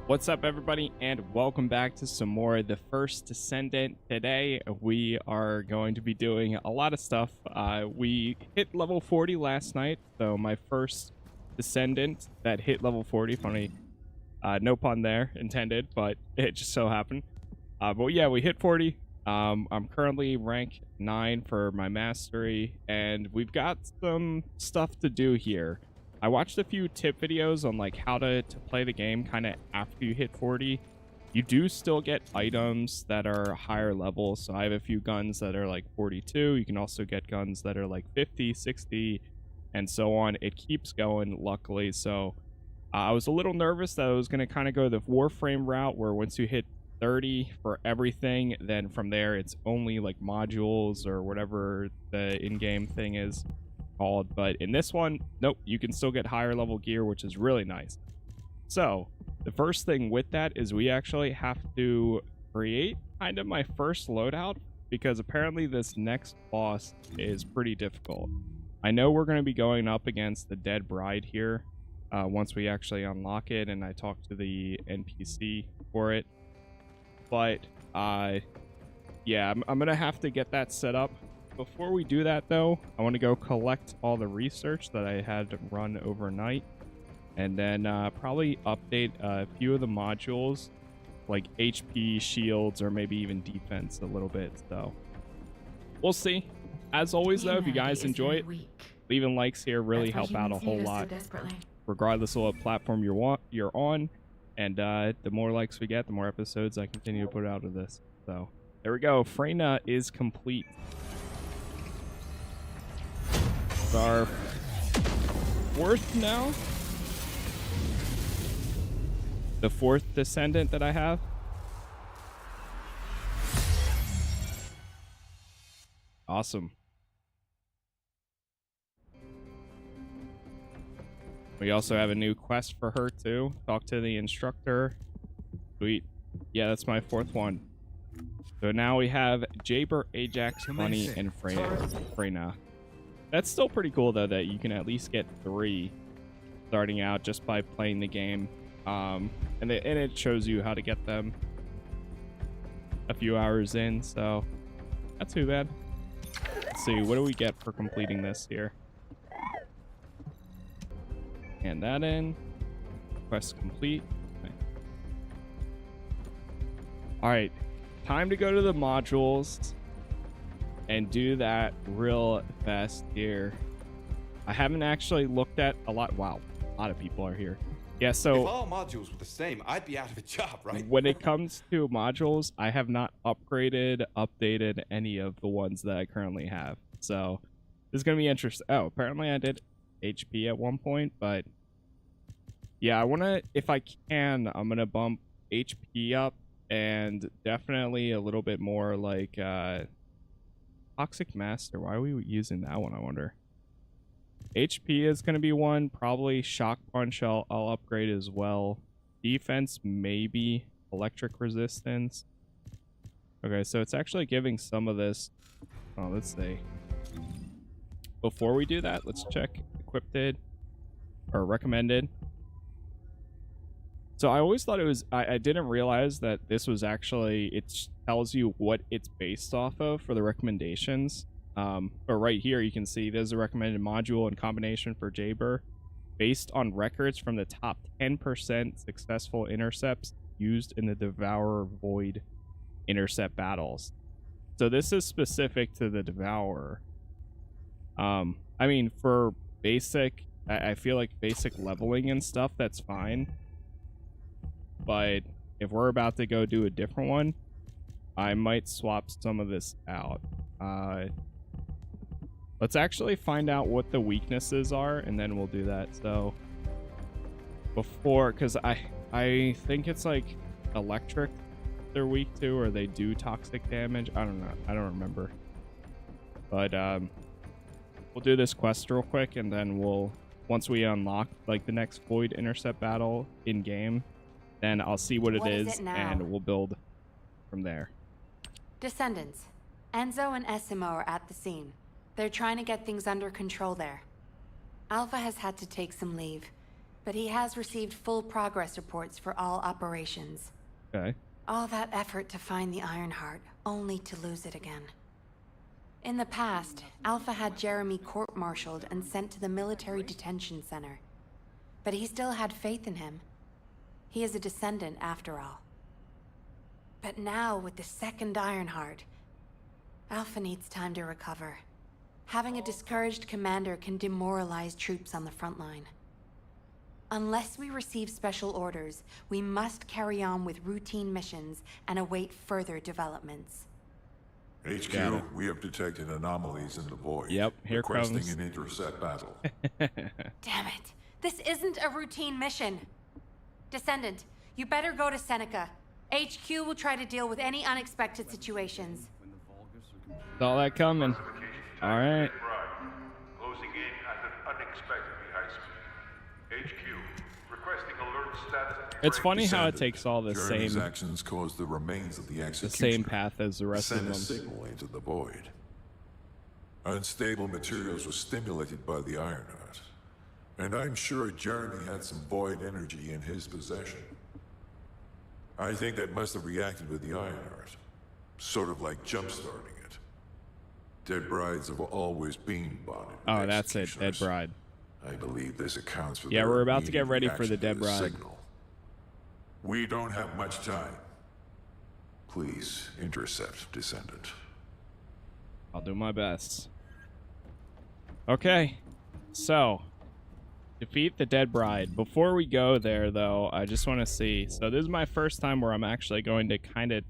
What's up, everybody, and welcome back to some more of the First Descendant. Today we are going to be doing a lot of stuff. We hit level 40 last night, so my first Descendant that hit level 40. Funny, no pun there intended, but it just so happened. But yeah, we hit 40. I'm currently rank 9 for my mastery, and we've got some stuff to do here. I watched a few tip videos on like how to play the game kind of after you hit 40. You do still get items that are higher level. So I have a few guns that are like 42. You can also get guns that are like 50, 60, and so on. It keeps going, luckily. So I was a little nervous that I was going to kind of go the Warframe route where once you hit 30 for everything, then from there it's only like modules or whatever the in-game thing is called. But in this one, nope, you can still get higher level gear, which is really nice. So the first thing with that is we actually have to create kind of my first loadout, because apparently this next boss is pretty difficult. I know we're going to be going up against the Dead Bride here once we actually unlock it and I talk to the NPC for it. But yeah, I'm going to have to get that set up. Before we do that, though, I want to go collect all the research that I had run overnight, and then probably update a few of the modules, like HP, shields, or maybe even defense a little bit. So we'll see. As always, though, if you guys enjoy it, leaving likes here really help out a whole lot, regardless of what platform you're on. And the more likes we get, the more episodes I continue to put out of this. So there we go. Freyna is complete. Our fourth now, the fourth Descendant that I have. Awesome. We also have a new quest for her too. Talk to the instructor. Sweet. Yeah, that's my fourth one. So now we have Jaber, Ajax, Bunny, and Freyna. That's still pretty cool, though, that you can at least get 3 starting out just by playing the game. And it shows you how to get them a few hours in, so not too bad. Let's see, what do we get for completing this here? Hand that in. Quest complete. Okay. All right, time to go to the modules and do that real fast here. I haven't actually looked at a lot. Wow, a lot of people are here. Yeah, so if all modules were the same, I'd be out of a job, right? When it comes to modules, I have not updated any of the ones that I currently have. So this is gonna be interesting. Oh, apparently I did HP at one point, but yeah, I wanna, if I can, I'm gonna bump HP up, and definitely a little bit more like Toxic Master. Why are we using that one, I wonder? HP is going to be one. Probably Shock Punch I'll upgrade as well. Defense, maybe. Electric Resistance. Okay, so it's actually giving some of this. Oh, let's see. Before we do that, let's check Equipped or Recommended. So I always thought it was, I didn't realize that this was actually, it tells you what it's based off of for the recommendations. But right here you can see there's a recommended module and combination for Jaber based on records from the top 10% successful intercepts used in the Devourer Void intercept battles. So this is specific to the Devourer. I mean, for basic, I feel like basic leveling and stuff, that's fine. But if we're about to go do a different one, I might swap some of this out. Let's actually find out what the weaknesses are, and then we'll do that. So before, because I think it's like electric they're weak to, or they do toxic damage. I don't know. I don't remember. But we'll do this quest real quick, and then we'll, once we unlock like the next Void intercept battle in game, then I'll see what it is and we'll build from there. Descendants. Enzo and Essimo are at the scene. They're trying to get things under control there. Alpha has had to take some leave. but he has received full progress reports for all operations. Okay. All that effort to find the Ironheart, only to lose it again. In the past, Alpha had Jeremy court-martialed and sent to the military detention center. But he still had faith in him. He is a descendant, after all. But now, with the second Ironheart, Alpha needs time to recover. Having a discouraged commander can demoralize troops on the front line. Unless we receive special orders, we must carry on with routine missions and await further developments. HQ, we have detected anomalies in the void. Yep, here requesting comes an intercept battle. Damn it. This isn't a routine mission. Descendant, you better go to Seneca. HQ will try to deal with any unexpected situations. Saw that coming. All right. Closing in at an unexpectedly high speed. HQ, requesting alert status. It's funny how it takes all the Jeremy's same actions caused the remains of the executioner. same path as the rest of Send them. a signal into the void. Unstable materials were stimulated by the Ironheart. And I'm sure Jeremy had some void energy in his possession. I think that must have reacted with the Ironheart. Sort of like jump-starting it. Dead brides have always been bonded with Oh, that's it. Dead executioners. bride. I believe this accounts for Yeah, their we're about to get immediate ready for reaction the to dead bride. signal. We don't have much time. Please intercept, Descendant. I'll do my best. Okay. So, defeat the dead bride. Before we go there, though, I just want to see. So this is my first time where I'm actually going to kind of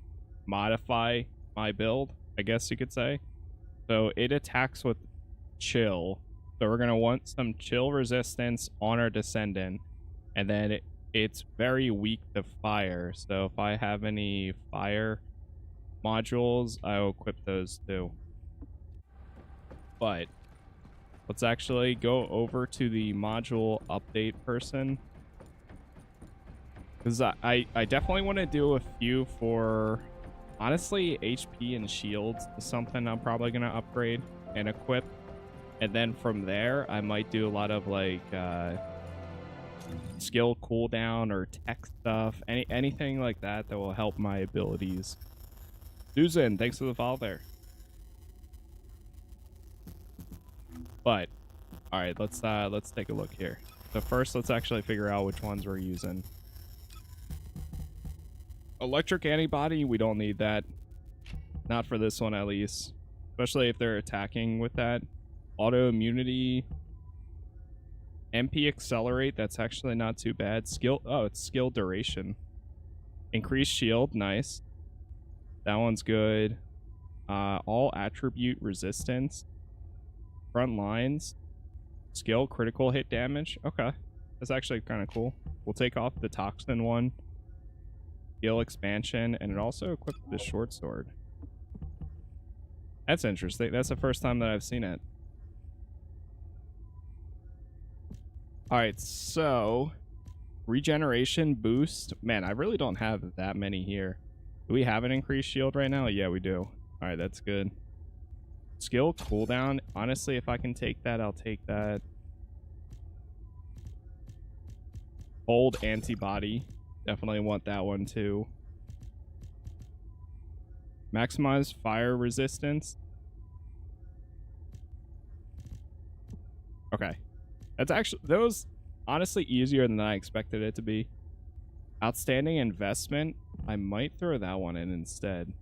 modify my build, I guess you could say. So it attacks with chill. So we're going to want some chill resistance on our Descendant. And then it's very weak to fire. So if I have any fire modules, I'll equip those too. But let's actually go over to the module update person. Because I definitely want to do a few for, honestly, HP and shields is something I'm probably going to upgrade and equip. And then from there, I might do a lot of like skill cooldown or tech stuff. Anything like that that will help my abilities. Susan, thanks for the follow there. But all right, let's take a look here. So first, let's actually figure out which ones we're using. Electric antibody, we don't need that. Not for this one, at least. Especially if they're attacking with that. Autoimmunity. MP accelerate, that's actually not too bad. Skill, oh, it's skill duration. Increased shield, nice. That one's good. All attribute resistance. Front lines. Skill critical hit damage. Okay. That's actually kind of cool. We'll take off the toxin one. Skill expansion, and it also equips the short sword. That's interesting. That's the first time that I've seen it. Alright, so regeneration boost. Man, I really don't have that many here. Do we have an increased shield right now? Yeah, we do. Alright, that's good. Skill cooldown. Honestly, if I can take that, I'll take that. Old antibody. Definitely want that one too. Maximize fire resistance. Okay. That's actually, those honestly easier than I expected it to be. Outstanding investment. I might throw that one in instead.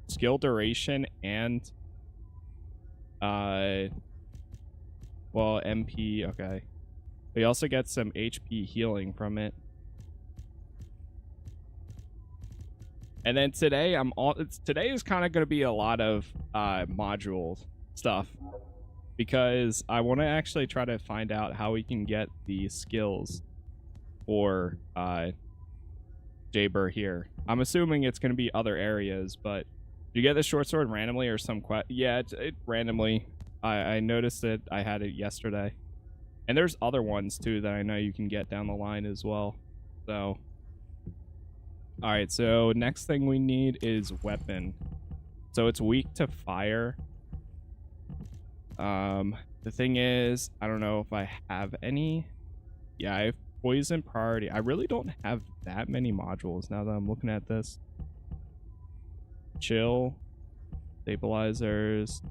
Skill duration and well, MP, okay. We also get some HP healing from it. And then today today is kind of going to be a lot of module stuff, because I want to actually try to find out how we can get the skills for Jaber here. I'm assuming it's going to be other areas, but you get the short sword randomly or some yeah, it randomly. I noticed that I had it yesterday. And there's other ones too that I know you can get down the line as well. So alright, so next thing we need is weapon. So it's weak to fire. The thing is, I don't know if I have any. Yeah, I have poison priority. I really don't have that many modules now that I'm looking at this. Chill, stabilizers.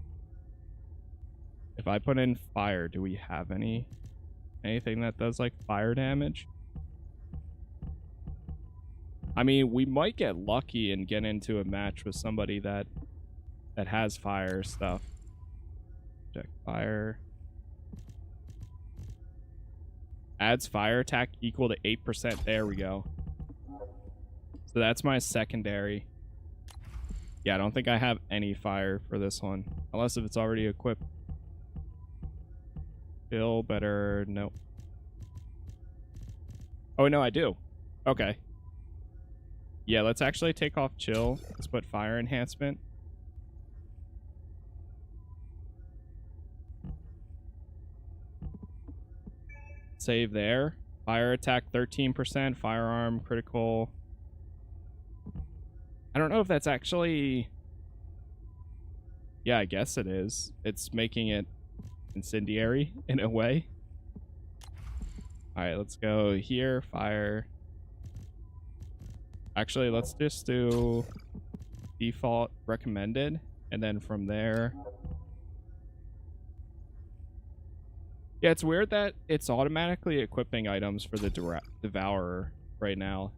If I put in fire, do we have anything that does like fire damage? I mean, we might get lucky and get into a match with somebody that has fire stuff. Check fire. Adds fire attack equal to 8%. There we go. So that's my secondary. Yeah, I don't think I have any fire for this one. Unless if it's already equipped. Chill, better, nope. Oh, no, I do. Okay. Yeah, let's actually take off chill. Let's put fire enhancement. Save there. Fire attack 13%, firearm critical. I don't know if that's actually... Yeah, I guess it is. It's making it incendiary in a way. Alright, let's go here. Fire. Actually, let's just do default recommended. And then from there... Yeah, it's weird that it's automatically equipping items for the Devourer right now.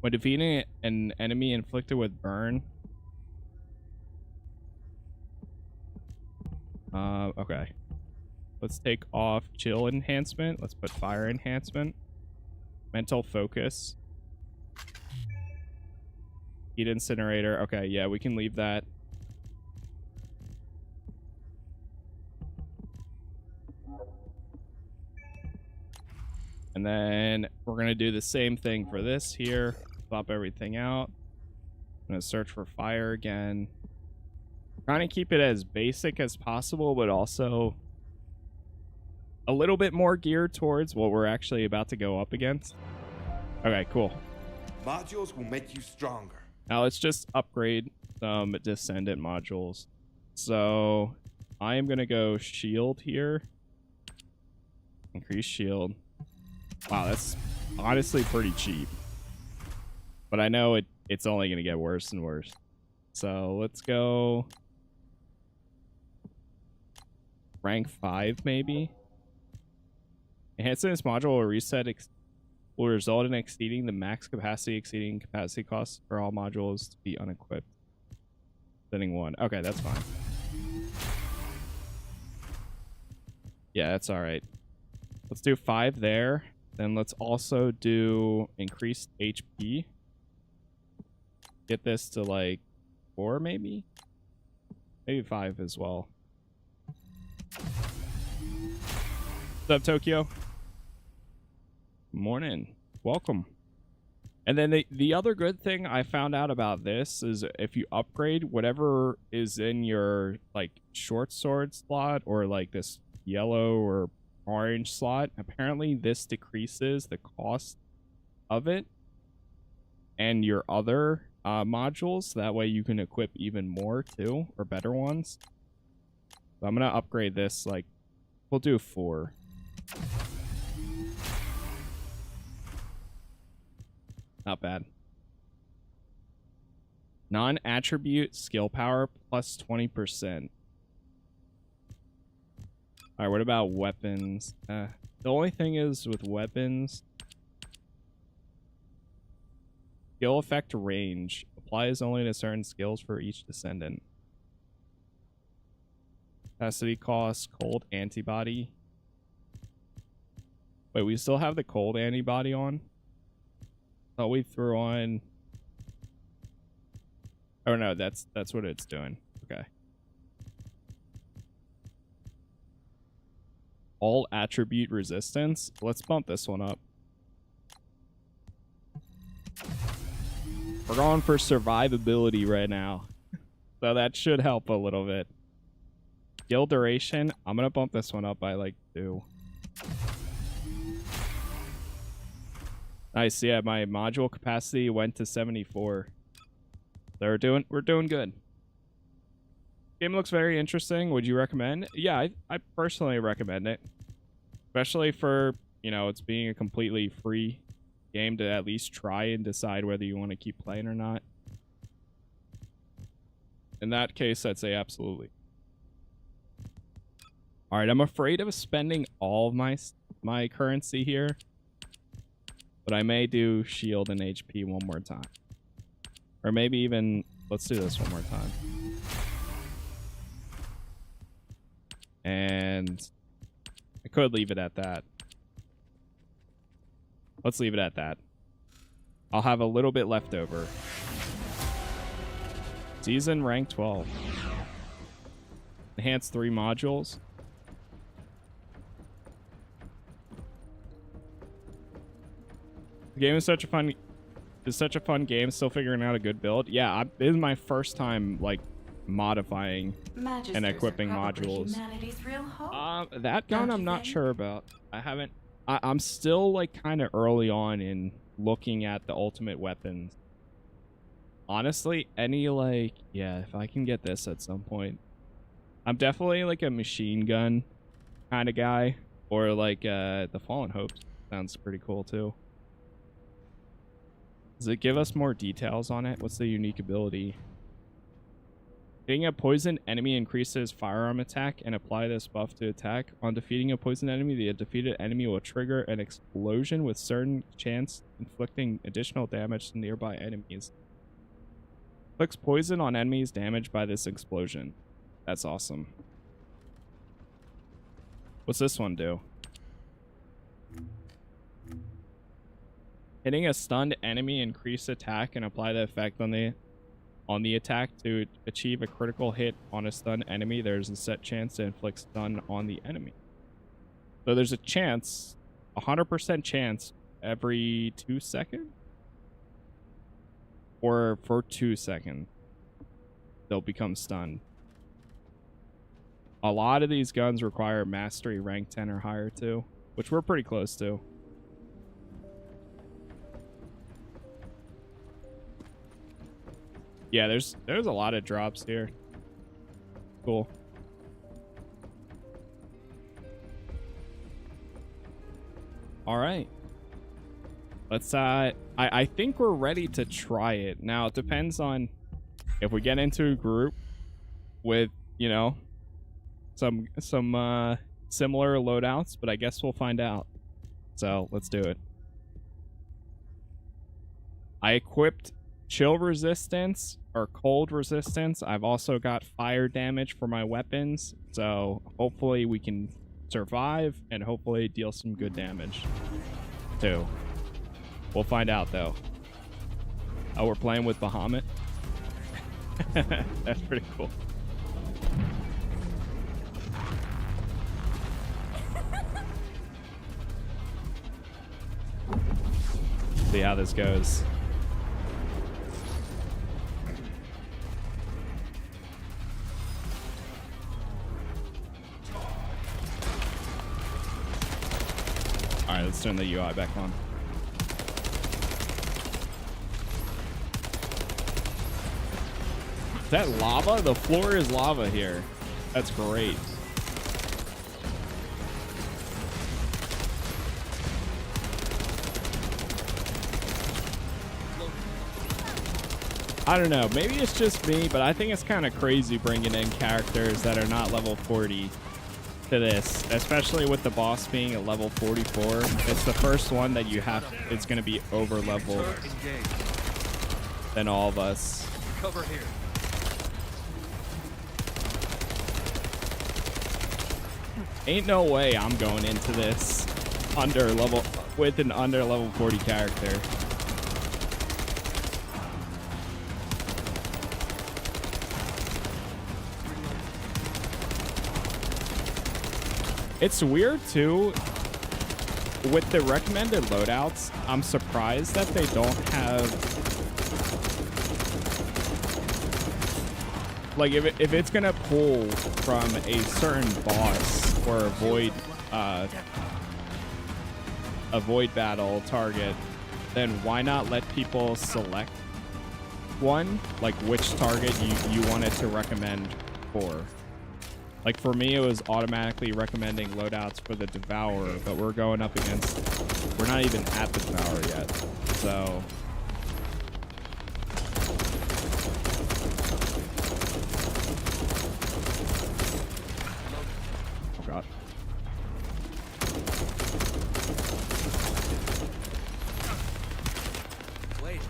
When defeating an enemy inflicted with burn. Okay. Let's take off chill enhancement. Let's put fire enhancement. Mental focus. Heat incinerator. Okay, yeah, we can leave that. And then we're going to do the same thing for this here. Swap everything out. I'm going to search for fire again. Trying to keep it as basic as possible, but also a little bit more geared towards what we're actually about to go up against. Okay, cool. Modules will make you stronger. Now let's just upgrade some Descendant modules. So I am going to go shield here. Increase shield. Wow, that's honestly pretty cheap. But I know it's only going to get worse and worse. So let's go rank 5 maybe. Enhancing this module will reset will result in exceeding the max capacity exceeding capacity costs for all modules to be unequipped. Setting 1. Okay, that's fine. Yeah, that's all right. Let's do 5 there. Then let's also do increased HP. Get this to like 4 maybe? Maybe 5 as well. What's up, Tokyo? Morning. Welcome. And then the other good thing I found out about this is if you upgrade whatever is in your like short sword slot or like this yellow or orange slot, apparently this decreases the cost of it and your other modules. That way you can equip even more too, or better ones. So I'm gonna upgrade this, like we'll do 4. Not bad. Non-attribute skill power plus 20%. Alright, what about weapons? The only thing is with weapons, skill effect range applies only to certain skills for each descendant. Capacity cost, cold antibody. Wait, we still have the cold antibody on? Thought we threw on. Oh no, that's what it's doing. Okay. All attribute resistance. Let's bump this one up. We're going for survivability right now. So that should help a little bit. Skill duration. I'm going to bump this one up by like 2. Nice. Yeah, my module capacity went to 74. So we're doing good. Game looks very interesting. Would you recommend? Yeah, I personally recommend it. Especially for, you know, it's being a completely free game to at least try and decide whether you want to keep playing or not. In that case, I'd say absolutely. All right, I'm afraid of spending all of my currency here, but I may do shield and HP one more time. Or maybe even, let's do this one more time. And I could leave it at that. Let's leave it at that. I'll have a little bit left over. Season rank 12. Enhance 3 modules. The game is such a fun game, still figuring out a good build. Yeah, this is my first time like modifying and equipping modules. That gun I'm not sure about. I'm still like kind of early on in looking at the ultimate weapons. Honestly, any like, yeah, if I can get this at some point. I'm definitely like a machine gun kind of guy, or like the Fallen Hopes sounds pretty cool too. Does it give us more details on it? What's the unique ability? Hitting a poisoned enemy increases firearm attack and apply this buff to attack. On defeating a poisoned enemy, the defeated enemy will trigger an explosion with certain chance, inflicting additional damage to nearby enemies. Inflicts poison on enemies damaged by this explosion. That's awesome. What's this one do? Hitting a stunned enemy, increase attack and apply the effect on the attack to achieve a critical hit on a stunned enemy. There's a set chance to inflict stun on the enemy. So there's a chance, 100% chance every 2 seconds? Or for 2 seconds, they'll become stunned. A lot of these guns require mastery rank 10 or higher too, which we're pretty close to. Yeah, there's a lot of drops here. Cool. All right. Let's I think we're ready to try it. Now it depends on if we get into a group with, you know, some similar loadouts, but I guess we'll find out. So let's do it. I equipped chill resistance or cold resistance. I've also got fire damage for my weapons, so hopefully we can survive and hopefully deal some good damage too. We'll find out though. Oh, we're playing with Bahamut. That's pretty cool. See how this goes. All right, let's turn the UI back on. Is that lava? The floor is lava here. That's great. I don't know. Maybe it's just me, but I think it's kind of crazy bringing in characters that are not level 40 to this, especially with the boss being at level 44. It's the first one that you have. It's going to be over leveled than all of us. Cover here. Ain't no way I'm going into this under level with an under level 40 character. It's weird too, with the recommended loadouts, I'm surprised that they don't have, like, if it's gonna pull from a certain boss or a void battle target, then why not let people select one, like which target you wanted to recommend before. Like for me, it was automatically recommending loadouts for the Devourer, but we're going up against, we're not even at the Devourer yet. So oh god. Wait.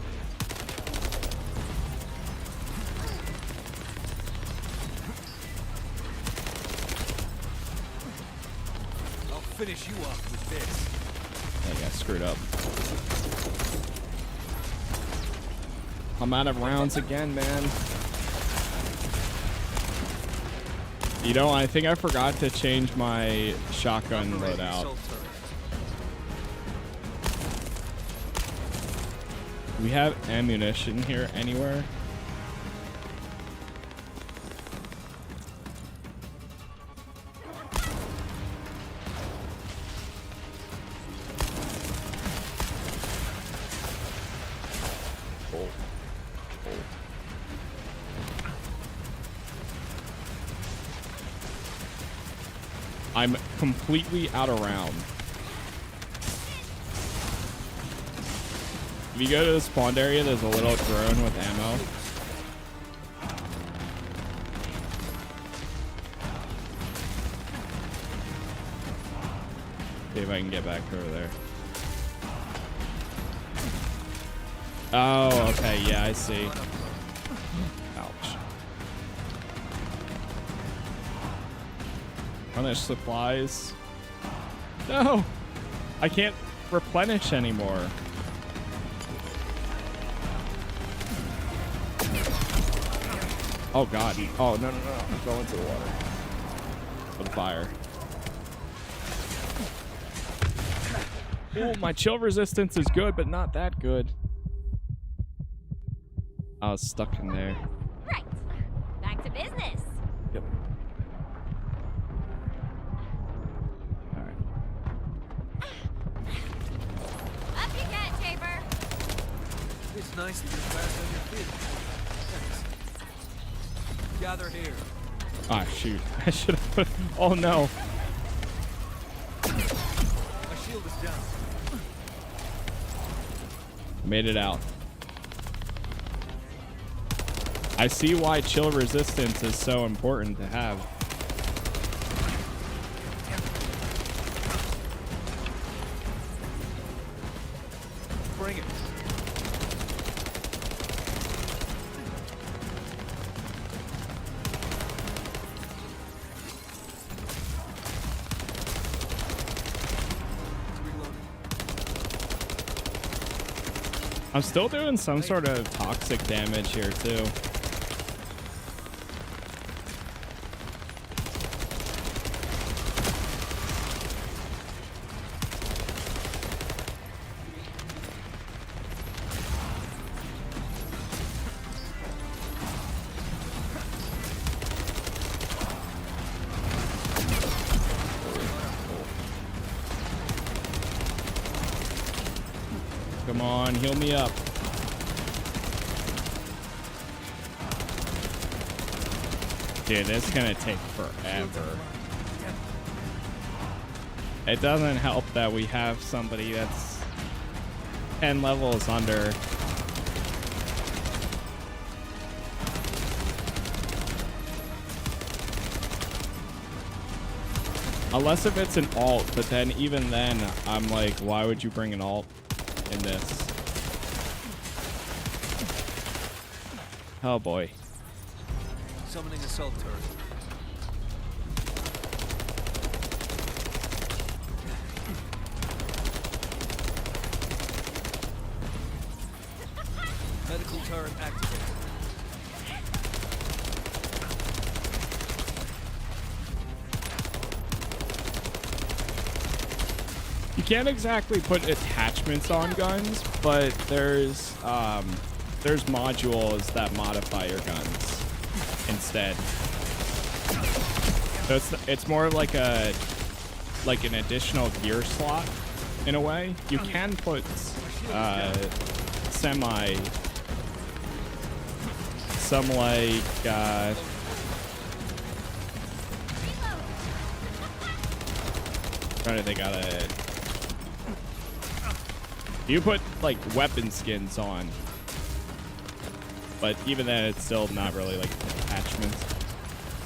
I'll finish you off with this. I got screwed up. I'm out of rounds again, man. You know, I think I forgot to change my shotgun loadout. Do we have ammunition here anywhere? I'm completely out of round. If you go to the spawned area, there's a little drone with ammo. See if I can get back over there. Oh, okay. Yeah, I see. Ouch. Replenish supplies. No! I can't replenish anymore. Oh god. Oh no no no. I'm going to the water. For the fire. Oh, my chill resistance is good, but not that good. I was stuck in there. Right. Back to business. Yep. Alright. Up you get, Taper. It's nice that you're fast on your feet. Thanks. Gather here. Ah, shoot. I should have put... Oh, no. My shield is down. Made it out. I see why chill resistance is so important to have. Bring it. I'm still doing some sort of toxic damage here, too. Come on, heal me up. Dude, it's gonna take forever. It doesn't help that we have somebody that's 10 levels under. Unless if it's an alt, but then even then, I'm like, why would you bring an alt in this? Oh boy. Summoning assault turret. Medical turret activated. You can't exactly put attachments on guns, but there's modules that modify your guns instead. So it's more like an additional gear slot in a way. You can put some like trying to think how to. You put like weapon skins on, but even then, it's still not really like attachments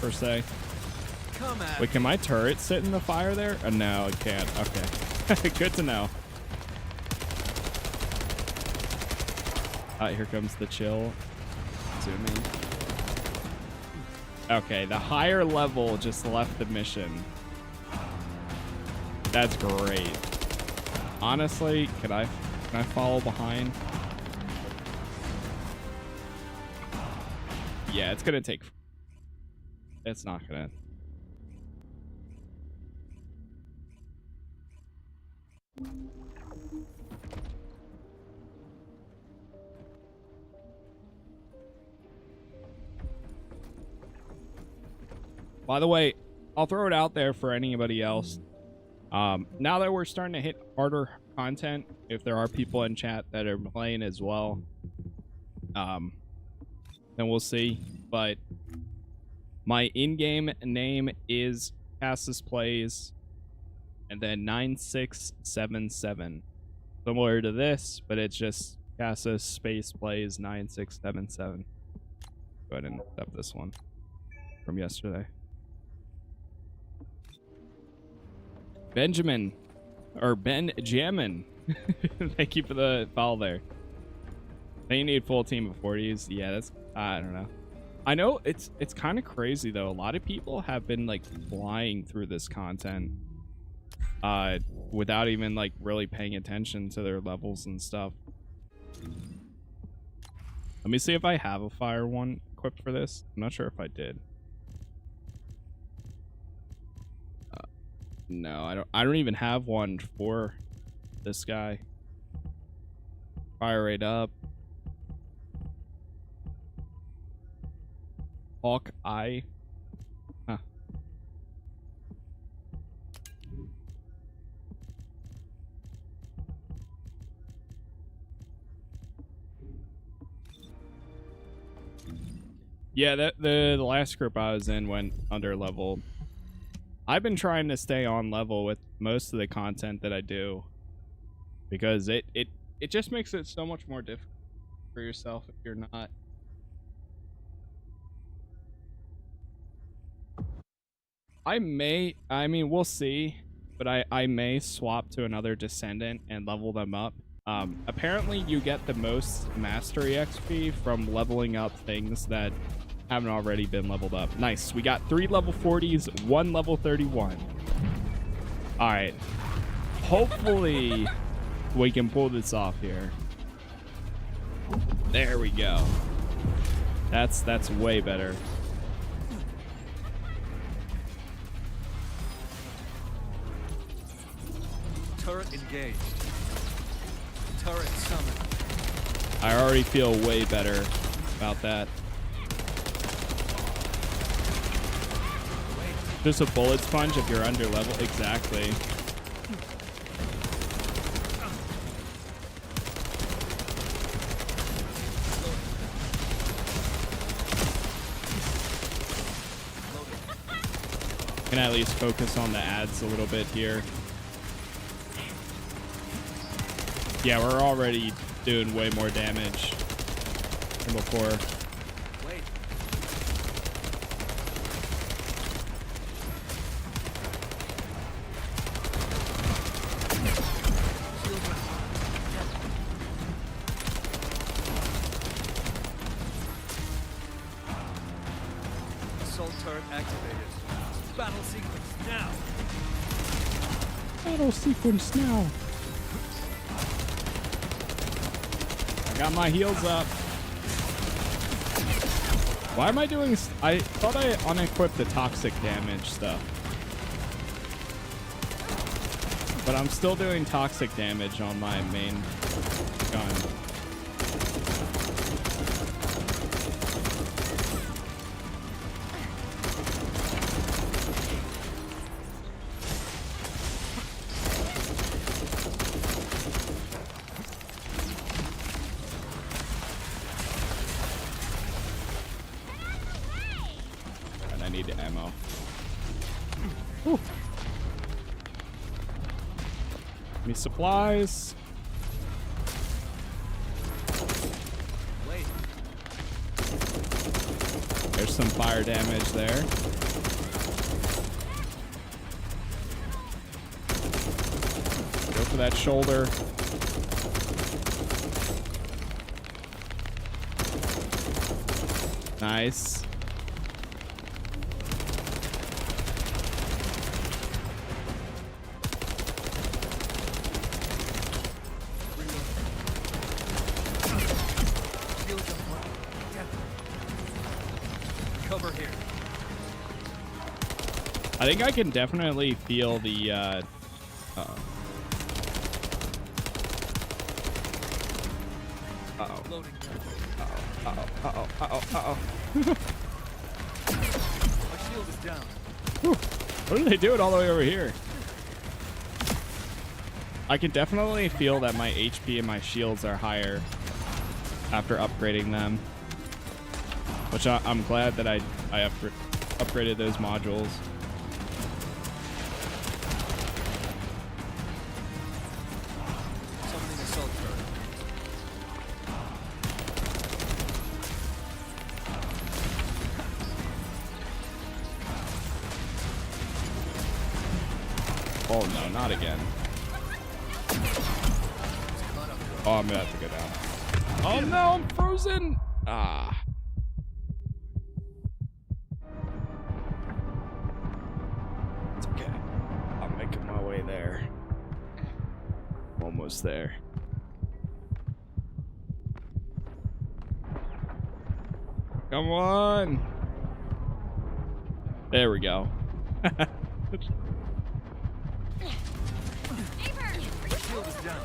per se. Come at Wait, can my turret sit in the fire there? No, it can't. Okay, good to know. Here comes the chill. Zooming. Okay, the higher level just left the mission. That's great. Honestly, can I follow behind? Yeah, it's gonna take. It's not gonna. By the way, I'll throw it out there for anybody else. Now that we're starting to hit harder content, if there are people in chat that are playing as well, then we'll see. But my in-game name is Casas Plays, and then 9677. Similar to this, but it's just Casas Space Plays 9677. Go ahead and accept this one from yesterday. Benjamin, or Benjamin, thank you for the follow there. They need full team of 40s. Yeah, that's, I don't know. I know it's kind of crazy though. A lot of people have been like flying through this content without even like really paying attention to their levels and stuff. Let me see if I have a fire one equipped for this. I'm not sure if I did. No, I don't even have one for this guy. Fire rate up. Hawkeye. Huh. Yeah, the last group I was in went under level. I've been trying to stay on level with most of the content that I do, because it just makes it so much more difficult for yourself if you're not. I mean, we'll see, but I may swap to another Descendant and level them up. Apparently you get the most mastery XP from leveling up things that haven't already been leveled up. Nice. We got 3 level 40s, 1 level 31. All right. Hopefully we can pull this off here. There we go. That's way better. Turret engaged. Turret summoned. I already feel way better about that. Just a bullet sponge if you're under level. Exactly. Can at least focus on the ads a little bit here. Yeah, we're already doing way more damage than before. Wait. Assault turret activated. Battle sequence now. Battle sequence now. I got my heals up. Why am I doing? I thought I unequipped the toxic damage stuff, but I'm still doing toxic damage on my main gun. Give me supplies. Wait. There's some fire damage there. Go for that shoulder. Nice. Cover here. I think I can definitely feel the uh-oh. Loading. Uh-oh. My shield is down. Whew. What are they doing all the way over here? I can definitely feel that my HP and my shields are higher after upgrading them. Which I'm glad that I upgraded those modules. Summoning assault turret. Oh no, not again. Oh, I'm gonna have to go down. Oh no, I'm frozen! Ah. It's okay. I'm making my way there. Almost there. Come on! There we go. Shield is down.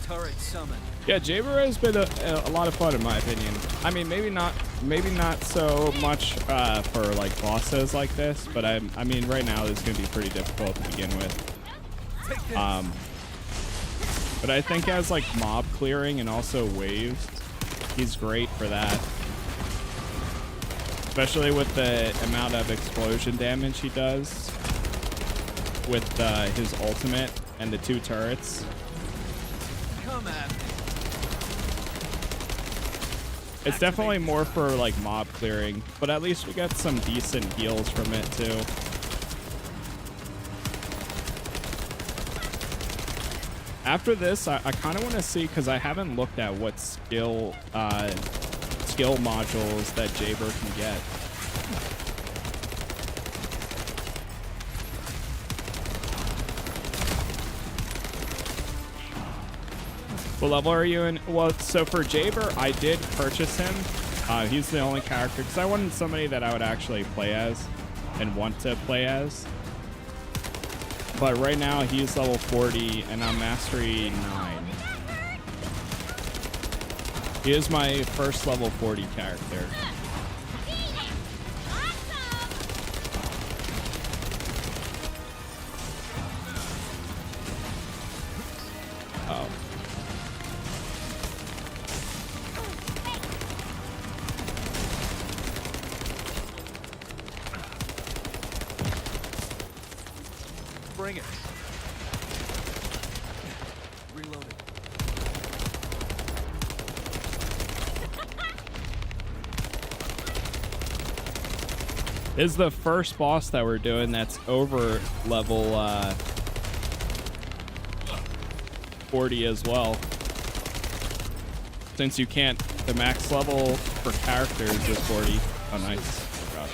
Turret summoned. Yeah, Jaber has been a lot of fun in my opinion. I mean, maybe not so much for like bosses like this, but I mean right now this is gonna be pretty difficult to begin with. But I think as like mob clearing and also waves, he's great for that. Especially with the amount of explosion damage he does with his ultimate and the 2 turrets. Come at me. It's definitely more for like mob clearing, but at least we got some decent heals from it too. After this, I kind of want to see, because I haven't looked at what skill modules that Jaber can get. What level are you in? Well, so for Jaber, I did purchase him. He's the only character, because I wanted somebody that I would actually play as and want to play as. But right now, he's level 40, and I'm mastery 9. He is my first level 40 character. Oh. Bring it. Reloading. This is the first boss that we're doing that's over level 40 as well. Since you can't, the max level for characters is 40. Oh, nice. Forgot.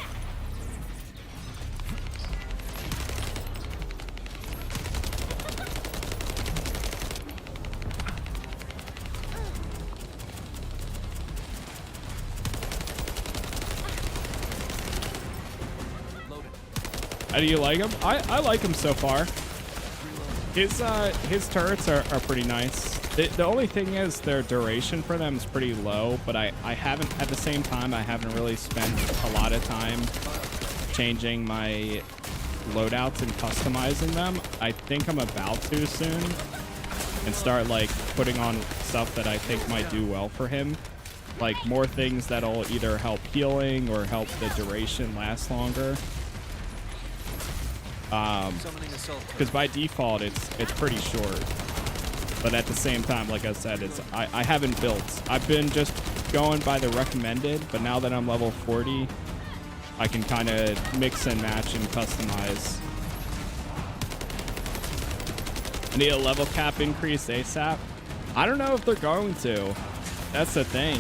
How do you like him? I like him so far. His turrets are pretty nice. The only thing is their duration for them is pretty low, but I haven't, at the same time, I haven't really spent a lot of time changing my loadouts and customizing them. I think I'm about to soon and start like putting on stuff that I think might do well for him. like more things that'll either help healing or help the duration last longer. Summoning assault. Because by default it's pretty short. But at the same time, like I said, I haven't built. I've been just going by the recommended, but now that I'm level 40, I can kind of mix and match and customize. I need a level cap increase ASAP. I don't know if they're going to. That's the thing.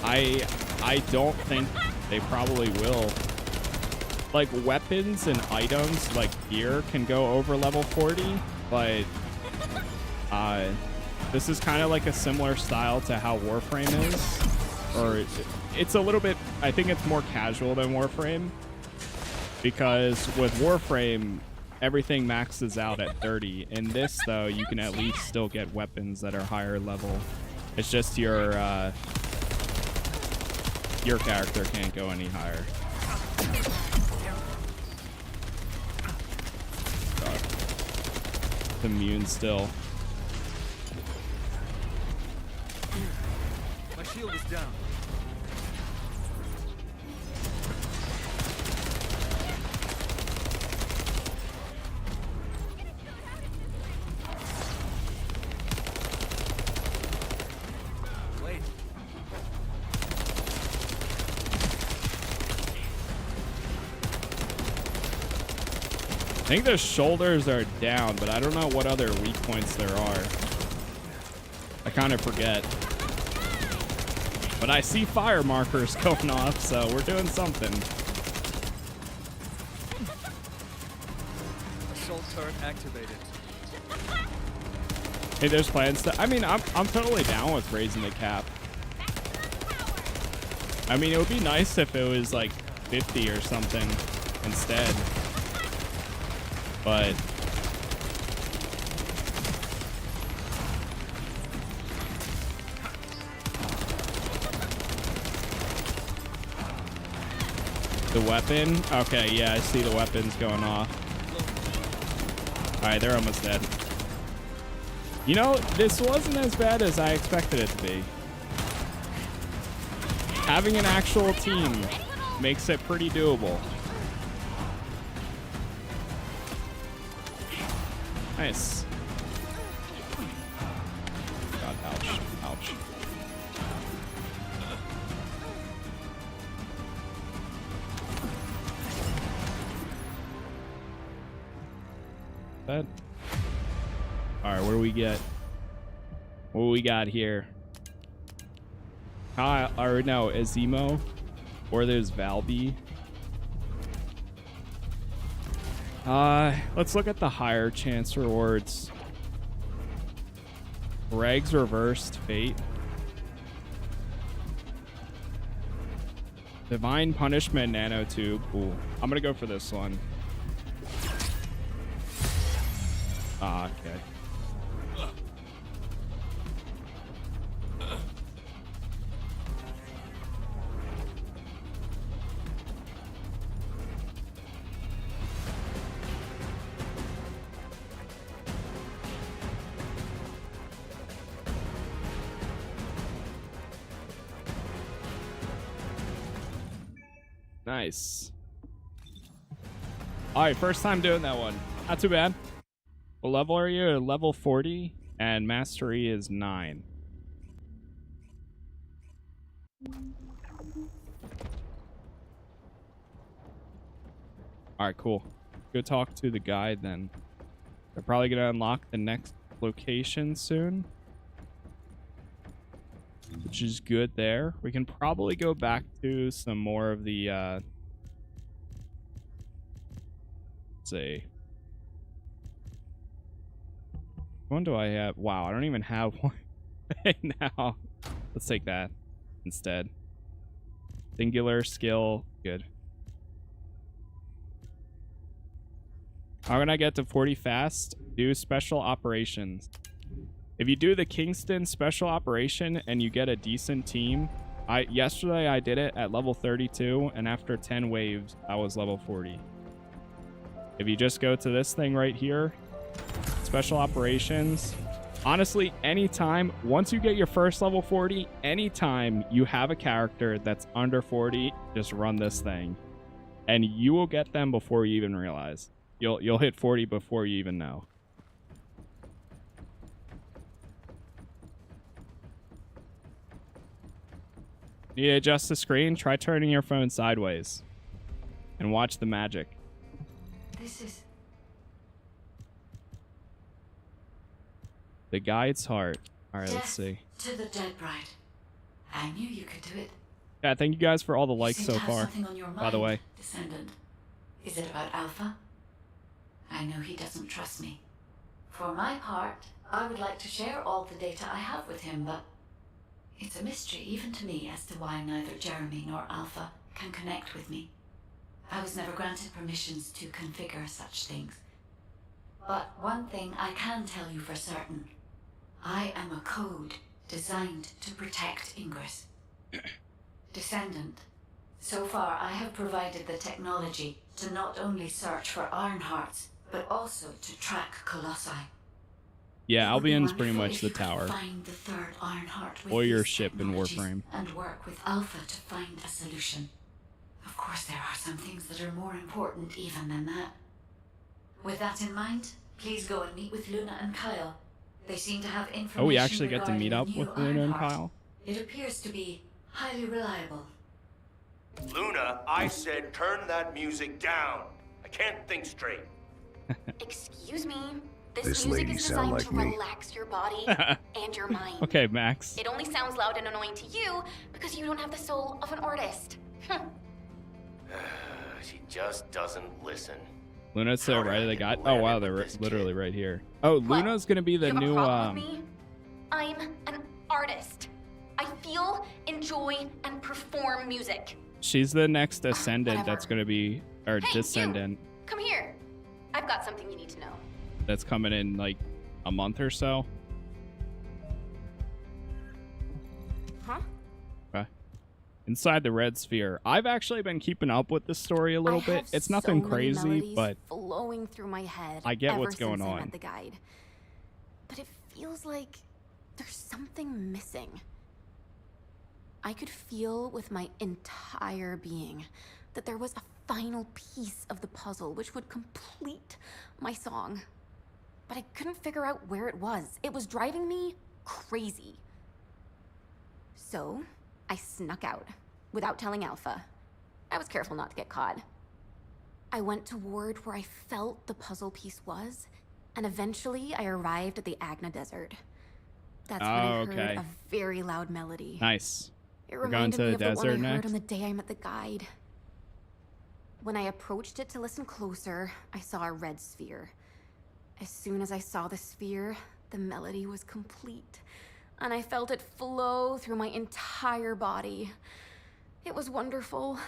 I don't think they probably will. Like weapons and items like gear can go over level 40, but this is kind of like a similar style to how Warframe is, or it's a little bit, I think it's more casual than Warframe, because with Warframe everything maxes out at 30. In this though, you can at least still get weapons that are higher level. It's just your character can't go any higher. God. It's immune still. My shield is down. Wait. I think the shoulders are down, but I don't know what other weak points there are. I kind of forget. But I see fire markers going off, so we're doing something. Assault turret activated. Hey, there's plans to... I mean, I'm totally down with raising the cap. I mean, it would be nice if it was like 50 or something instead. But... the weapon? Okay, yeah, I see the weapons going off. Alright, they're almost dead. You know, this wasn't as bad as I expected it to be. Having an actual team makes it pretty doable. Nice. God, ouch. Ouch. That. Alright, what do we get? What do we got here? Or no, Azimo. Or there's Valby. Let's look at the higher chance rewards. Reg's Reversed Fate. Divine Punishment Nanotube. Ooh, I'm gonna go for this one. Ah, okay. Nice. All right, first time doing that one. Not too bad. What level are you? Level 40, and mastery is 9. All right, cool. Go talk to the guide then. They're probably gonna unlock the next location soon, which is good there. We can probably go back to some more of the let's see. What one do I have? Wow, I don't even have one right now. Let's take that instead. Singular skill, good. How can I get to 40 fast? Do special operations. If you do the Kingston special operation and you get a decent team, yesterday I did it at level 32, and after 10 waves, I was level 40. If you just go to this thing right here, special operations, Honestly, anytime, once you get your first level 40, anytime you have a character that's under 40, just run this thing. And you will get them before you even realize. You'll hit 40 before you even know. Need to adjust the screen? Try turning your phone sideways. And watch the magic. This is... The guide's heart. Alright, let's Death see. to the dead bride. I knew you could do it. Yeah, thank you guys for all the likes You so seem to have far. something on your By the mind, way. Descendant. Is it about Alpha? I know he doesn't trust me. For my part, I would like to share all the data I have with him, but it's a mystery even to me as to why neither Jeremy nor Alpha can connect with me. I was never granted permissions to configure such things. But one thing I can tell you for certain. I am a code designed to protect Ingress. Descendant. So far, I have provided the technology to not only search for Ironhearts, but also to track Colossi. Yeah, It would be Albion's pretty wonderful much if the you could tower. Find the third Ironheart with Or your these ship in technologies Warframe. and work with Alpha to find a solution. Of course, there are some things that are more important even than that. With that in mind, please go and meet with Luna and Kyle. They seem to have information. Oh, we actually get to meet up regarding with the new Luna and Ironheart. Kyle? It appears to be highly reliable. Luna, I said turn that music down. I can't think straight. Excuse me. This This music lady is sound designed like to me. relax your body and your mind. Okay, Max. It only sounds loud and annoying to you because you don't have the soul of an artist. She just doesn't listen. Luna's to the right of the guide. Oh, Landed wow, with they're this literally kid. right here. Oh, What? Luna's gonna be the You have a new, problem with me? I'm an artist. I feel, enjoy, and perform music. she's the next Ascendant whatever. that's gonna be, or Hey, Descendant, you! Come here. I've got something you need to know. that's coming in like a month or so. Huh? Okay. Inside the red sphere. I've actually been keeping up with this story a little I bit. have It's so nothing many crazy, melodies but flowing through my head. I get ever what's going since I on. met the guide. But it feels like there's something missing. I could feel with my entire being that there was a final piece of the puzzle which would complete my song. But I couldn't figure out where it was. It was driving me crazy. So, I snuck out without telling Alpha. I was careful not to get caught. I went toward where I felt the puzzle piece was, and eventually I arrived at the Agna Desert. That's when I heard okay. a very loud melody. nice. It We're going reminded to me the of the one desert I heard next? on the day I met the guide. When I approached it to listen closer, I saw a red sphere. As soon as I saw the sphere, the melody was complete, and I felt it flow through my entire body. It was wonderful.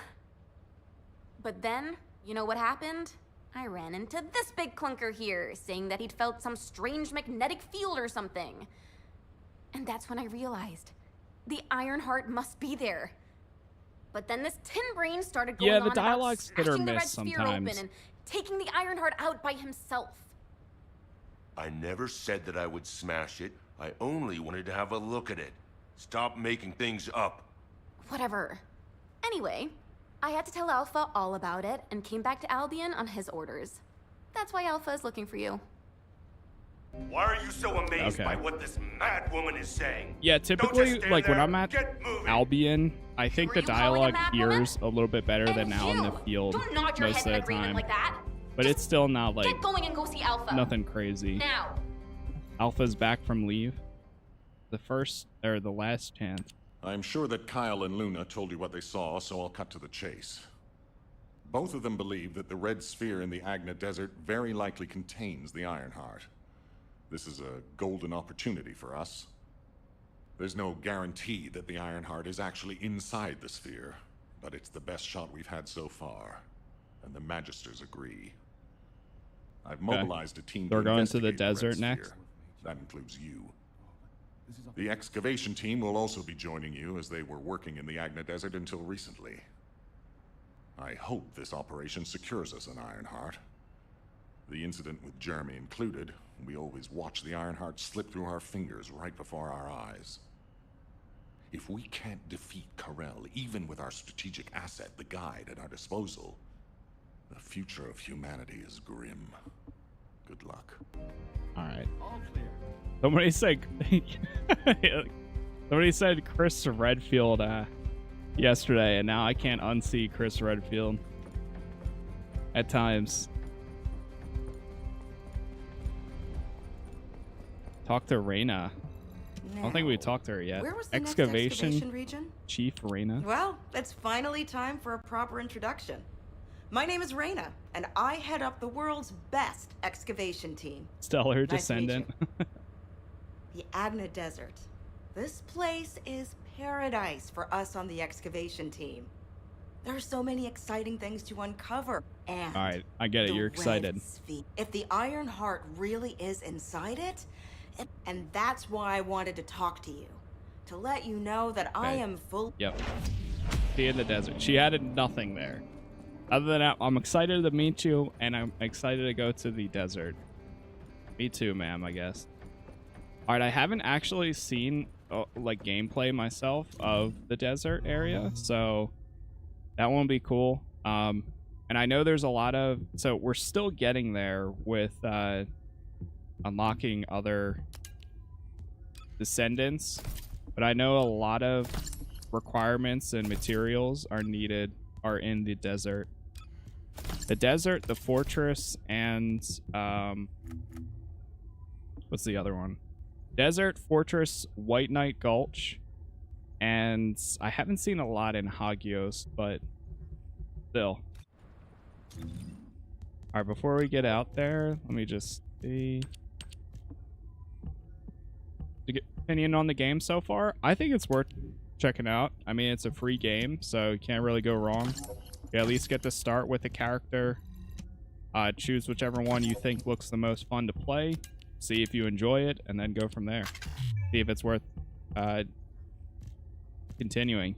But then, you know what happened? I ran into this big clunker here, saying that he'd felt some strange magnetic field or something. And that's when I realized the Ironheart must be there. But then this tin brain started going Yeah, on the about dialogue's hit or smashing the red miss sphere sometimes. open and taking the Ironheart out by himself. I never said that I would smash it. I only wanted to have a look at it. Stop making things up. Whatever. Anyway, I had to tell Alpha all about it and came back to Albion on his orders. That's why Alpha is looking for you. Why are you so amazed Okay. by what this mad woman is saying? Yeah, Don't just typically, stand like when there. I'm at Get moving. Albion, I think the Were you calling a dialogue mad woman? hears a little bit better than And out in the you, field don't nod your most head in of the agreement time. like that. But it's still not like Get going and go see Alpha. nothing crazy. Now. Alpha's back from leave. The first or the last chance. I'm sure that Kyle and Luna told you what they saw, so I'll cut to the chase. Both of them believe that the red sphere in the Agna Desert very likely contains the Ironheart. This is a golden opportunity for us. There's no guarantee that the Ironheart is actually inside the sphere, but it's the best shot we've had so far, and the Magisters agree. I've mobilized a team We're to going to the investigate desert red next? sphere. That includes you. The excavation team will also be joining you, as they were working in the Agna Desert until recently. I hope this operation secures us an Ironheart. The incident with Jeremy included, We always watch the Ironheart slip through our fingers right before our eyes. If we can't defeat Karel, even with our strategic asset, the guide, at our disposal, the future of humanity is grim. Good luck. All right. All clear. Somebody said Chris Redfield yesterday, and now I can't unsee Chris Redfield at times. Talk to Reyna. I don't think we talked to her yet. Where was the Excavation, next excavation region? Chief Reyna. Well, it's finally time for a proper introduction. My name is Reyna, and I head up the world's best excavation team. Stellar Nice to meet Descendant. The Agna Desert. This place is paradise for us on the excavation team. There are so many exciting things to uncover. And All right, I get it. the You're Red excited. Sphere. If the Iron Heart really is inside it, and that's why I wanted to talk to you. To let you know that I Okay. am full. Yep. Be in the desert. She added nothing there. Other than that, I'm excited to meet you, and I'm excited to go to the desert. Me too, ma'am, I guess. All right, I haven't actually seen like gameplay myself of the desert area, so that won't be cool. And I know there's a lot of, so we're still getting there with unlocking other descendants, but I know a lot of requirements and materials are needed are in the desert. The desert, the fortress, and what's the other one? Desert, fortress, White Knight Gulch, and I haven't seen a lot in Hagios, but still. All right, before we get out there, let me just see. Opinion on the game so far? I think it's worth checking out. I mean, it's a free game, so you can't really go wrong. You at least get to start with a character. Choose whichever one you think looks the most fun to play. See if you enjoy it, and then go from there. See if it's worth continuing.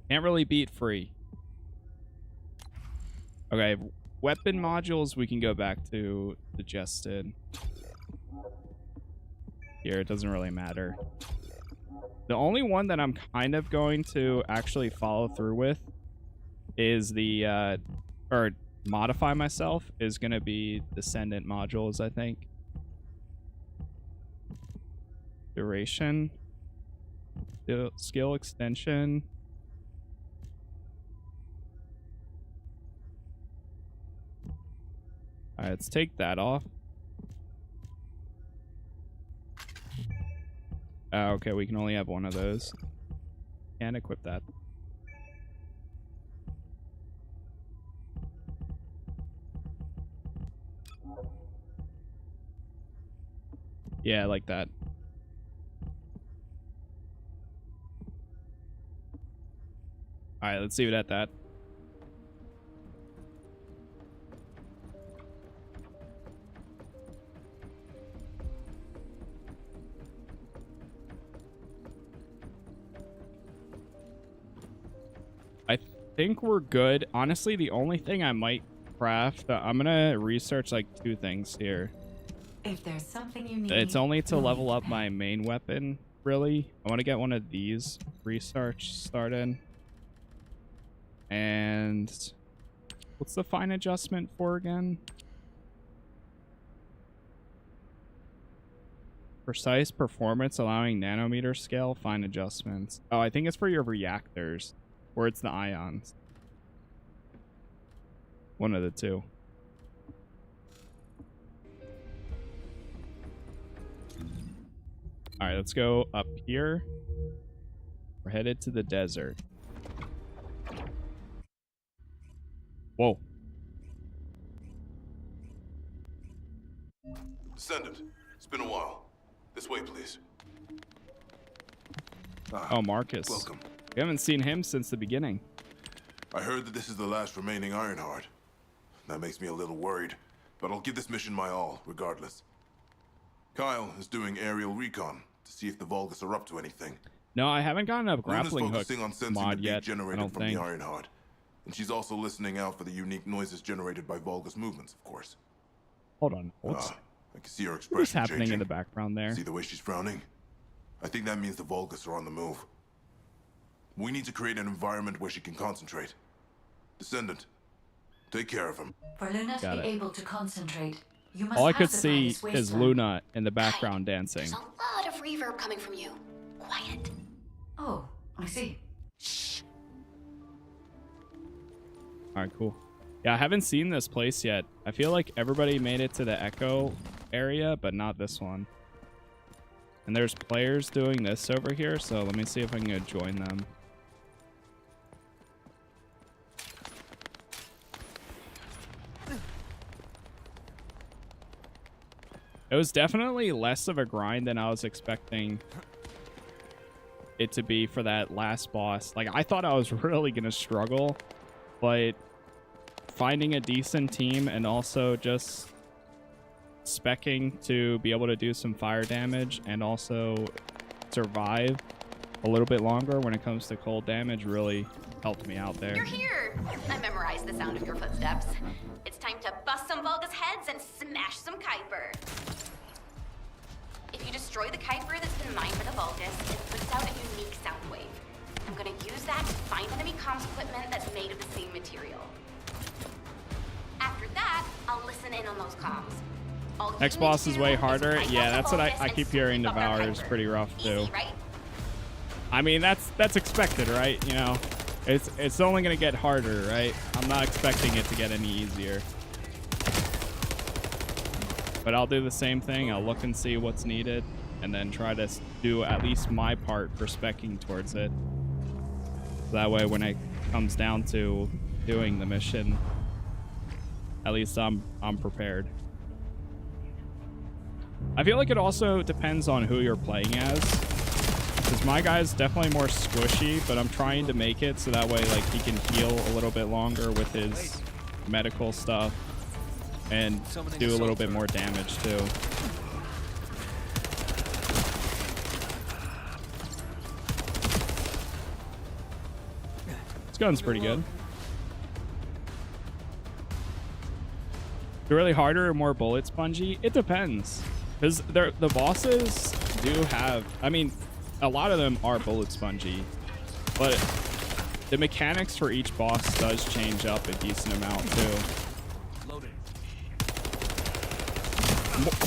Can't really beat free. Okay, weapon modules we can go back to suggested. Here, it doesn't really matter. The only one that I'm kind of going to actually follow through with is the, or modify myself, is going to be Descendant modules, I think. Duration. Skill extension. Alright, let's take that off. Okay, we can only have one of those. Can't equip that. Yeah, I like that. Alright, let's leave it at that. I think we're good. Honestly, the only thing I might craft, I'm gonna research like 2 things here. If there's something you need, It's only to level up my main weapon, really. I want to get one of these research started. And what's the fine adjustment for again? Precise performance allowing nanometer scale fine adjustments. Oh, I think it's for your reactors. Or it's the ions. One of the two. Alright, let's go up here. We're headed to the desert. Whoa. Descendant, it's been a while. This way, please. Oh, Marcus. Welcome. We haven't seen him since the beginning. I heard that this is the last remaining Ironheart. That makes me a little worried, but I'll give this mission my all, regardless. Kyle is doing aerial recon to see if the Vulgus are up to anything. No, I haven't gotten a Luna's grappling hook focusing on sensing mod the yet. beat generated I don't from think. the Ironheart. And she's also listening out for the unique noises generated by Vulgus movements, of course. Hold on. What's I can see her expression happening changing. in the background there? See the way she's frowning? I think that means the Vulgus are on the move. We need to create an environment where she can concentrate. Descendant, take care of him. For Luna to be able to concentrate, you must All I could pacify see this is wasteland. Luna in the background dancing. There's a lot of reverb coming from you. Quiet. Oh, I see. All right, cool. Yeah, I haven't seen this place yet. I feel like everybody made it to the Echo area, but not this one. And there's players doing this over here, so let me see if I can go join them. It was definitely less of a grind than I was expecting it to be for that last boss. Like, I thought I was really gonna struggle, but finding a decent team and also just speccing to be able to do some fire damage and also survive a little bit longer when it comes to cold damage really helped me out there. You're here! I memorized the sound of your footsteps. It's time to bust some Vulgus heads and smash some Kuiper. If you destroy the Kuiper that's been mined for the Vulgus, it puts out a unique sound wave. I'm gonna use that to find enemy comms equipment that's made of the same material. After that, I'll listen in on those comms. Next boss is way harder. Yeah, that's what I keep hearing. Devour is pretty rough too. Easy, right? I mean, that's expected, right? You know, it's only gonna get harder, right? I'm not expecting it to get any easier. But I'll do the same thing. I'll look and see what's needed, and then try to do at least my part for speccing towards it. So that way, when it comes down to doing the mission, at least I'm prepared. I feel like it also depends on who you're playing as. Because my guy's definitely more squishy, but I'm trying to make it so that way like he can heal a little bit longer with his medical stuff and do a little bit more damage too. This gun's pretty good. They're really harder or more bullet spongy? It depends. Because the bosses do have, I mean, a lot of them are bullet spongy, but the mechanics for each boss does change up a decent amount too.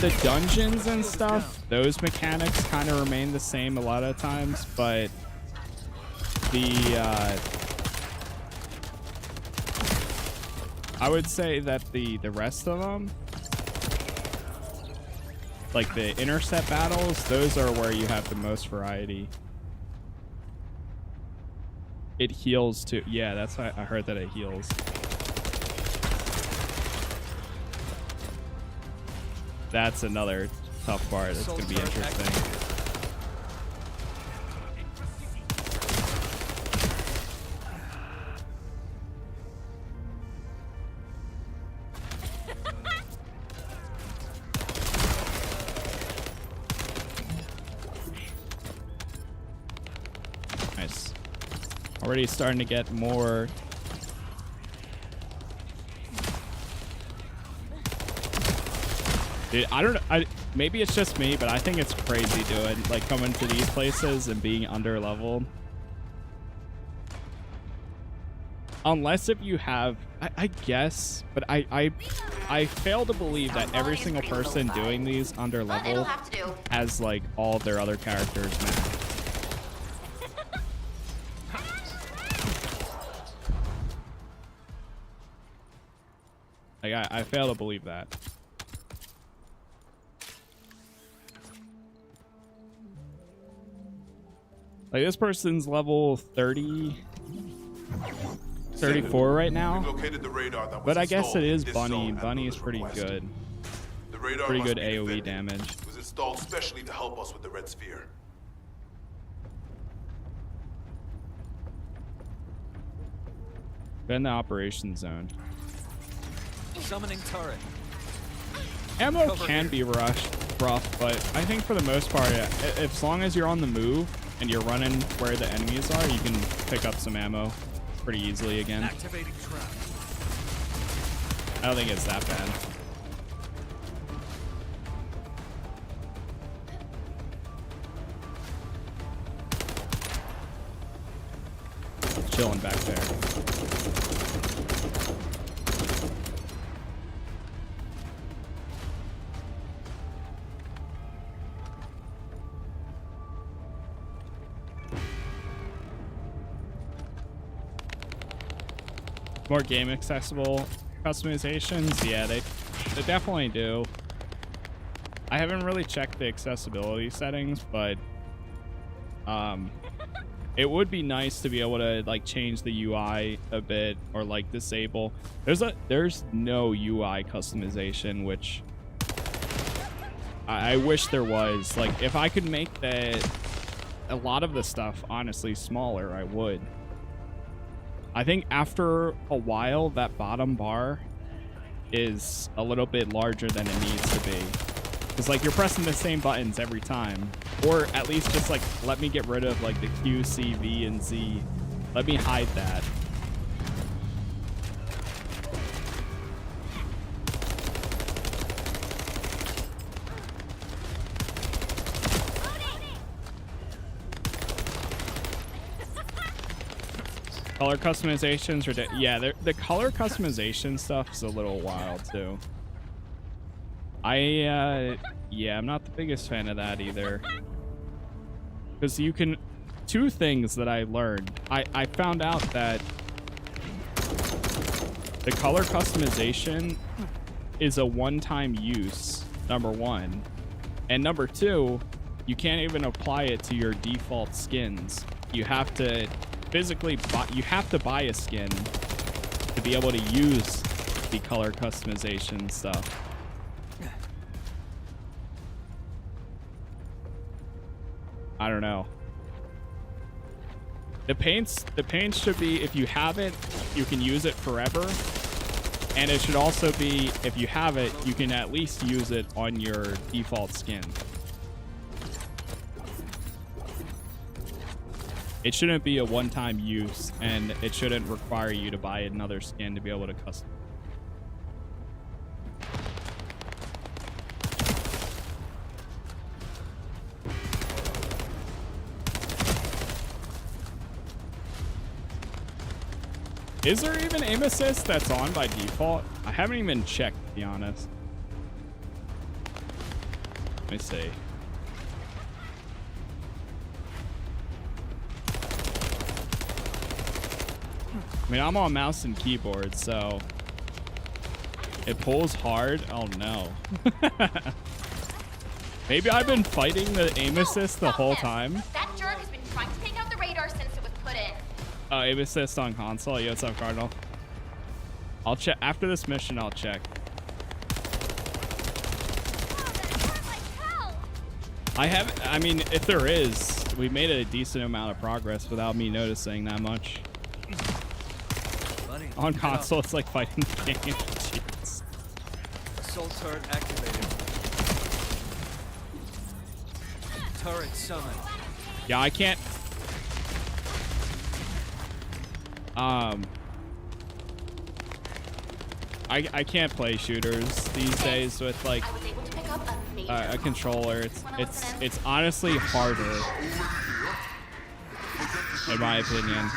The dungeons and stuff, those mechanics kind of remain the same a lot of times, but I would say that the rest of them, like the intercept battles, those are where you have the most variety. It heals too. Yeah, that's why I heard that it heals. That's another tough part. It's going to be interesting. Nice. Already starting to get more. Dude, I don't know. Maybe it's just me, but I think it's crazy doing like coming to these places and being under leveled. Unless if you have, I guess, but I fail to believe that every single person doing these under level has like all of their other characters maxed. Like I fail to believe that. Like this person's level 30, 34 right now. But I guess it is Bunny. Bunny is pretty good. Pretty good AoE damage. It was installed specially to help us with the Red Sphere. Been in the operation zone. Summoning turret. Ammo can be rough, but I think for the most part, as long as you're on the move and you're running where the enemies are, you can pick up some ammo pretty easily again. Activating trap. I don't think it's that bad. chilling back there. More game accessible customizations? Yeah, they definitely do. I haven't really checked the accessibility settings, but it would be nice to be able to like change the UI a bit or like disable. There's no UI customization, which I wish there was. Like if I could make a lot of the stuff honestly smaller, I would. I think after a while, that bottom bar is a little bit larger than it needs to be. Because, like, you're pressing the same buttons every time. Or at least just, like, let me get rid of, like, the Q, C, V, and Z. Let me hide that. Color customizations are yeah, the color customization stuff is a little wild too. Yeah, I'm not the biggest fan of that either. Because you can, two things that I learned. I found out that the color customization is a one-time use, number one. And number two, you can't even apply it to your default skins. You have to physically buy a skin to be able to use the color customization stuff. I don't know. The paints should be, if you have it, you can use it forever. And it should also be, if you have it, you can at least use it on your default skin. It shouldn't be a one-time use, and it shouldn't require you to buy another skin to be able to custom. Is there even aim assist that's on by default? I haven't even checked, to be honest. Let me see. I mean, I'm on mouse and keyboard, so it pulls hard. Oh no. Maybe I've been fighting the aim assist the whole time. That jerk has been trying to take out the radar since it was put in. Aim assist on console. Yo, what's up, Cardinal? I'll check after this mission. I'll check. I mean, if there is, we made a decent amount of progress without me noticing that much. On console, it's like fighting the game. Jeez. Assault turret activated. Turret summoned. Yeah, I can't. I can't play shooters these days with like a controller. It's honestly harder, in my opinion.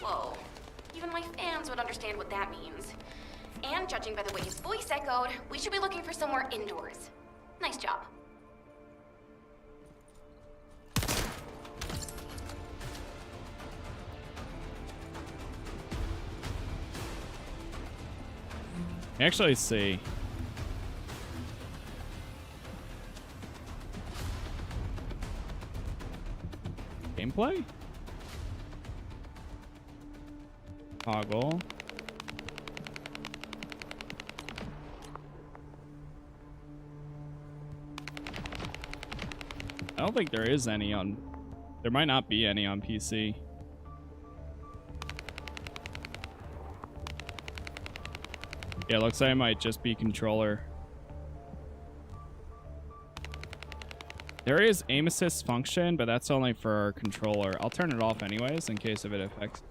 Whoa. Even my fans would understand what that means. And judging by the way his voice echoed, we should be looking for somewhere indoors. Nice job. Actually, let's see. Gameplay? Toggle. I don't think there is any on... There might not be any on PC. Yeah, looks like it might just be controller. There is aim assist function, but that's only for our controller. I'll turn it off anyways in case if it affects.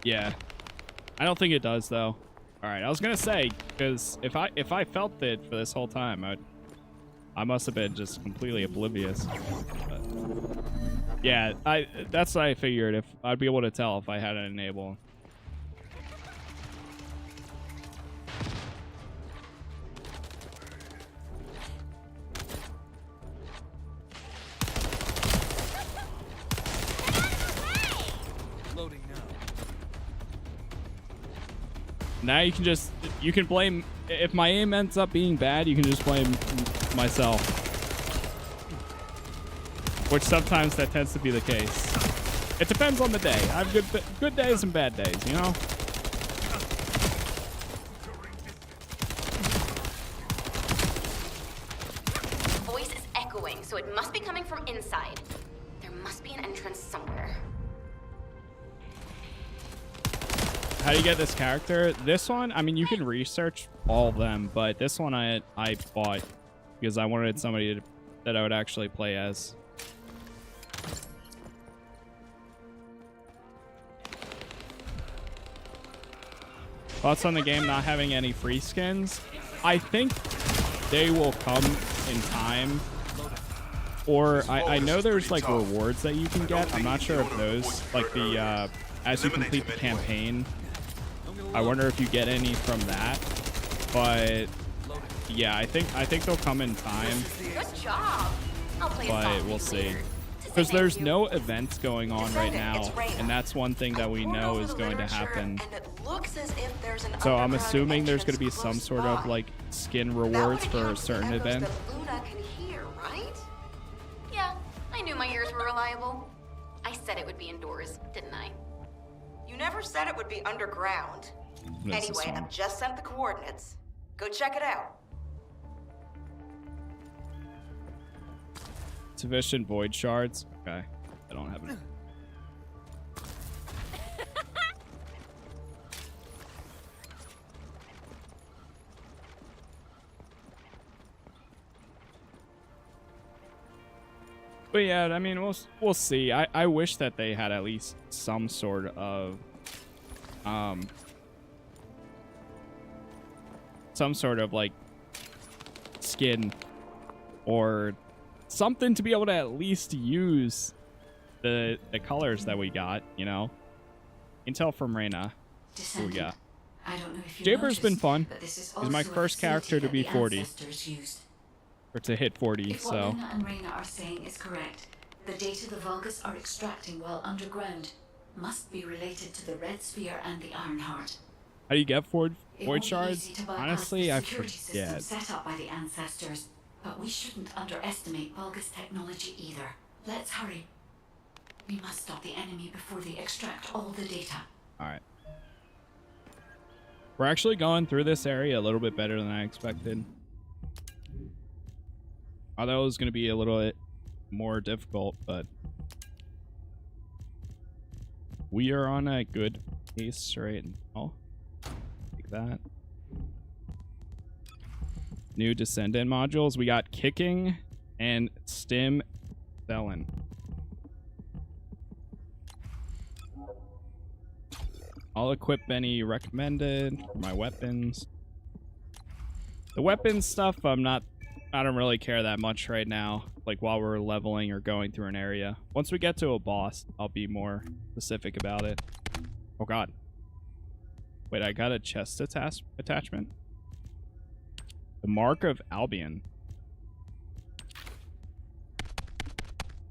Yeah. I don't think it does though. All right, I was gonna say, because if I felt it for this whole time, I must have been just completely oblivious. But yeah, that's what I figured. If I'd be able to tell if I had it enabled. Loading now. Now you can blame, if my aim ends up being bad, you can just blame myself. Which sometimes that tends to be the case. It depends on the day. I have good days and bad days, you know? Voice is echoing, so it must be coming from inside. There must be an entrance somewhere. How do you get this character? This one, I mean, you can research all of them, but this one I bought because I wanted somebody that I would actually play as. Thoughts on the game not having any free skins? I think they will come in time. Or I know there's like rewards that you can get. I'm not sure if those, like the, as you complete the campaign, I wonder if you get any from that. But yeah, I think they'll come in time. Good job. I'll play But we'll see. Because there's no events going on right now, and that's one thing that we know is going to happen. So I'm assuming there's going to be some sort of like skin rewards for a certain event. Yeah, I knew my ears were reliable. I said it would be indoors, didn't I? You never said it would be underground. Anyway, I've just sent the coordinates. Go check it out. Sufficient void shards. Okay, I don't have any. But yeah, I mean, we'll see. I wish that they had at least some sort of like skin or something to be able to at least use the colors that we got, you know. Intel from Reyna. Who we got? I don't know if you Jaber's been fun. He's He's my first character to be 40. Or to hit 40, if so. What Luna and Reyna are saying is correct, the data the Vulgus are extracting while underground must be related to the Red Sphere and the Ironheart. How do you get void It shards? won't be easy to bypass Honestly, the I security system forget. set up by the ancestors, but we shouldn't underestimate Vulgus technology either. Let's hurry. We must stop the enemy before they extract all the data. Alright. We're actually going through this area a little bit better than I expected. I thought it was going to be a little bit more difficult, but we are on a good pace right now. Like that. New Descendant modules. We got Kicking and Stim Selling. I'll equip any recommended for my weapons. The weapons stuff, I don't really care that much right now, like while we're leveling or going through an area. Once we get to a boss, I'll be more specific about it. Oh god. Wait, I got a chest attachment? The Mark of Albion.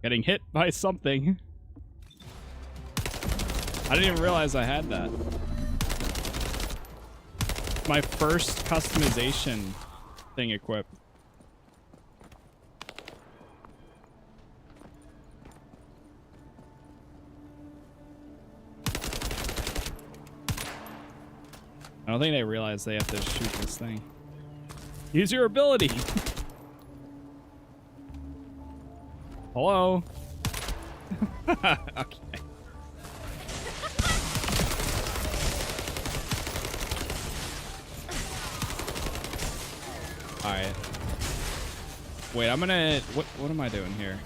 Getting hit by something. I didn't even realize I had that. My first customization thing equipped. I don't think they realize they have to shoot this thing. Use your ability. Hello. Okay. All right. Wait, I'm gonna. What am I doing here?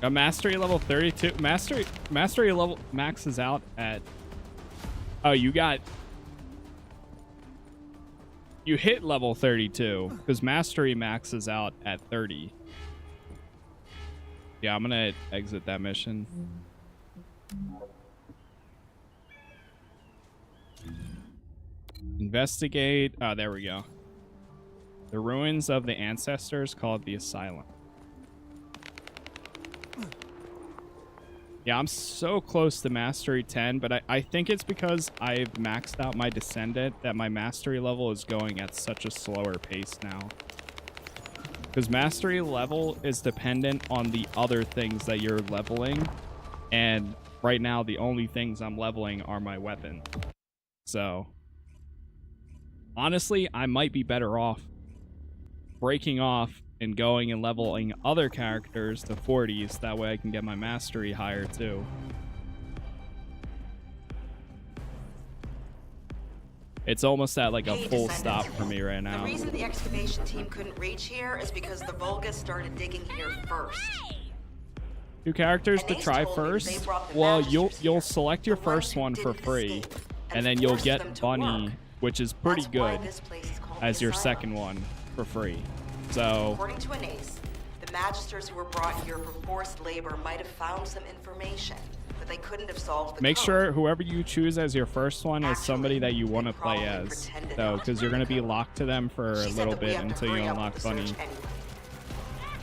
Got mastery level 32. Mastery level maxes out at. Oh, you got. You hit level 32 because mastery maxes out at 30. Yeah, I'm gonna exit that mission. Investigate. Oh, there we go. The ruins of the ancestors called the Asylum. Yeah, I'm so close to Mastery 10, but I think it's because I've maxed out my Descendant that my Mastery level is going at such a slower pace now. Because Mastery level is dependent on the other things that you're leveling. And right now, the only things I'm leveling are my weapon. So, honestly, I might be better off breaking off and going and leveling other characters to 40s. That way I can get my mastery higher too. It's almost at like a full stop for me right now. The reason the excavation team couldn't reach here is because the Vulgus started digging here first. 2 characters to try first? Well, you'll select your first one for free, and then you'll get Bunny, which is pretty good, as your second one for free. So, according to an ace, the Magisters who were brought here for forced labor might have found some information, but they couldn't have solved the make code. sure whoever you choose as your first one is somebody that you want to play as, though, because you're going to be locked to them for a little bit until you unlock Bunny,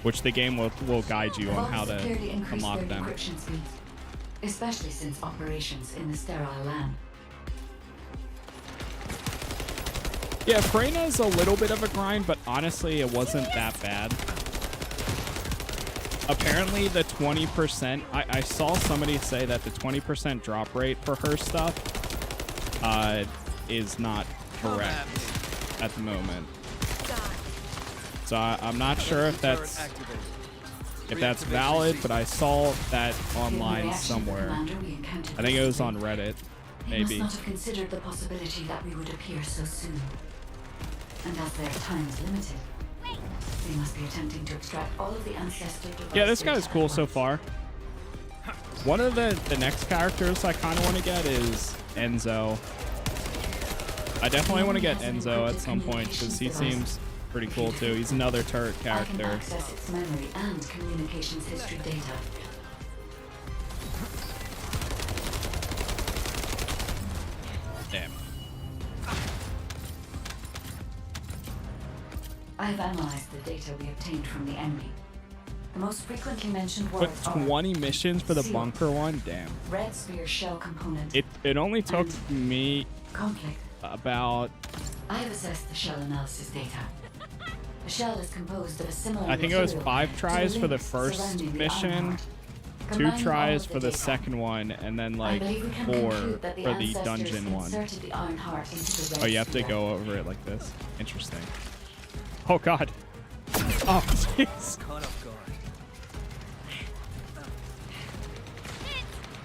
which the game will guide you on how to unlock them. Speeds, especially since operations in the sterile lab. Yeah, Freyna's a little bit of a grind, but honestly, it wasn't that bad. Apparently, the 20%... I saw somebody say that the 20% drop rate for her stuff is not correct at the moment. So I'm not sure if that's valid, but I saw that online somewhere. I think it was on Reddit, maybe. We must not have considered the possibility that we would appear so soon. And as their time is limited, they must be attempting to extract all of the ancestral devices. Yeah, this guy's cool so far. One of the next characters I kind of want to get is Enzo. I definitely want to get Enzo at some point because he seems pretty cool too. He's another turret character. I can access its memory and communications history data. Damn. I have analyzed the data we obtained from the enemy. The most frequently mentioned But words 20 missions for the seal, bunker one? Damn. red sphere shell component. It only took me conflict. About... I have assessed the shell analysis data. The shell is composed of a similar I think it was material 5 tries to for the links first surrounding the mission, ironheart. 2 Combining tries all of for the data, second one, and then I like believe we can 4 conclude that for the ancestors dungeon one. inserted the ironheart into the red Oh, you have to sphere. go over it like this. Interesting. Oh god. Oh jeez. Caught off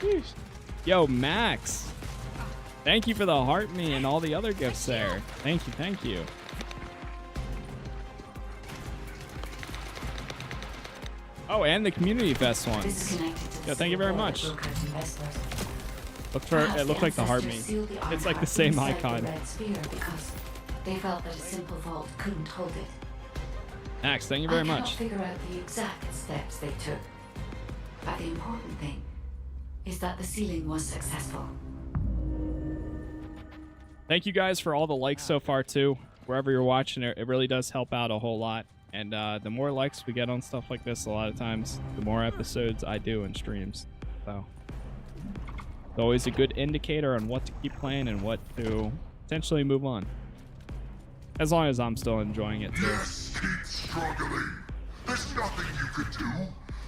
guard. Yo, Max. Thank you for the heart me and all the other gifts there. Thank you, thank you. Oh, and the Community Fest ones. Yo, thank you very much. Look for it looked like the heart me. It's like the same icon. They felt that a simple vault couldn't hold it. Max, thank you very I much. cannot figure out the exact steps they took. But the important thing is that the sealing was successful. Thank you guys for all the likes so far too. Wherever you're watching it, it really does help out a whole lot. And the more likes we get on stuff like this, a lot of times, the more episodes I do in streams. So it's always a good indicator on what to keep playing and what to potentially move on. As long as I'm still enjoying it too. Yes, keep struggling. There's nothing you could do.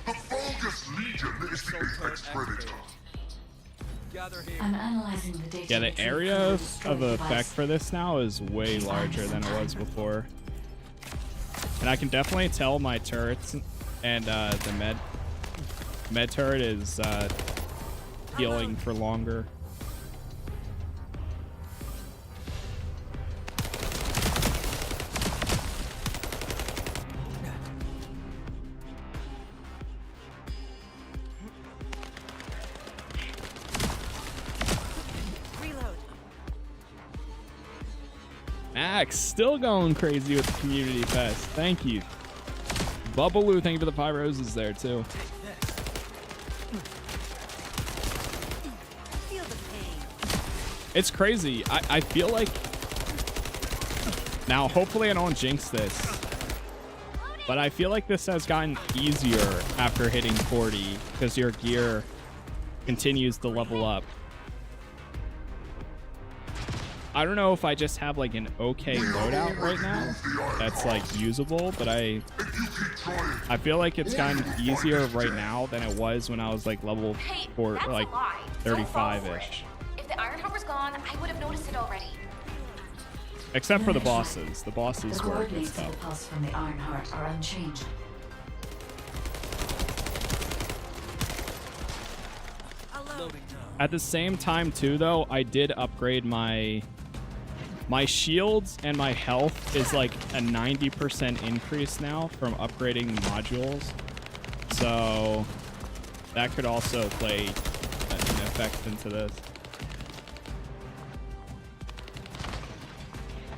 The Vulgus Legion is the apex predator. I'm analyzing the data. Yeah, the area of effect for this now is way larger than it was before. And I can definitely tell my turrets and the med turret is healing for longer. Max, still going crazy with the community fest. Thank you. Bubbaloo, thank you for the 5 roses there, too. It's crazy. I feel like... Now, hopefully I don't jinx this. But I feel like this has gotten easier after hitting 40 because your gear continues to level up. I don't know if I just have like an okay loadout right now that's like usable, but I feel like it's gotten easier right now than it was when I was like level 4, like 35-ish. If the Iron Harbor's gone, I would have noticed it already. Except for the bosses. The bosses The were good coordinates of stuff. the pulse from the Iron Heart are unchanged. At the same time too though, I did upgrade my shields, and my health is like a 90% increase now from upgrading modules. So that could also play an effect into this.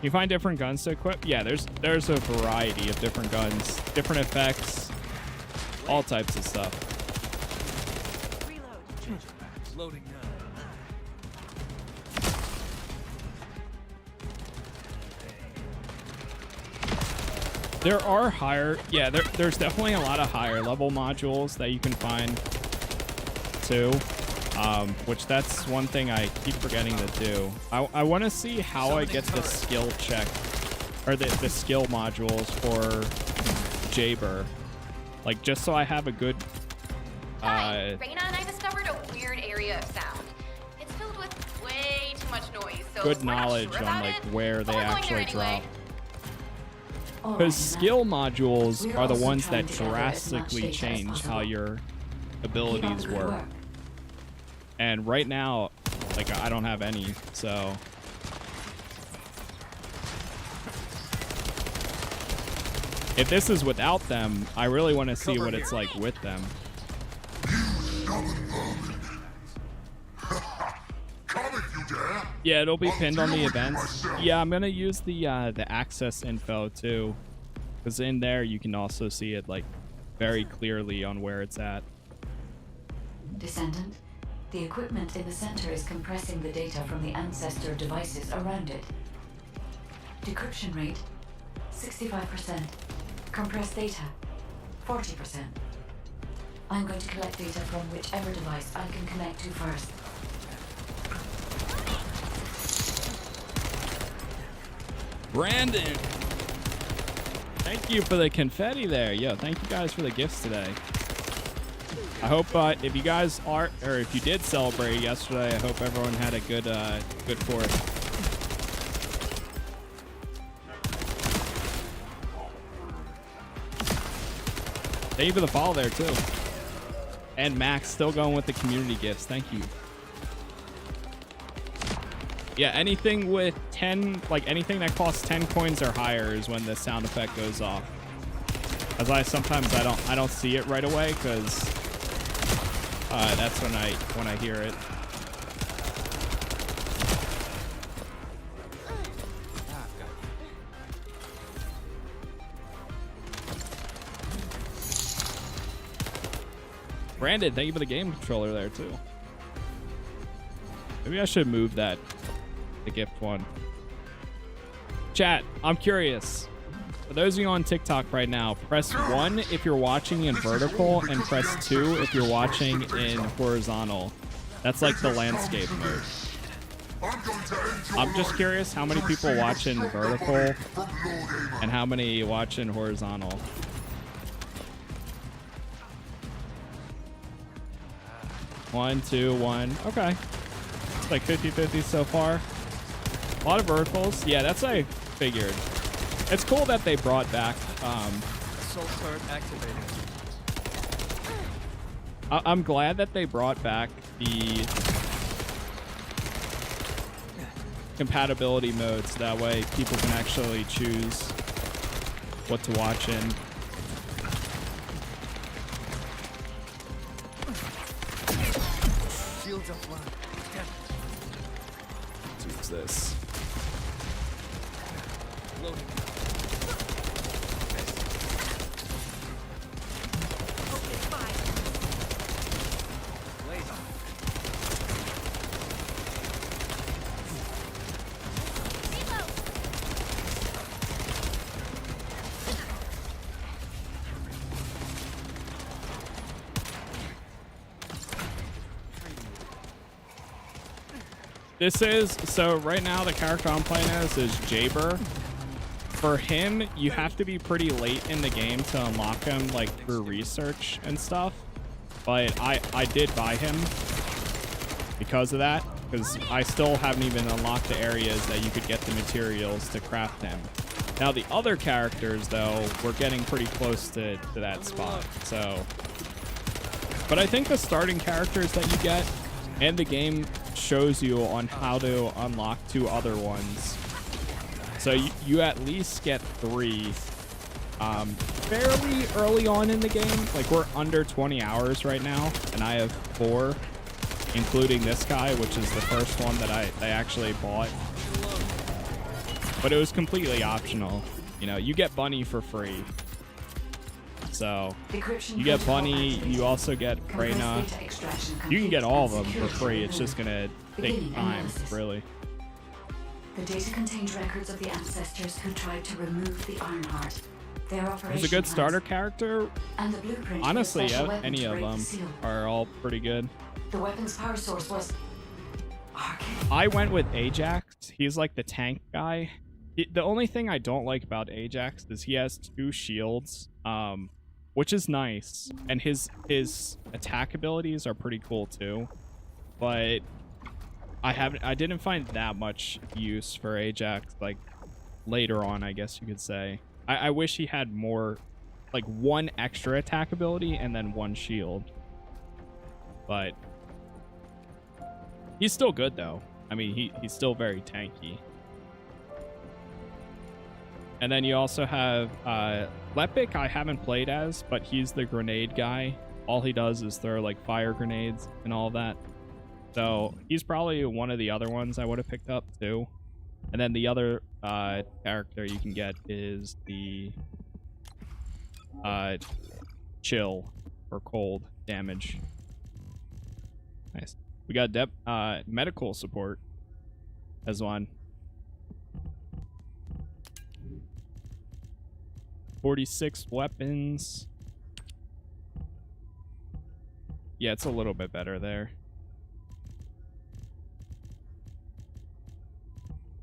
You find different guns to equip? Yeah, there's a variety of different guns, different effects, all types of stuff. Loading now. There are higher, yeah, there's definitely a lot of higher level modules that you can find too, which that's one thing I keep forgetting to do. I want to see how I get the skill check, or the skill modules for Jaber, like just so I have a good... Hi, Reyna and I discovered a weird area of sound. It's filled with way too much noise, so good we're not knowledge sure on about like it, where but they we're going actually there anyway. drop. Because skill modules We're are the also ones trying that to gather as much drastically data as change possible. how your Keep up abilities the good work. work. And right now, like, I don't have any, so... If this is without them, I really want to see what it's like with them. Yeah, it'll be pinned on the events. Yeah, I'm gonna use the access info too, because in there you can also see it like very clearly on where it's at. Descendant, the equipment in the center is compressing the data from the ancestor devices around it. Decryption rate, 65%. Compressed data, 40%. I'm going to collect data from whichever device I can connect to first. Brandon, thank you for the confetti there. Yo, thank you guys for the gifts today. I hope if you guys are, or if you did celebrate yesterday, I hope everyone had a good 4th. Thank you for the follow there too. And Max still going with the community gifts. Thank you. Yeah, anything with 10, like anything that costs 10 coins or higher is when the sound effect goes off. As sometimes I don't see it right away because that's when I hear it. Brandon, thank you for the game controller there too. Maybe I should move the gift one. Chat, I'm curious. For those of you on TikTok right now, press 1 if you're watching in vertical and press 2 if you're watching in horizontal. That's like the landscape mode. I'm just curious how many people watch in vertical and how many watch in horizontal. One, two, one. Okay. It's like 50-50 so far. A lot of verticals. Yeah, that's what I figured. It's cool that they brought back Soul card activated. I'm glad that they brought back the compatibility modes. That way people can actually choose what to watch in. Shields offline. Let's use this. Reloading. Okay, fine. Blaze on. This is, so right now the character I'm playing as is Jaber. For him, you have to be pretty late in the game to unlock him, like through research and stuff. But I did buy him because of that, because I still haven't even unlocked the areas that you could get the materials to craft him. Now the other characters, though, we're getting pretty close to that spot. So, but I think the starting characters that you get and the game shows you on how to unlock 2 other ones. So you at least get 3 fairly early on in the game. Like we're under 20 hours right now, and I have 4, including this guy, which is the first one that I actually bought. But it was completely optional. You know, you get Bunny for free. So you get Bunny, you also get Reyna. You can get all of them for free. It's just gonna take time, really. The data contained records of the ancestors who tried to remove the Ironheart. Their operation There's a good starter character. And the blueprint. Honestly, any of them are all pretty good. The weapon's power source was I went with Ajax. He's like the tank guy. The only thing I don't like about Ajax is he has 2 shields, which is nice, and his attack abilities are pretty cool too. But I didn't find that much use for Ajax like later on, I guess you could say. I wish he had more, like 1 extra attack ability and then 1 shield. But he's still good though. I mean, he's still very tanky. And then you also have Lepic. I haven't played as, but he's the grenade guy. All he does is throw like fire grenades and all that. So he's probably one of the other ones I would have picked up too. And then the other character you can get is the chill or cold damage. Nice. We got medical support as one. 46 weapons. Yeah, it's a little bit better there.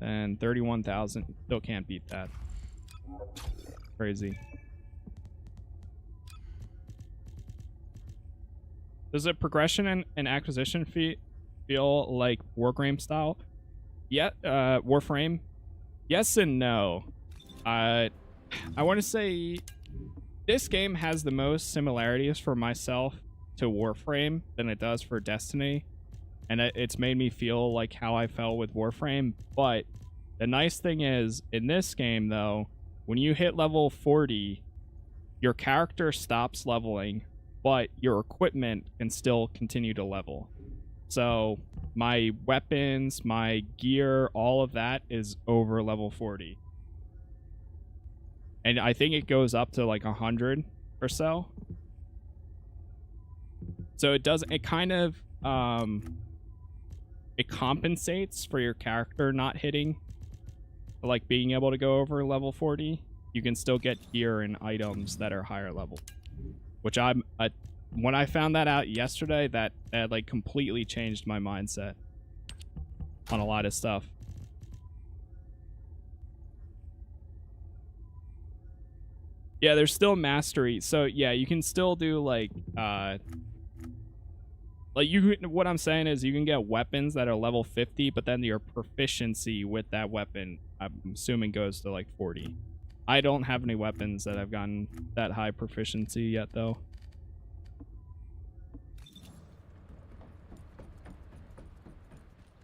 And 31,000. Still can't beat that. Crazy. Does the progression and acquisition feel like Warframe style? Yeah, Warframe. Yes and no. I want to say this game has the most similarities for myself to Warframe than it does for Destiny. And it's made me feel like how I felt with Warframe. But the nice thing is, in this game, though, when you hit level 40, your character stops leveling, but your equipment can still continue to level. So my weapons, my gear, all of that is over level 40. And I think it goes up to like 100 or so. So it kind of it compensates for your character not hitting, like being able to go over level 40. You can still get gear and items that are higher level, which when I found that out yesterday, that like completely changed my mindset on a lot of stuff. Yeah, there's still mastery. So yeah, you can still do like what I'm saying is you can get weapons that are level 50, but then your proficiency with that weapon, I'm assuming, goes to like 40. I don't have any weapons that have gotten that high proficiency yet, though.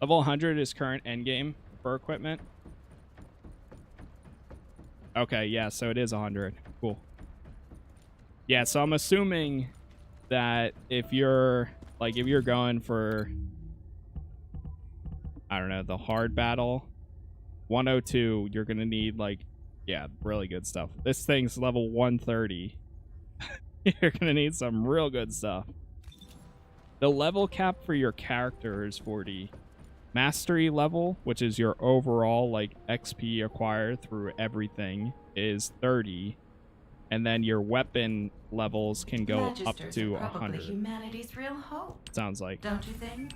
Level 100 is current endgame for equipment. Okay, yeah, so it is 100. Cool. Yeah, so I'm assuming that if you're going for, I don't know, the hard battle, 102, you're going to need like Yeah, really good stuff. This thing's level 130. You're gonna need some real good stuff. The level cap for your character is 40. Mastery level, which is your overall like XP acquired through everything, is 30. And then your weapon levels can go up to 100. Humanity's real hope. Sounds like. Don't you think?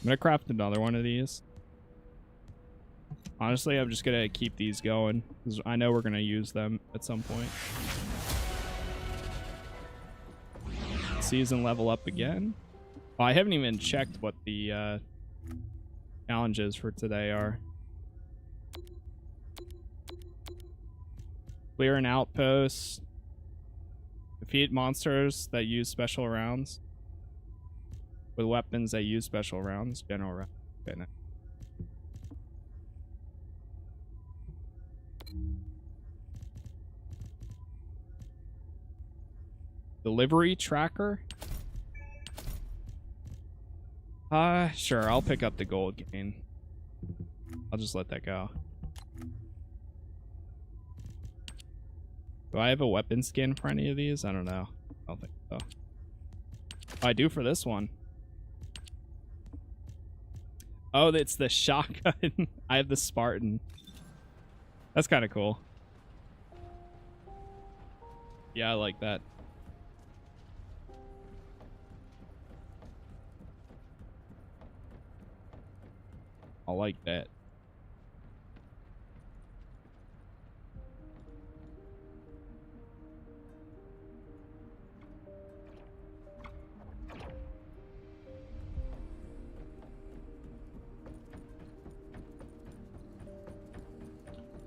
I'm gonna craft another one of these. Honestly, I'm just gonna keep these going because I know we're gonna use them at some point. Season level up again. Oh, I haven't even checked what the challenges for today are. Clear an outpost. Defeat monsters that use special rounds. With weapons that use special rounds. General round. Okay, no. Delivery tracker? Sure, I'll pick up the gold gain. I'll just let that go. Do I have a weapon skin for any of these? I don't know. I don't think so. Oh, I do for this one. Oh, it's the shotgun. I have the Spartan. That's kind of cool. Yeah, I like that. I like that.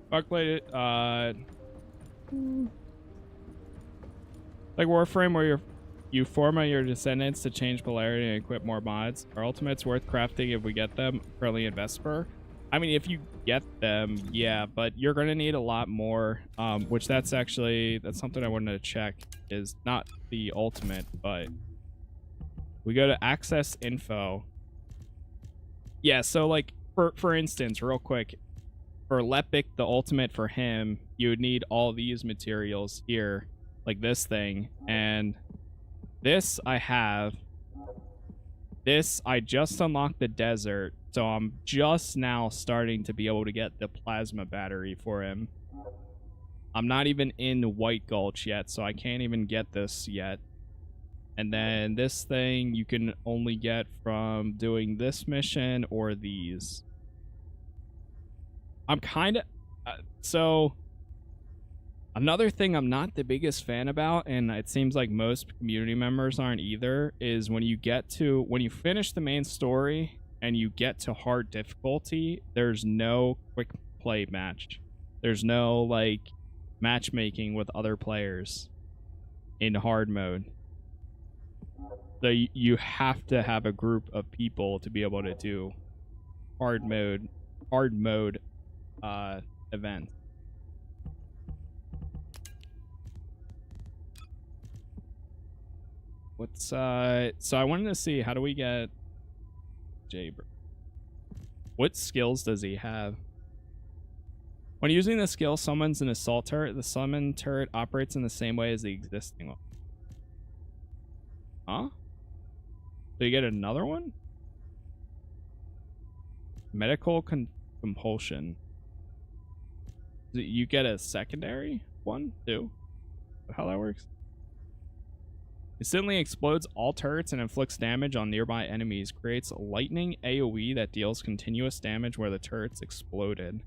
Calculate it. Like Warframe, where you format your descendants to change polarity and equip more mods. Our ultimate's worth crafting if we get them. Currently in Vesper. I mean, if you get them, yeah, but you're gonna need a lot more. Which that's something I wanted to check. Is not the ultimate, but we go to access info. Yeah, so like for instance, real quick. For Lepic, the ultimate for him, you would need all these materials here, like this thing. And this I have. This, I just unlocked the desert, so I'm just now starting to be able to get the plasma battery for him. I'm not even in White Gulch yet, so I can't even get this yet. And then this thing you can only get from doing this mission or these. I'm kind of... so, another thing I'm not the biggest fan about, and it seems like most community members aren't either, is when you finish the main story and you get to hard difficulty, there's no quick play match. There's no, like, matchmaking with other players in hard mode. So you have to have a group of people to be able to do hard mode event. What's so I wanted to see, how do we get Jaber? What skills does he have? When using the skill summons an assault turret, the summon turret operates in the same way as the existing one. Huh? So you get another one? Medical compulsion. You get a secondary one too? How that works? Instantly explodes all turrets and inflicts damage on nearby enemies. Creates lightning AoE that deals continuous damage where the turret's exploded.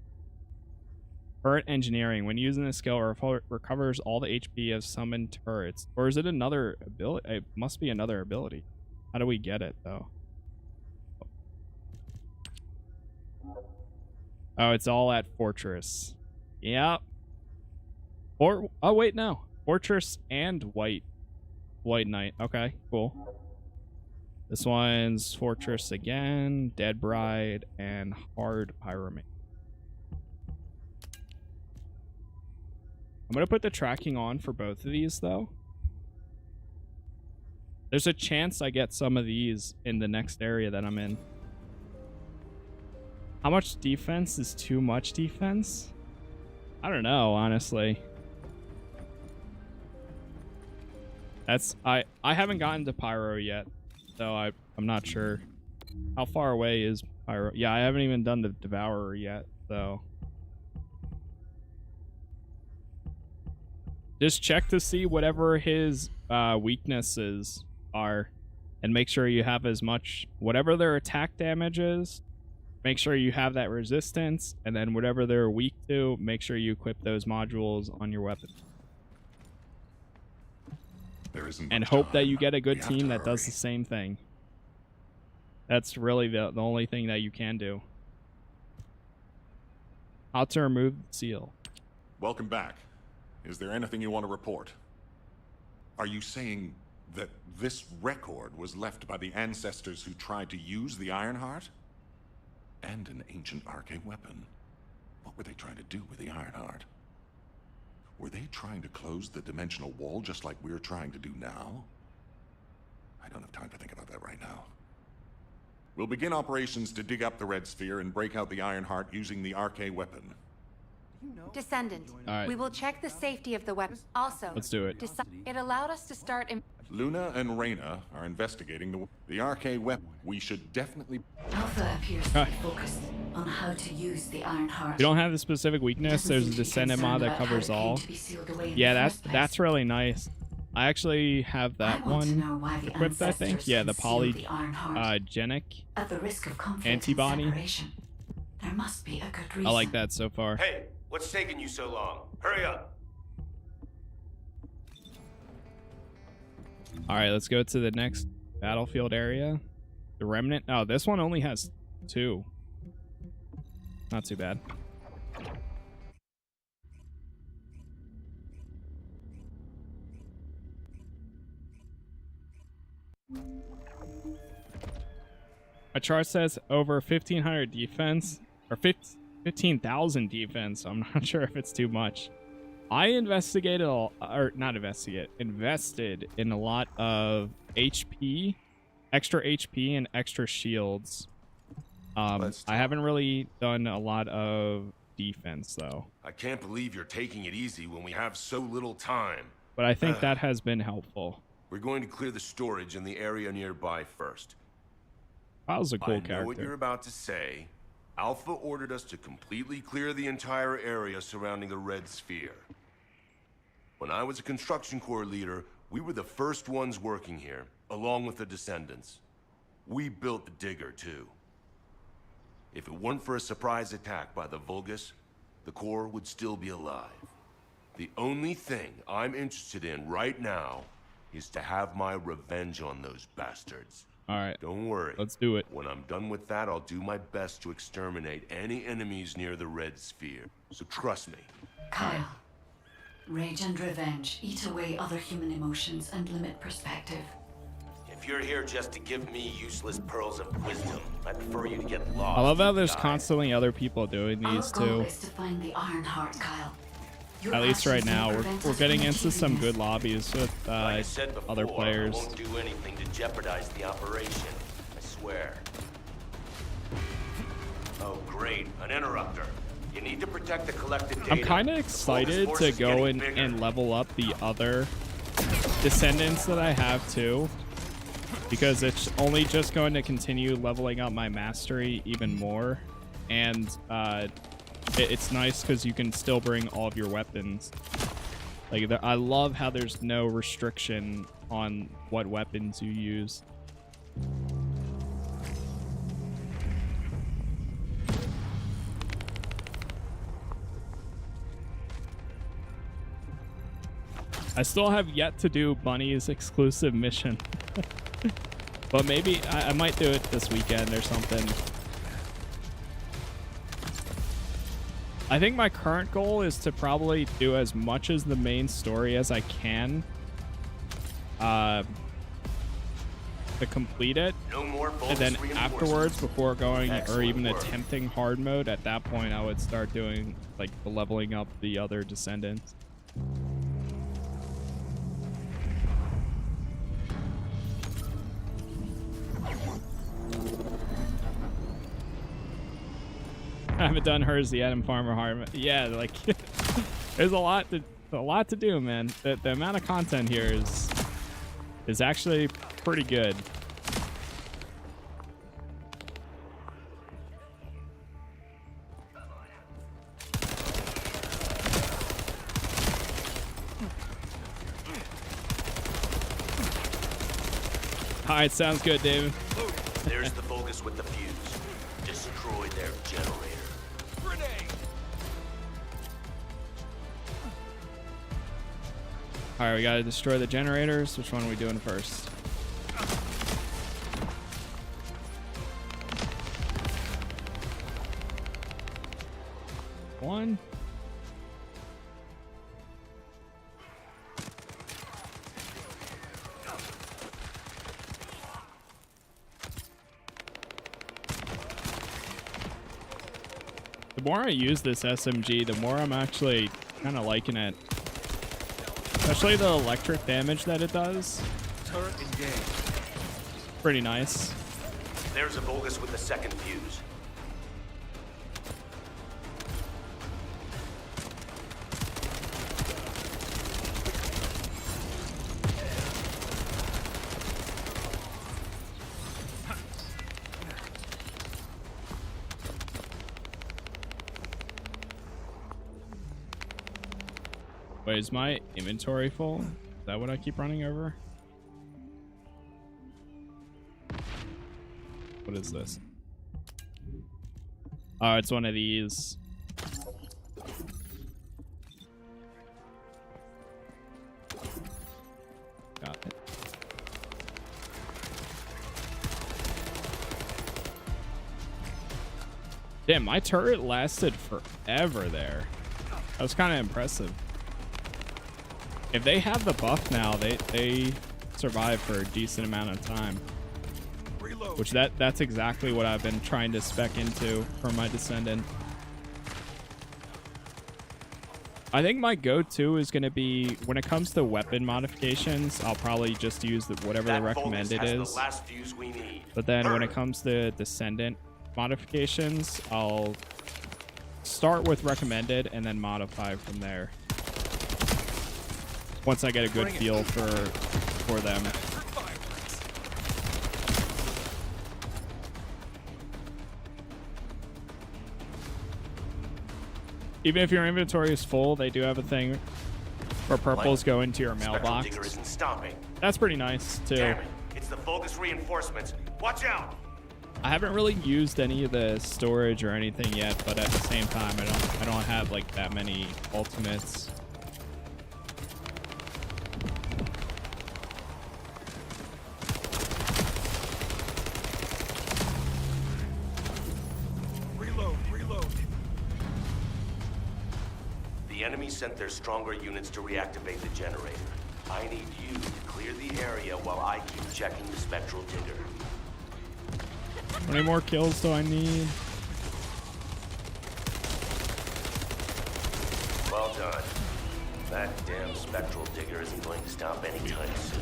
Turret engineering. When using this skill, recovers all the HP of summoned turrets. Or is it another ability? It must be another ability. How do we get it though? Oh, it's all at Fortress. Yep. Or oh wait, no. Fortress and White Knight. Okay, cool. This one's Fortress again, Dead Bride, and Hard Pyramid. I'm gonna put the tracking on for both of these though. There's a chance I get some of these in the next area that I'm in. How much defense is too much defense? I don't know, honestly. That's I haven't gotten to Pyro yet, so I'm not sure. How far away is Pyro? Yeah, I haven't even done the Devourer yet, so just check to see whatever his weaknesses are, and make sure you have as much, whatever their attack damage is, make sure you have that resistance, and then whatever they're weak to, make sure you equip those modules on your weapon. And hope that you get a good team that does the same thing. That's really the only thing that you can do. How to remove the seal. Welcome back. Is there anything you want to report? Are you saying that this record was left by the ancestors who tried to use the Ironheart? And an ancient arcane weapon. What were they trying to do with the Ironheart? Were they trying to close the dimensional wall just like we're trying to do now? I don't have time to think about that right now. We'll begin operations to dig up the Red Sphere and break out the Ironheart using the arcane weapon. Descendant, All right. we will check the safety of the weapon. Also, Let's do it. It allowed us to start. Luna and Reyna are investigating the arcane weapon. We should definitely... Alpha appears to be focused on how to use the Ironheart. You don't have the specific weakness. There's a Descendant mod that covers all. Yeah, that's really nice. I actually have that one equipped, I think. Yeah, the polygenic antibody. There must be a good reason. I like that so far. Hey, what's taking you so long? Hurry up. All right, let's go to the next battlefield area. The Remnant. Oh, this one only has 2. Not too bad. My chart says over 1,500 defense, or 15,000 defense. I'm not sure if it's too much. I invested in a lot of HP, extra HP, and extra shields. I haven't really done a lot of defense, though. I can't believe you're taking it easy when we have so little time. But I think that has been helpful. We're going to clear the storage in the area nearby first. Kyle's a cool character. I know what you're about to say. Alpha ordered us to completely clear the entire area surrounding the Red Sphere. When I was a construction corps leader, we were the first ones working here, along with the Descendants. We built the digger, too. If it weren't for a surprise attack by the Vulgus, the Corps would still be alive. The only thing I'm interested in right now is to have my revenge on those bastards. All right. Don't worry. Let's do it. When I'm done with that, I'll do my best to exterminate any enemies near the Red Sphere. So trust me. Kyle, rage and revenge eat away other human emotions and limit perspective. If you're here just to give me useless pearls of wisdom, I prefer you to get lost. I love how there's constantly other people doing these Our goal too. is to find the Ironheart, Kyle. Your At least right actions now, will we're prevent us getting from into some achieving good lobbies with Like I said before, other players. I won't do anything to jeopardize the operation. I swear. Oh, great. An interrupter. You need to protect the collected data. I'm kind of excited to go and level up the other Descendants that I have too, because it's only just going to continue leveling up my mastery even more, and it's nice because you can still bring all of your weapons. Like, I love how there's no restriction on what weapons you use. I still have yet to do Bunny's exclusive mission. But maybe I might do it this weekend or something. I think my current goal is to probably do as much as the main story as I can to complete it. No more and then afterwards, before going or even attempting hard mode, at that point I would start doing like the leveling up the other Descendants. I haven't done hers yet in Farmer Heart. Yeah, like there's a lot to do, man. The amount of content here is actually pretty good. All right, sounds good, David. There's the Vulgus with the fuse. Destroy their generator. Grenade! All right, we gotta destroy the generators. Which one are we doing first? One. The more I use this SMG, the more I'm actually kind of liking it. Especially the electric damage that it does. Turret engaged. Pretty nice. There's a Vulgus with the second fuse. Wait, is my inventory full? Is that what I keep running over? What is this? Oh, it's one of these. Got it. Damn, my turret lasted forever there. That was kind of impressive. If they have the buff now, they survive for a decent amount of time. Reload. Which that's exactly what I've been trying to spec into for my Descendant. I think my go-to is going to be, when it comes to weapon modifications, I'll probably just use whatever the recommended is. The last fuse we need. But then when it comes to Descendant modifications, I'll start with recommended and then modify from there. Once I get a good feel for them. Even if your inventory is full, they do have a thing where purples go into your mailbox. Digger isn't stopping. That's pretty nice too. Damn it. It's the Vulgus reinforcements. Watch out! I haven't really used any of the storage or anything yet, but at the same time, I don't have like that many ultimates. The enemy sent their stronger units to reactivate the generator. I need you to clear the area while I keep checking the Spectral Digger. How many more kills do I need? Well done. That damn Spectral Digger isn't going to stop anytime soon.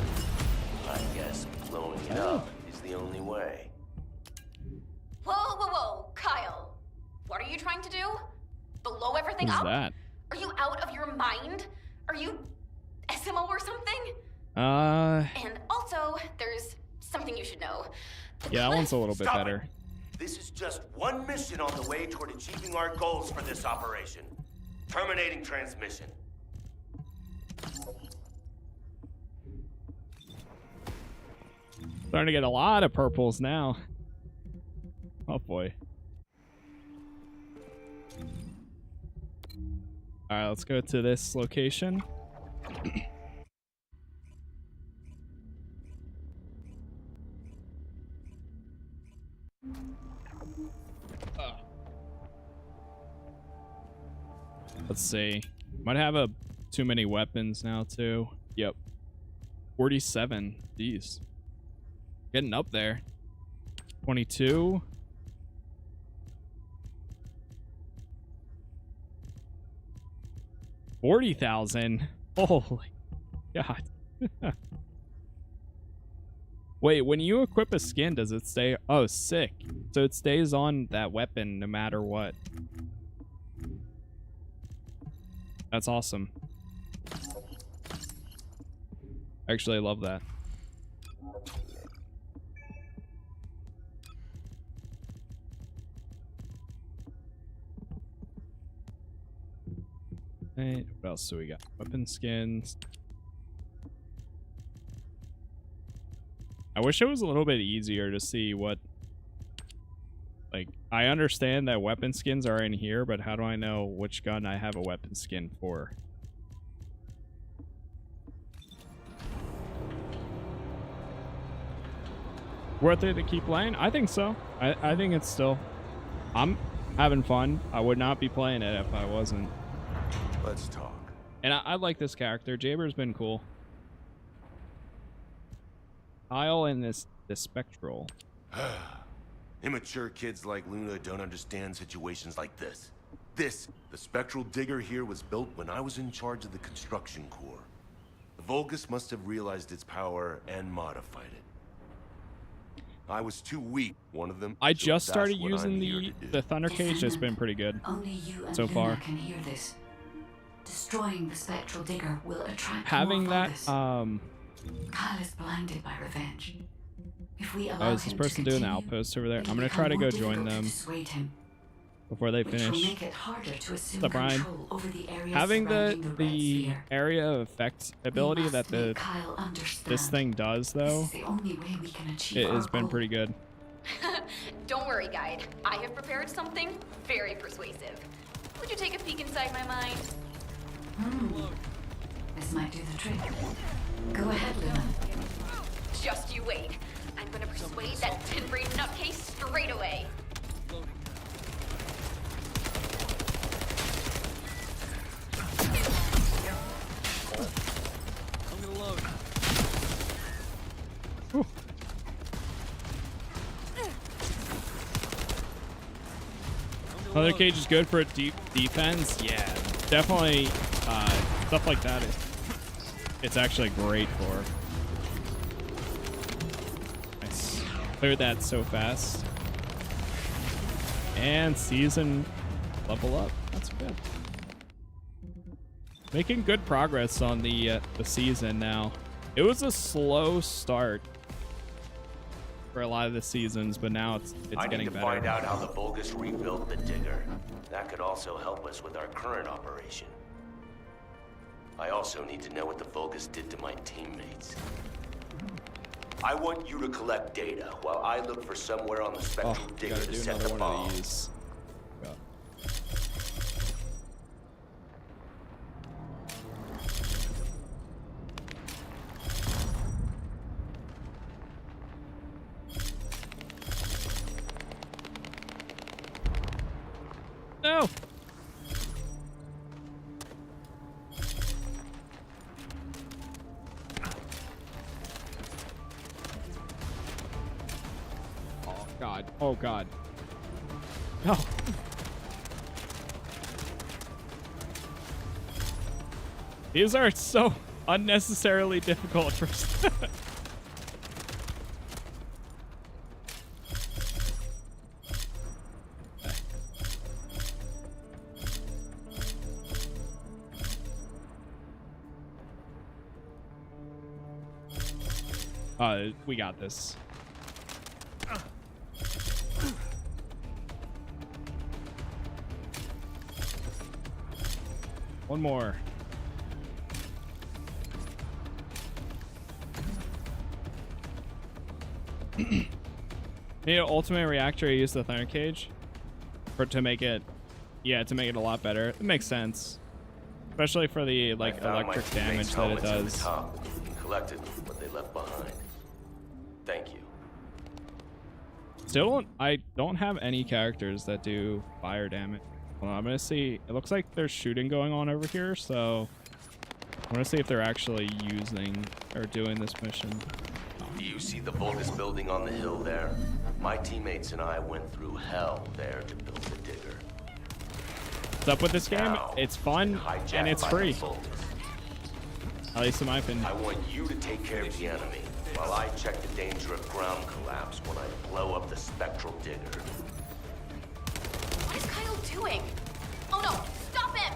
I guess blowing it up is the only way. Whoa, whoa, whoa, Kyle. What are you trying to do? Blow everything What is up? that? Are you out of your mind? Are you SMO or something? And also, there's something you should know. Yeah, that one's a little bit Stop better. it. This is just one mission on the way toward achieving our goals for this operation. Terminating transmission. Starting to get a lot of purples now. Oh boy. All right, let's go to this location. Let's see. Might have too many weapons now too. Yep. 47. Jeez. Getting up there. 22. $40,000. Holy God. Wait, when you equip a skin, does it stay? Oh, sick. So it stays on that weapon no matter what. That's awesome. Actually, I love that. Right, what else do we got? Weapon skins. I wish it was a little bit easier to see what... Like, I understand that weapon skins are in here, but how do I know which gun I have a weapon skin for? Worth it to keep playing? I think so. I think it's still... I'm having fun. I would not be playing it if I wasn't. Let's talk. And I like this character. Jaber's been cool. Kyle and this Spectral. Immature kids like Luna don't understand situations like this. The Spectral Digger here was built when I was in charge of the construction corps. The Vulgus must have realized its power and modified it. I was too weak, one of them. I just started using the Thunder Cage. It's been pretty good Only you and so Luna far. can hear this. Destroying the Spectral Digger will attract Having more that, Vulgus. Kyle is blinded by revenge. If we allow oh, is this him person to doing the continue, outpost over there? it I'm will gonna try to become go more join difficult to them dissuade him, before they which will finish. make it harder to assume What's up, Brian? control over the areas Having surrounding the red the sphere. area of effect ability must that make Kyle understand. this thing does, though, This is the only way we can achieve it our has been goal. pretty good. Don't worry, guide. I have prepared something very persuasive. Would you take a peek inside my mind? This might do the trick. Go ahead, Luna. Just you wait. I'm gonna persuade that tin-brain nutcase straight away. I'm gonna load. Thunder Cage is good for deep defense. Yeah, definitely. Stuff like that it's actually great for. Nice. Cleared that so fast. And season level up. That's good. Making good progress on the season now. It was a slow start for a lot of the seasons, but now it's I getting need to better. find out how the Vulgus rebuilt the Digger. That could also help us with our current operation. I also need to know what the Vulgus did to my teammates. I want you to collect data while I look for somewhere on the Spectral Digger Gotta to do set another the one bomb. of these. Yeah. No. Oh God. Oh God. No. These are so unnecessarily difficult for we got this. One more. Need an ultimate reactor to use the Thunder Cage to make it, yeah, to make it a lot better. It makes sense, especially for the like electric damage that it does. Top and collected what they left behind. Thank you. Still I don't have any characters that do fire damage. Well, I'm gonna see. It looks like there's shooting going on over here, so I'm gonna see if they're actually using or doing this mission. Do you see the Vulgus building on the hill there? My teammates and I went through hell there to build the Digger. What's up with this game? It's fun and it's free. At least in my opinion. I want you to take care of the enemy, while I check the danger of ground collapse when I blow up the spectral digger. What is Kyle doing? Oh no, stop him!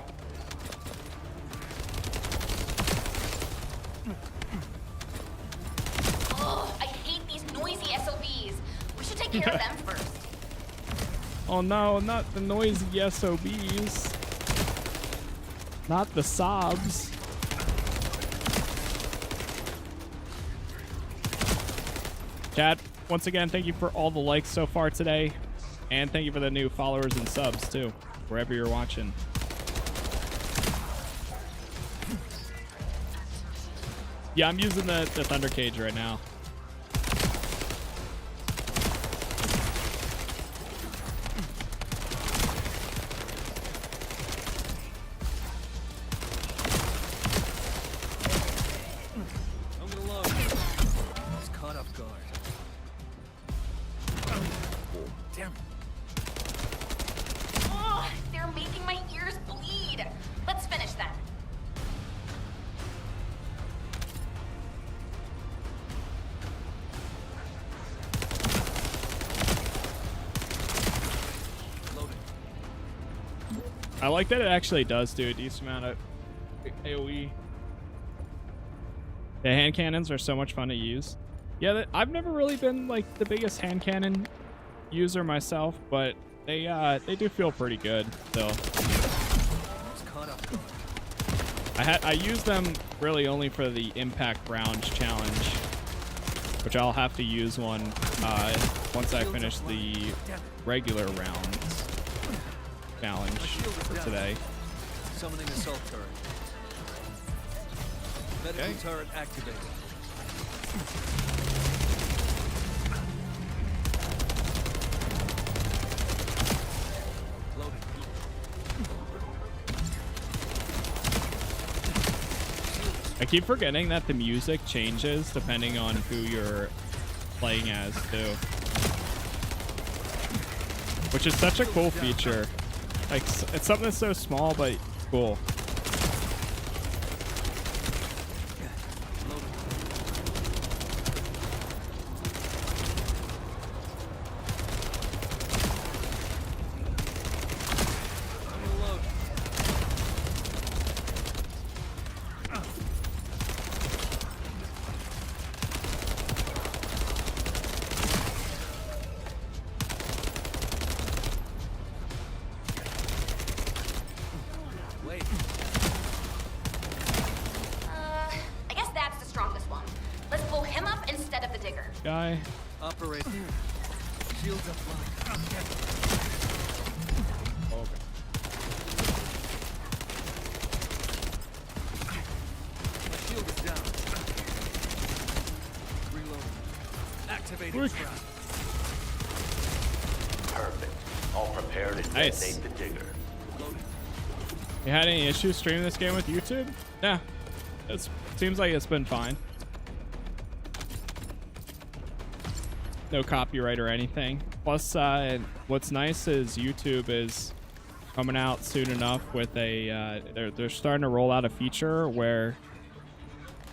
Ugh, I hate these noisy SOBs. We should take care of them first. Oh no, not the noisy SOBs. Not the sobs. Chat, once again, thank you for all the likes so far today. And thank you for the new followers and subs, too, wherever you're watching. Yeah, I'm using the Thunder Cage right now. I'm gonna load. I was caught off guard. Damn. Ugh, they're making my ears bleed. Let's finish then. I like that it actually does do a decent amount of AoE. The hand cannons are so much fun to use. Yeah, I've never really been like the biggest hand cannon user myself, but they do feel pretty good still. I use them really only for the impact rounds challenge, which I'll have to use one once I finish the regular rounds challenge for today. Summoning assault turret. Medical turret activated. Loading. I keep forgetting that the music changes depending on who you're playing as too, which is such a cool feature. Like, it's something that's so small but cool. I guess that's the strongest one. Let's blow him up instead of the digger. Guy. Operator. Shields offline. Okay. My shield is down. Reloading. Activating trap. Perfect. All prepared and Nice. detonate the digger. You had any issues streaming this game with YouTube? Yeah. It seems like it's been fine. No copyright or anything. Plus, what's nice is YouTube is coming out soon enough with a they're starting to roll out a feature where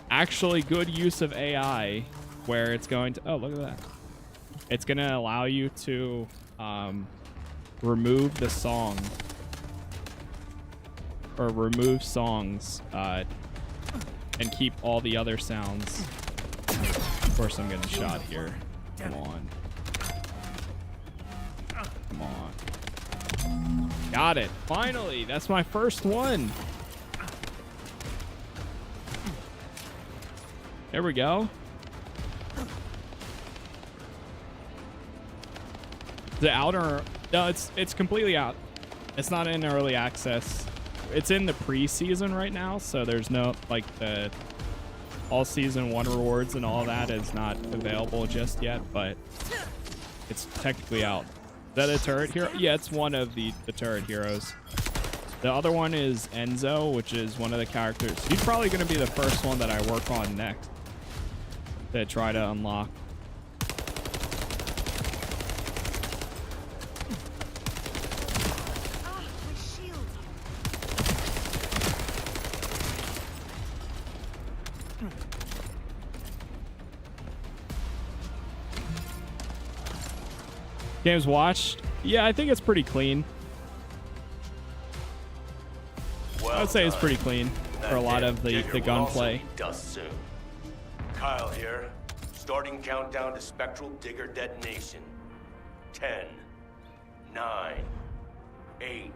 actually good use of AI, where it's going to, oh, look at that, it's going to allow you to remove the song or remove songs and keep all the other sounds. Of course I'm getting shot here. Come on. Come on. Got it. Finally. That's my first one. There we go. The outer... No, it's completely out. It's not in early access. It's in the pre-season right now, so there's no, like, the all season 1 rewards and all that is not available just yet, but it's technically out. Is that a turret hero? Yeah, it's one of the turret heroes. The other one is Enzo, which is one of the characters. He's probably going to be the first one that I work on next to try to unlock. Games watched. Yeah, I think it's pretty clean. I would say it's pretty clean for a lot of the gunplay. Dust soon. Kyle here. Starting countdown to spectral digger detonation. 10, 9, 8.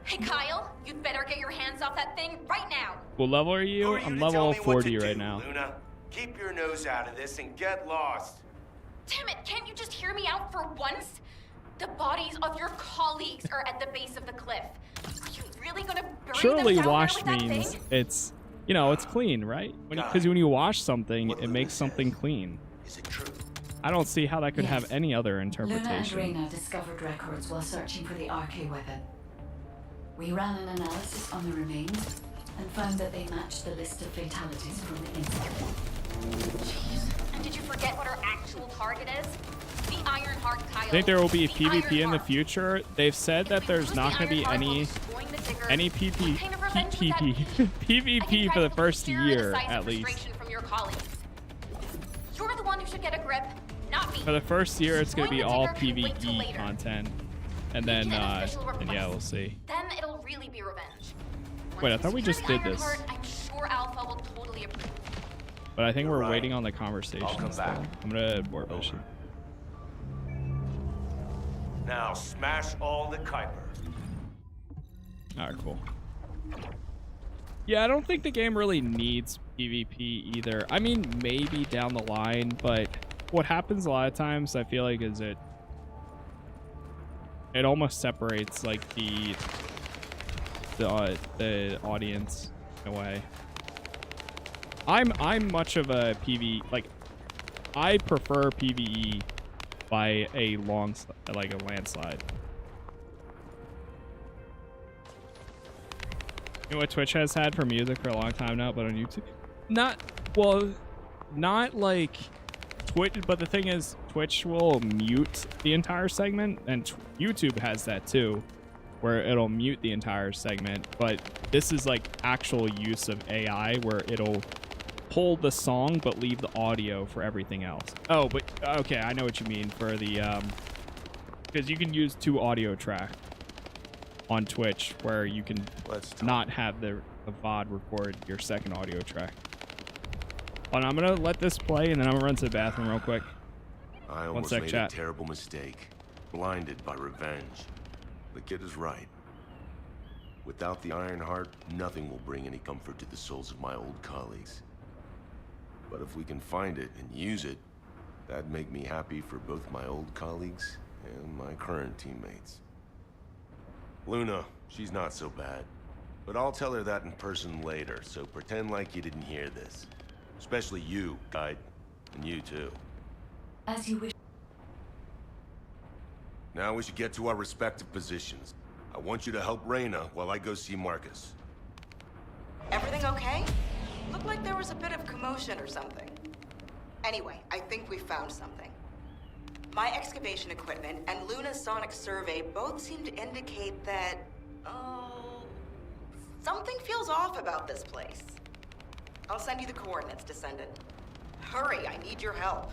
Hey, Kyle, you'd better get your hands off that thing right now. What level are you? I'm level 40 right now. Luna, keep your nose out of this and get lost. Damn it, can't you just hear me out for once? The bodies of your colleagues are at the base of the cliff. Are you really gonna bury Surely them down washed there with that means thing? it's, you know, it's clean, right? Because when you wash something, it makes something clean. Is it true? I don't see how that could have any other Luna and interpretation. Reyna discovered records while searching for the RK weapon. We ran an analysis on the remains and found that they matched the list of fatalities from the incident. Jeez. And did you forget what our actual target is? The Ironheart, Kyle. I think there will be The PvP in the Ironheart. future. They've said that there's not going to be any PvP for the first year at least. From your colleagues. You're the one who should get a grip, not me. For the first year, it's going to be all Wait till PvE later. content, and then yeah, we'll see. Then it'll really be revenge. Wait, I thought we just did this, Ironheart, I'm sure Alpha will totally approve. but I think You're we're right. waiting on the conversation. I'll come back. I'm gonna abort mission. Now smash all the Kuiper. Alright, cool. Yeah, I don't think the game really needs PvP either. I mean, maybe down the line, but what happens a lot of times, I feel like, is it almost separates like the audience in a way. I'm much of a like I prefer PvE by a like a landslide. You know what Twitch has had for music for a long time now, but on YouTube, not like Twitch, but the thing is, Twitch will mute the entire segment, and YouTube has that too, where it'll mute the entire segment. But this is like actual use of AI, where it'll hold the song but leave the audio for everything else. Oh, but okay, I know what you mean for the because you can use 2 audio tracks on Twitch, where you can not have the VOD record your second audio track. Hold on, I'm gonna let this play, and then I'm gonna run to the bathroom real quick. I almost made a terrible mistake, blinded by revenge. The kid is right. Without the Ironheart, nothing will bring any comfort to the souls of my old colleagues. But if we can find it and use it, that'd make me happy for both my old colleagues and my current teammates. Luna, she's not so bad. But I'll tell her that in person later, so pretend like you didn't hear this. Especially you, Guide. And you too. As you wish. Now we should get to our respective positions. I want you to help Reyna while I go see Marcus. Everything okay? Looked like there was a bit of commotion or something. Anyway, I think we found something. My excavation equipment and Luna's sonic survey both seem to indicate that, something feels off about this place. I'll send you the coordinates, Descendant. Hurry, I need your help.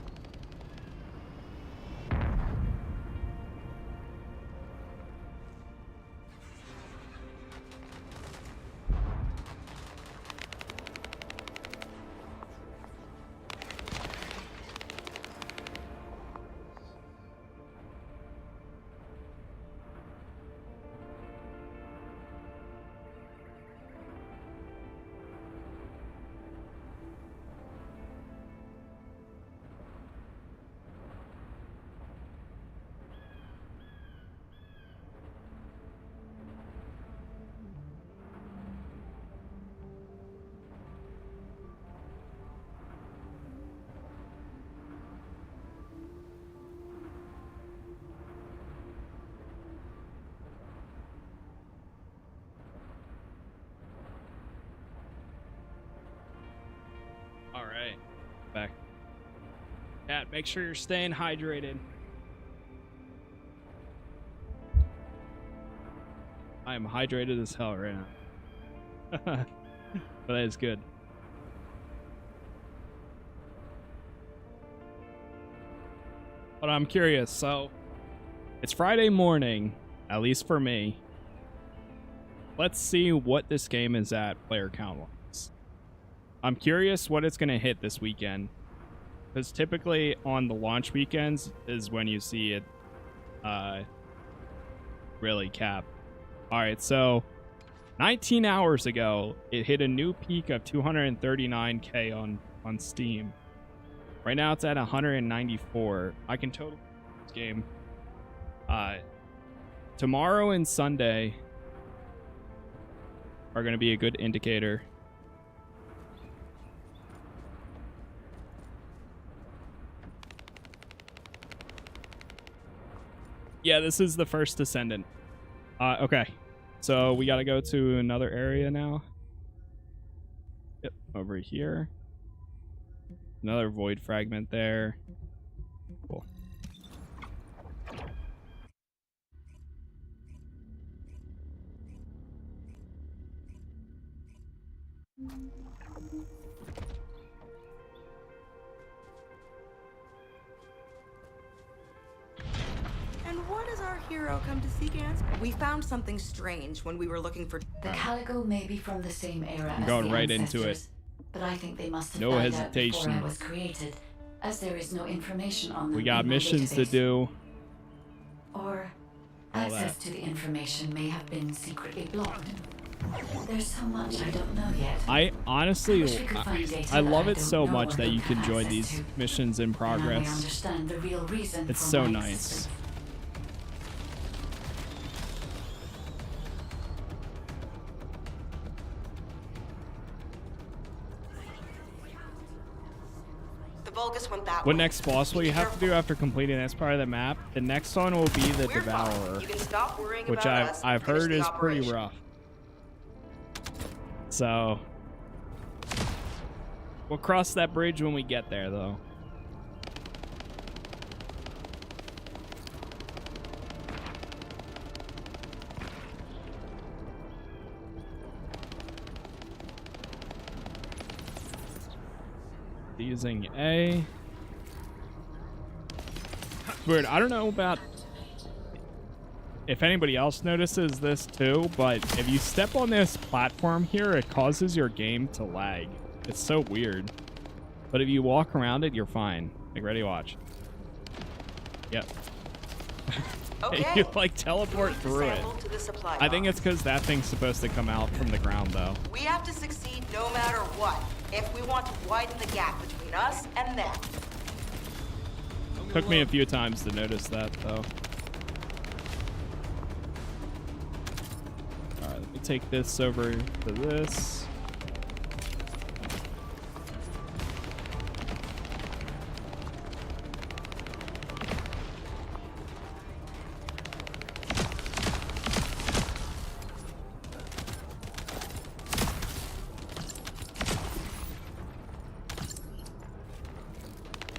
Alright, back. Cat, make sure you're staying hydrated. I am hydrated as hell right now. But that is good. But I'm curious, so It's Friday morning, at least for me. Let's see what this game is at player count-wise. I'm curious what it's going to hit this weekend. Because typically on the launch weekends is when you see it really cap. Alright, so 19 hours ago, it hit a new peak of 239k on Steam. Right now it's at 194. I can totally this game. Tomorrow and Sunday are going to be a good indicator. Yeah, this is the First Descendant. Okay, so we got to go to another area now. Yep, over here. Another void fragment there. Cool. And what does our hero come to seek answers? We found something strange when we were looking for... The Calico may be from the same era as going the right ancestors, into it. but I think they must have No died hesitation. out before I was created, as there is no information on them. We got in my missions to database. do. Or All access that. to the information may have been secretly blocked. There's so much I don't know yet. I honestly, wish we could find data I that love I it don't so know much or that you don't can have join access these to. missions in And I may progress. understand the real reason It's for so my nice. existence. The Vulgus went that What way. next boss will you have to do after completing this part of the map? The next one will be the We're fine. Devourer, You can stop worrying which about us and I've finish heard the is pretty operation. rough. So we'll cross that bridge when we get there, though. Using A. Weird. I don't know about if anybody else notices this too, but if you step on this platform here, it causes your game to lag. It's so weird. But if you walk around it, you're fine. Like, ready, watch. Yep. Okay. You like teleport Move the through it. sample to the supply I think box. it's because that thing's supposed to come out from the ground, though. We have to succeed no matter what, if we want to widen the gap between us and them. Took me a few times to notice that, though. Alright, let me take this over to this.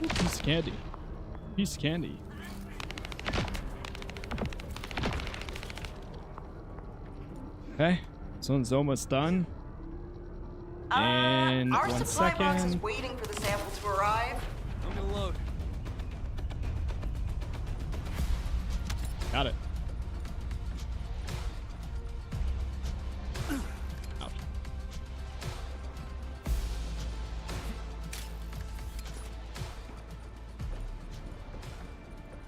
Ooh, piece of candy. Piece of candy. Okay, this one's almost done. And Our one supply box is second. waiting for the sample to arrive. I'm gonna load. Got it. Ouch.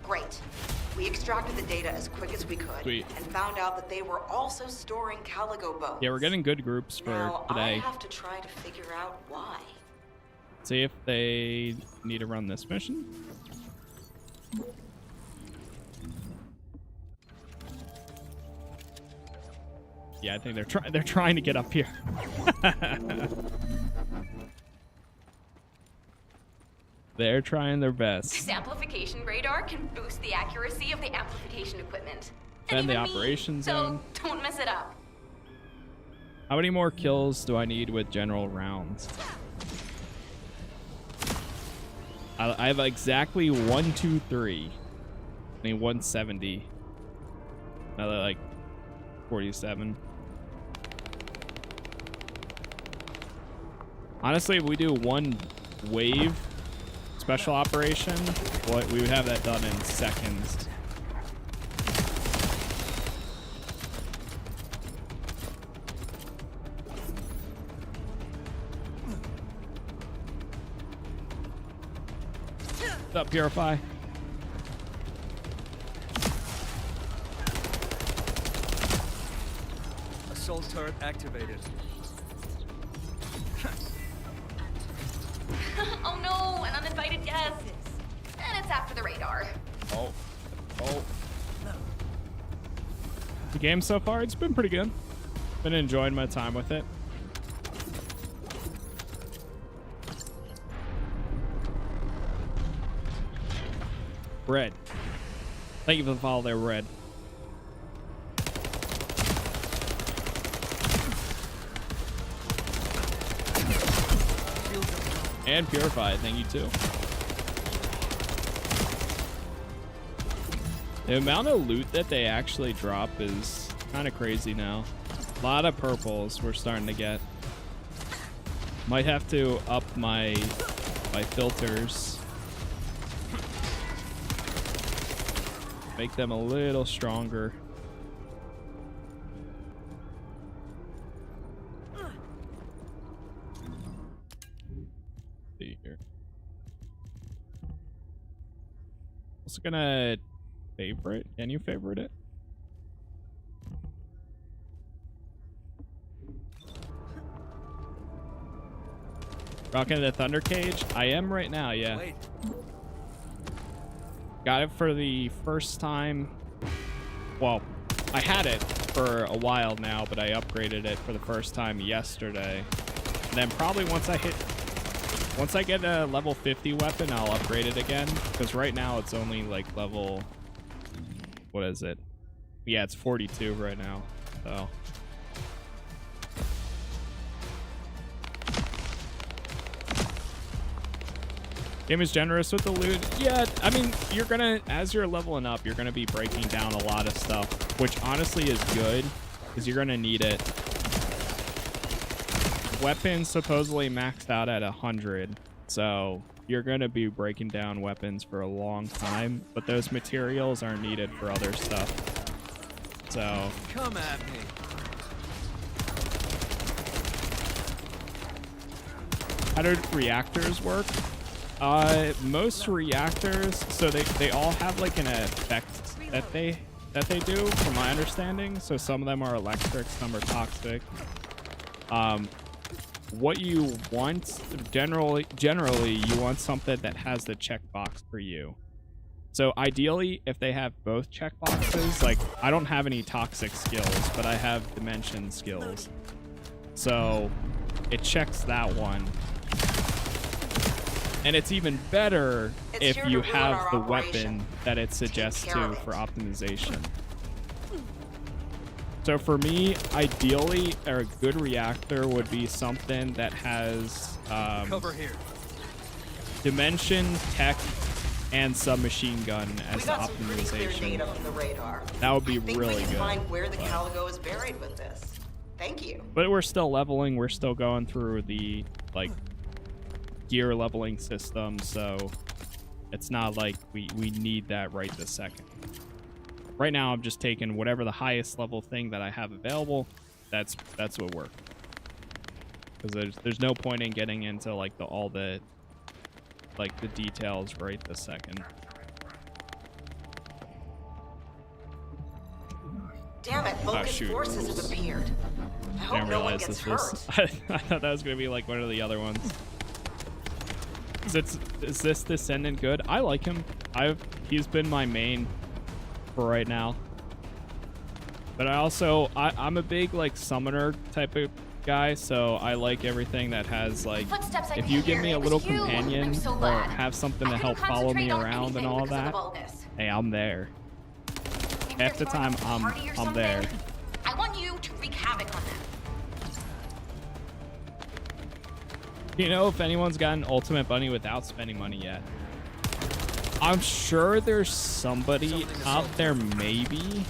Great. We extracted the data as quick as we could Sweet. and found out that they were also storing Calico bones. Yeah, we're getting good groups for Now, I today. have to try to figure out why. See if they need to run this mission. Yeah, I think they're trying to get up here. They're trying their best. This amplification radar can boost the accuracy of the amplification equipment. And the even me, operation so zone. don't mess it up. How many more kills do I need with general rounds? I have exactly 1, 2, 3. I mean 170. Another like 47. Honestly, if we do one wave special operation, we would have that done in seconds. What's up, Purify? Assault turret activated. Oh no, an uninvited guest. And it's after the radar. Oh. The game so far, it's been pretty good. Been enjoying my time with it. Red. Thank you for the follow there, Red. And Purified, thank you too. The amount of loot that they actually drop is kind of crazy now. A lot of purples we're starting to get. Might have to up my filters. Make them a little stronger. See here. Also gonna favorite. Can you favorite it? Rocking the Thunder Cage? I am right now, yeah. Wait. Got it for the first time. Well, I had it for a while now, but I upgraded it for the first time yesterday. And then probably once I get a level 50 weapon, I'll upgrade it again. Because right now it's only like level... What is it? Yeah, it's 42 right now. So... Game is generous with the loot. Yeah, I mean, you're gonna, as you're leveling up, you're gonna be breaking down a lot of stuff, which honestly is good, because you're gonna need it. Weapons supposedly maxed out at 100, so you're gonna be breaking down weapons for a long time, but those materials are needed for other stuff. So... Come at me. How do reactors work? Most reactors, so they all have like an effect that they do, from my understanding. So some of them are electric, some are toxic. What you want, generally you want something that has the checkbox for you. So ideally, if they have both checkboxes, like I don't have any toxic skills, but I have dimension skills. So it checks that one. And it's even better if you have the weapon that it suggests to for optimization. So for me, ideally, a good reactor would be something that has Cover here. dimension, tech, and submachine gun as the optimization. That would be really good. Find where the Caligo is buried with this. Thank you. But we're still leveling. We're still going through the like gear leveling system, so it's not like we need that right this second. Right now I'm just taking whatever the highest level thing that I have available. That's what works, because there's no point in getting into like all the details right this second. Damn it, Vulcan's forces have appeared. I hope no one gets hurt. I thought that was gonna be like one of the other ones. Is this Descendant good? I like him. He's been my main for right now. But I'm a big like summoner type of guy, so I like everything that has like, if you give me a little companion or have something to help follow me around and all that, hey, I'm there. Half the time I'm there. I want you to wreak havoc on them. Do you know if anyone's got an ultimate bunny without spending money yet? I'm sure there's somebody out there maybe,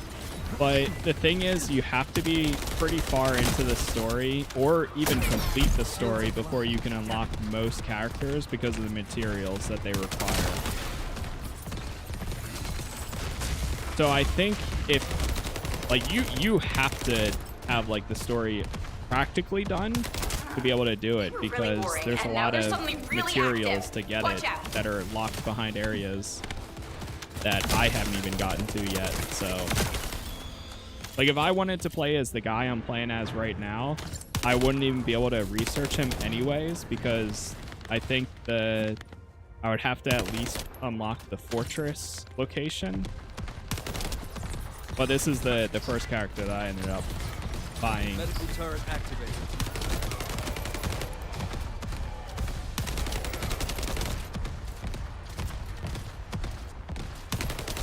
but the thing is you have to be pretty far into the story or even complete the story before you can unlock most characters because of the materials that they require. So I think if like you have to have like the story practically done, to be able to do it because boring, there's a and now lot they're of suddenly really materials active. to get Watch it out. that are locked behind areas that I haven't even gotten to yet. So, like, if I wanted to play as the guy I'm playing as right now, I wouldn't even be able to research him anyways because I think I would have to at least unlock the fortress location. But this is the first character that I ended up buying. Medical turret activated.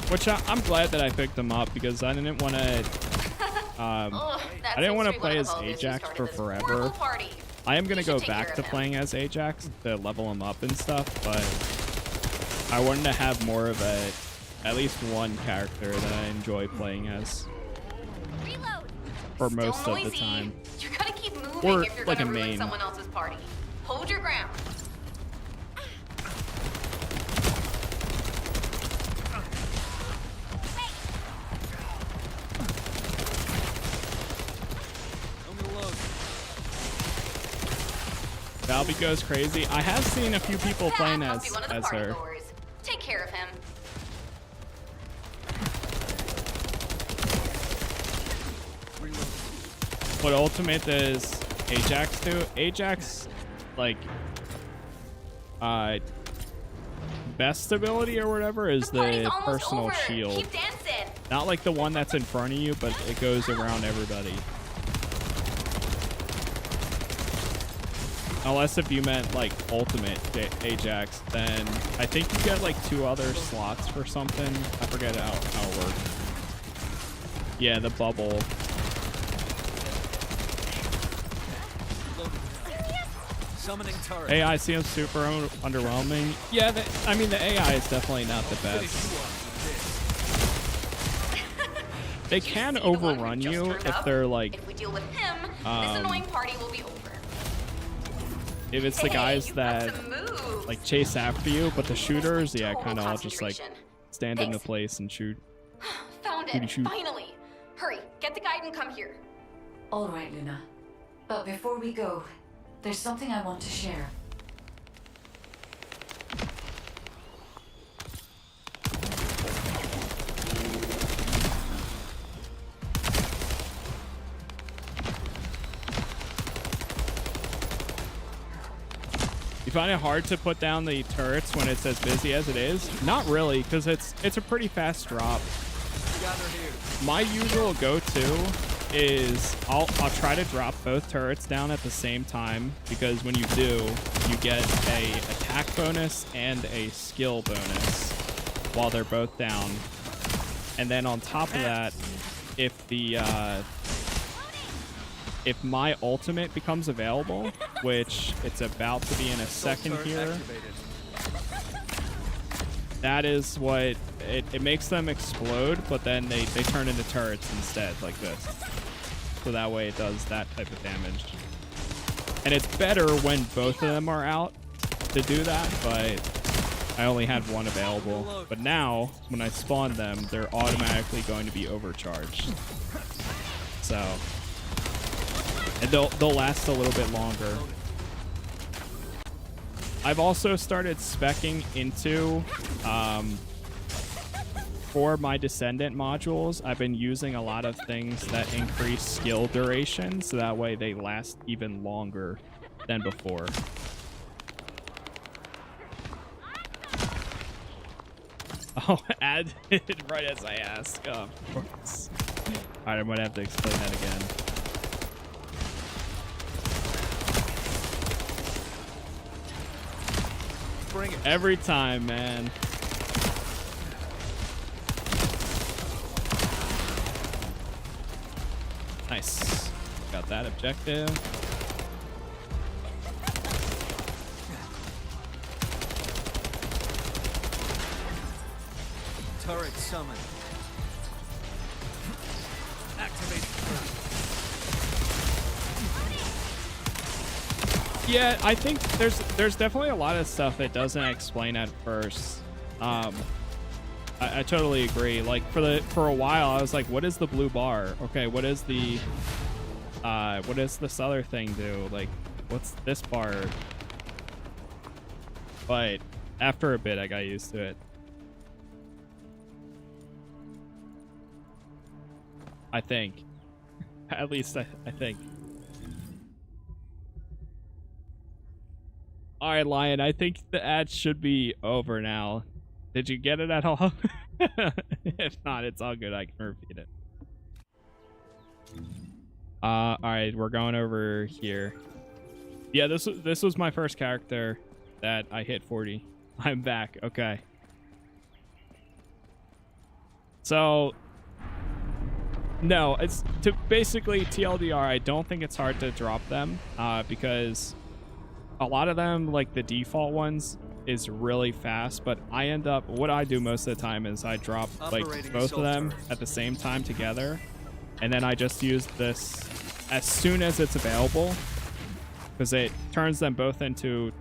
Which I'm glad that I picked him up because I didn't want to. I didn't want to play as Ajax for forever. I am gonna go back to playing as Ajax to level him up and stuff, but I wanted to have more of at least one character that I enjoy playing as for most of the time. You gotta keep moving Or if you're like gonna a ruin main. someone else's party. Hold your ground. Valby goes crazy. I have seen a few people playing Must be one of the as party her. lords. Take care of him. What ultimate does Ajax do? Ajax, like, best ability or whatever is the personal shield. Keep dancing. Not like the one that's in front of you, but it goes around everybody. Unless if you meant like ultimate Ajax, then I think you get like 2 other slots for something. I forget how it works. Yeah, the bubble. Summoning turret. AI seems super underwhelming. Yeah, I mean the AI is definitely not the best. They can overrun you if they're like. If we deal with him, this annoying party will be over. If it's the guys that like chase after you, but the shooters, yeah, kind of all just like stand into place and shoot. Found Shooty it, shoot. finally. Hurry, get the guide and come here. All right, Luna. But before we go, there's something I want to share. You find it hard to put down the turrets when it's as busy as it is? Not really, because it's a pretty fast drop. My usual go-to is I'll try to drop both turrets down at the same time, because when you do, you get a attack bonus and a skill bonus while they're both down. And then on top of that, if my ultimate becomes available, which it's about to be in a second here, that is what it makes them explode, but then they turn into turrets instead, like this. So that way it does that type of damage. And it's better when both of them are out to do that, but I only had one available. But now, when I spawn them, they're automatically going to be overcharged. So, and they'll last a little bit longer. I've also started speccing into, for my Descendant modules, I've been using a lot of things that increase skill duration, so that way they last even longer than before. Oh, add it right as I ask. Oh, of course. Alright, I might have to explain that again. Bring it. Every time, man. Nice. Got that objective. Turret summoned. Activate turret. Yeah, I think there's definitely a lot of stuff that doesn't explain at first. I totally agree. Like for a while, I was like, "What is the blue bar? Okay, what does this other thing do? Like, what's this part? But after a bit, I got used to it. I think. At least I think. Alright, Lion, I think the ad should be over now. Did you get it at all? If not, it's all good. I can repeat it. Alright, we're going over here. Yeah, this was my first character that I hit 40. I'm back. Okay. So, no, it's to basically TLDR. I don't think it's hard to drop them because a lot of them, like the default ones, is really fast. But I end up, what I do most of the time is I drop like both of them at the same time together, and then I just use this as soon as it's available because it turns them both into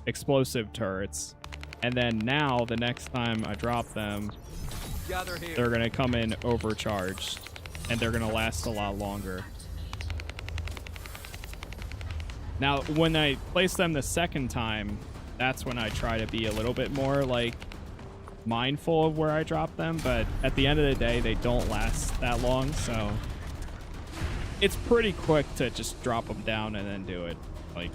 explosive turrets. And then now the next time I drop them, they're gonna come in overcharged and they're gonna last a lot longer. Now when I place them the second time, that's when I try to be a little bit more like mindful of where I drop them, but at the end of the day they don't last that long, so it's pretty quick to just drop them down and then do it. Like,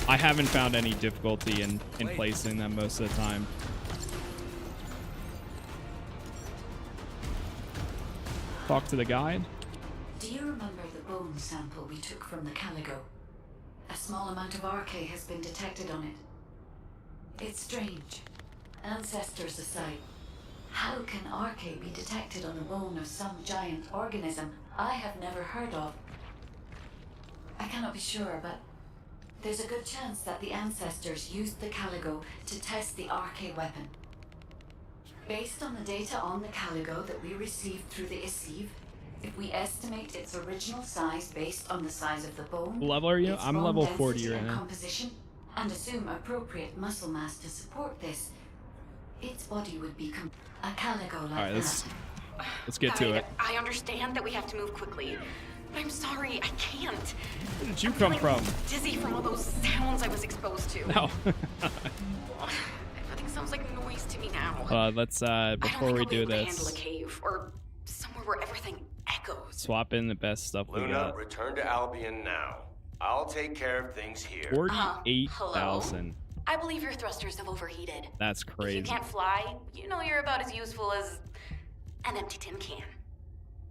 I haven't found any difficulty in placing them most of the time. Talk to the guide. Do you remember the bone sample we took from the Caligo? A small amount of RK has been detected on it. It's strange. Ancestors aside, how can RK be detected on the bone of some giant organism I have never heard of? I cannot be sure, but there's a good chance that the ancestors used the Caligo to test the RK weapon. Based on the data on the Caligo that we received through the Isiv, if we estimate its original size based on the size of the bone, What level are you? I'm bone level density 40 right and now. composition, and assume appropriate muscle mass to support this, its body would be a Caligo like Alright, let's get Guide, to it. I understand that we have to move quickly, but I'm sorry, I can't. Where did you I'm come feeling from? dizzy from all those sounds I was exposed to. No. Everything sounds like noise to me now. Let's I before don't we think do I'll be able to handle this, a cave or somewhere where everything echoes. swap in the best stuff we Luna, got. return to Albion now. I'll take care of things here. 48,000. I believe your thrusters have overheated. That's If you crazy. can't fly, you know you're about as useful as an empty tin can.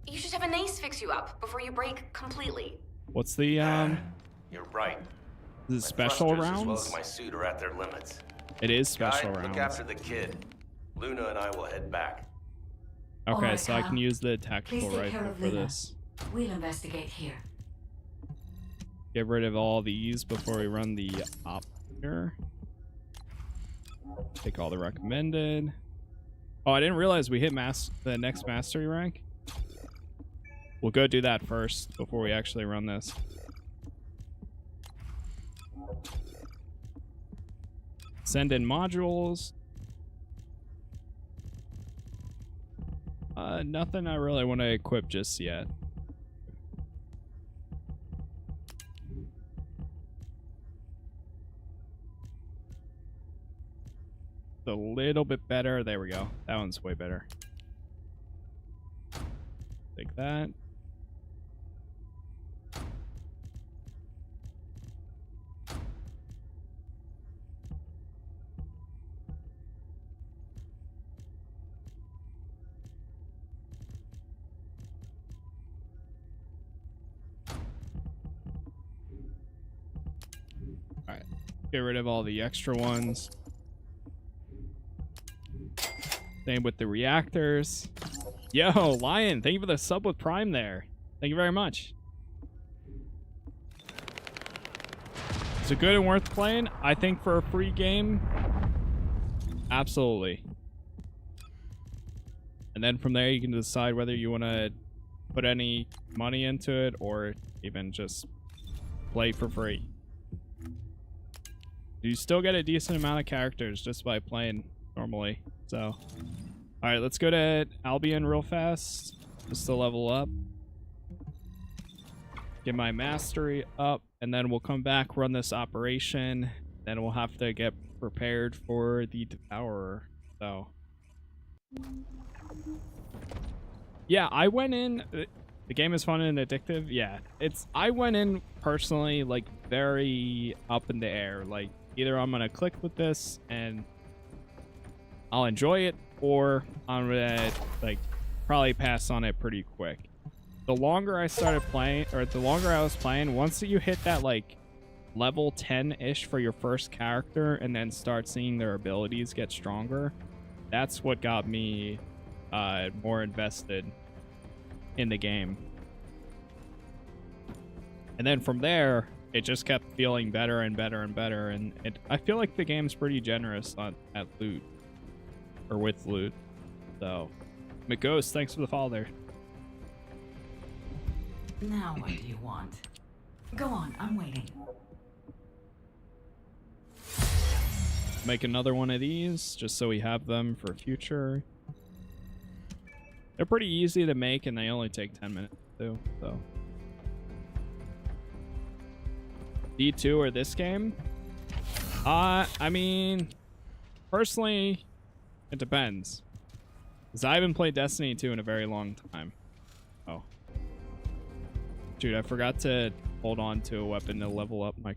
You should have an ace fix you up before you break completely. What's the You're right. the special Thrusters as well rounds? as my suit are at their limits. It is special Guide, rounds. look after the kid. Luna and I will head back. Okay, Alright, so I can Kyle. use the Please tactical take care rifle of for Luna. this. We'll investigate here. Get rid of all these before we run the op here. Take all the recommended. Oh, I didn't realize we hit the next mastery rank. We'll go do that first before we actually run this. Send in modules. Nothing I really want to equip just yet. A little bit better. There we go. That one's way better. Take that. Alright. Get rid of all the extra ones. Same with the reactors. Yo, Lion, thank you for the sub with Prime there. Thank you very much. Is it good and worth playing? I think for a free game, absolutely. And then from there, you can decide whether you want to put any money into it or even just play for free. You still get a decent amount of characters just by playing normally. So, alright, let's go to Albion real fast, just to level up. get my mastery up, and then we'll come back, run this operation. Then we'll have to get prepared for the Devourer. So, yeah, I went in. The game is fun and addictive. Yeah, I went in personally like very up in the air. Like either I'm gonna click with this and I'll enjoy it, or I'm gonna like probably pass on it pretty quick. The longer I started playing, or the longer I was playing, once you hit that like level 10-ish for your first character and then start seeing their abilities get stronger, that's what got me more invested in the game. And then from there, it just kept feeling better and better and better, and I feel like the game's pretty generous at loot, or with loot. So, McGhost, thanks for the follow there. Now what do you want? Go on, I'm waiting. Make another one of these, just so we have them for future. They're pretty easy to make, and they only take 10 minutes too, so. D2 or this game? I mean, personally, it depends. Because I haven't played Destiny 2 in a very long time. Oh. Dude, I forgot to hold on to a weapon to level up my...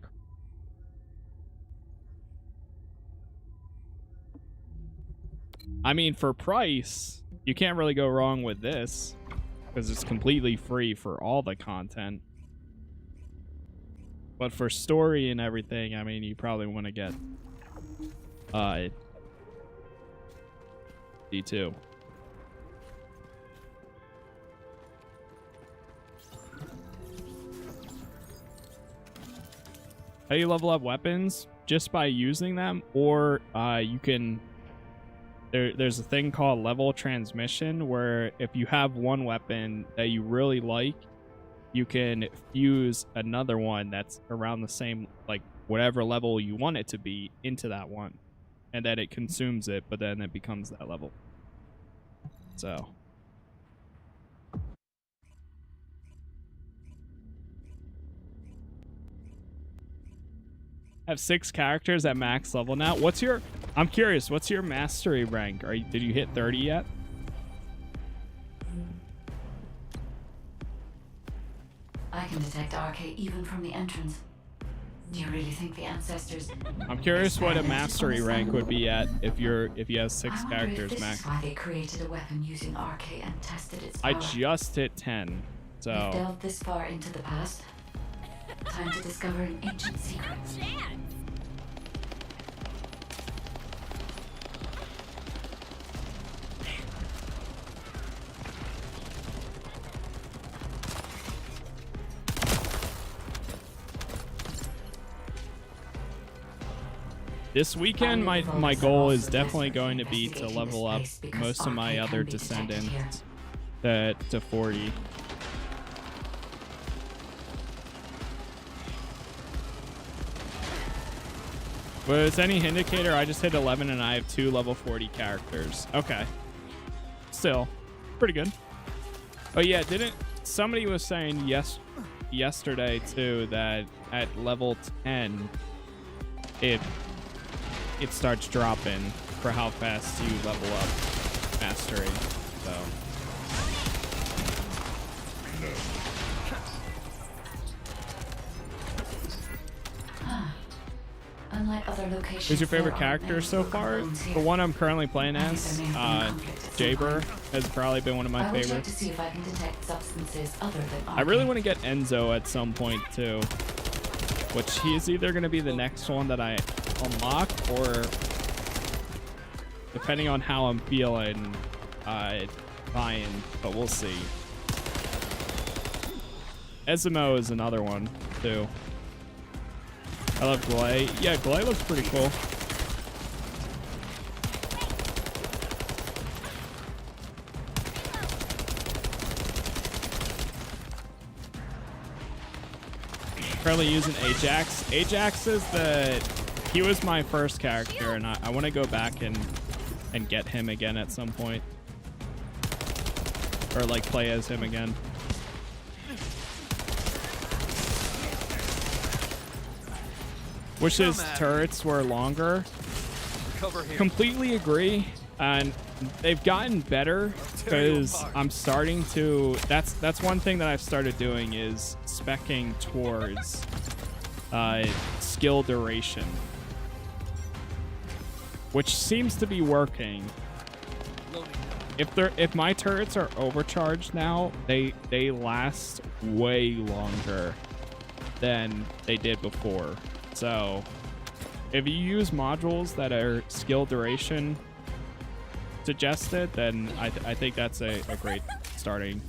I mean, for price, you can't really go wrong with this, because it's completely free for all the content. But for story and everything, I mean, you probably want to get D2. How do you level up weapons? Just by using them, or you can... There's a thing called level transmission, where if you have one weapon that you really like, you can fuse another one that's around the same, like, whatever level you want it to be into that one. And then it consumes it, but then it becomes that level. So... have 6 characters at max level now. What's your... I'm curious, what's your mastery rank? Did you hit 30 yet? I can detect RK even from the entrance. Do you really think the ancestors... I'm curious what a mastery rank would be at if you have 6 characters max. This is why they created a weapon using RK and tested its power. I just hit 10, so... We've delved this far into the past. Time to discover an ancient secret. This weekend, my goal is definitely going to be to level up most of my other descendants to 40. Was any indicator? I just hit 11 and I have 2 level 40 characters. Okay. Still, pretty good. Oh yeah, somebody was saying yesterday too that at level 10 it starts dropping for how fast you level up mastery. So Unlike other locations, who's your favorite character so far? The one I'm currently playing as, Jaber has probably been one of my favorites. To see if I can detect substances other than I really want to get Enzo at some point too, which he's either going to be the next one that I unlock, or depending on how I'm feeling, buying, but we'll see. Ezimo is another one too. I love Glay. Yeah, Glay looks pretty cool. Currently using Ajax. Ajax is he was my first character, and I want to go back and get him again at some point. Or like play as him again. Wish his turrets were longer. Completely agree, and they've gotten better because I'm starting to. That's one thing that I've started doing is speccing towards skill duration, which seems to be working. If my turrets are overcharged now, they last way longer than they did before. So if you use modules that are skill duration suggested, then I think that's a great starting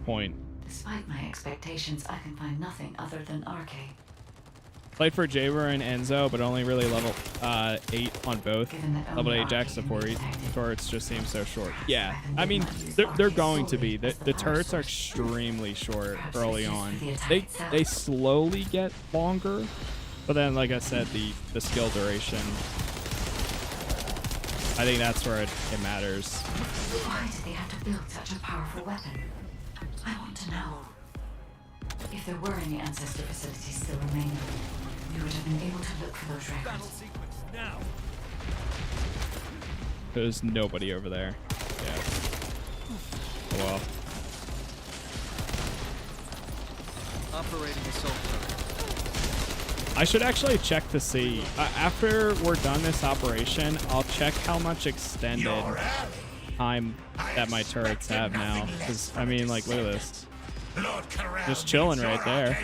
point. Despite my expectations, I can find nothing other than arcade. Played for Jaber and Enzo, but only really level 8 on both. Level 8 Jax, the 4 turrets just seem so short. Yeah, I mean, they're going to be. The turrets are extremely short early on. They slowly get longer, but then, like I said, the skill duration, I think that's where it matters. Why did they have to build such a powerful weapon? I want to know. If there were any ancestor facilities still remaining, we would have been able to look for those records. There's nobody over there. Yeah. Well. Operating assault turret. I should actually check to see. After we're done this operation, I'll check how much extended time that my turrets have now. Because, I mean, like, look at this. Just chilling right there.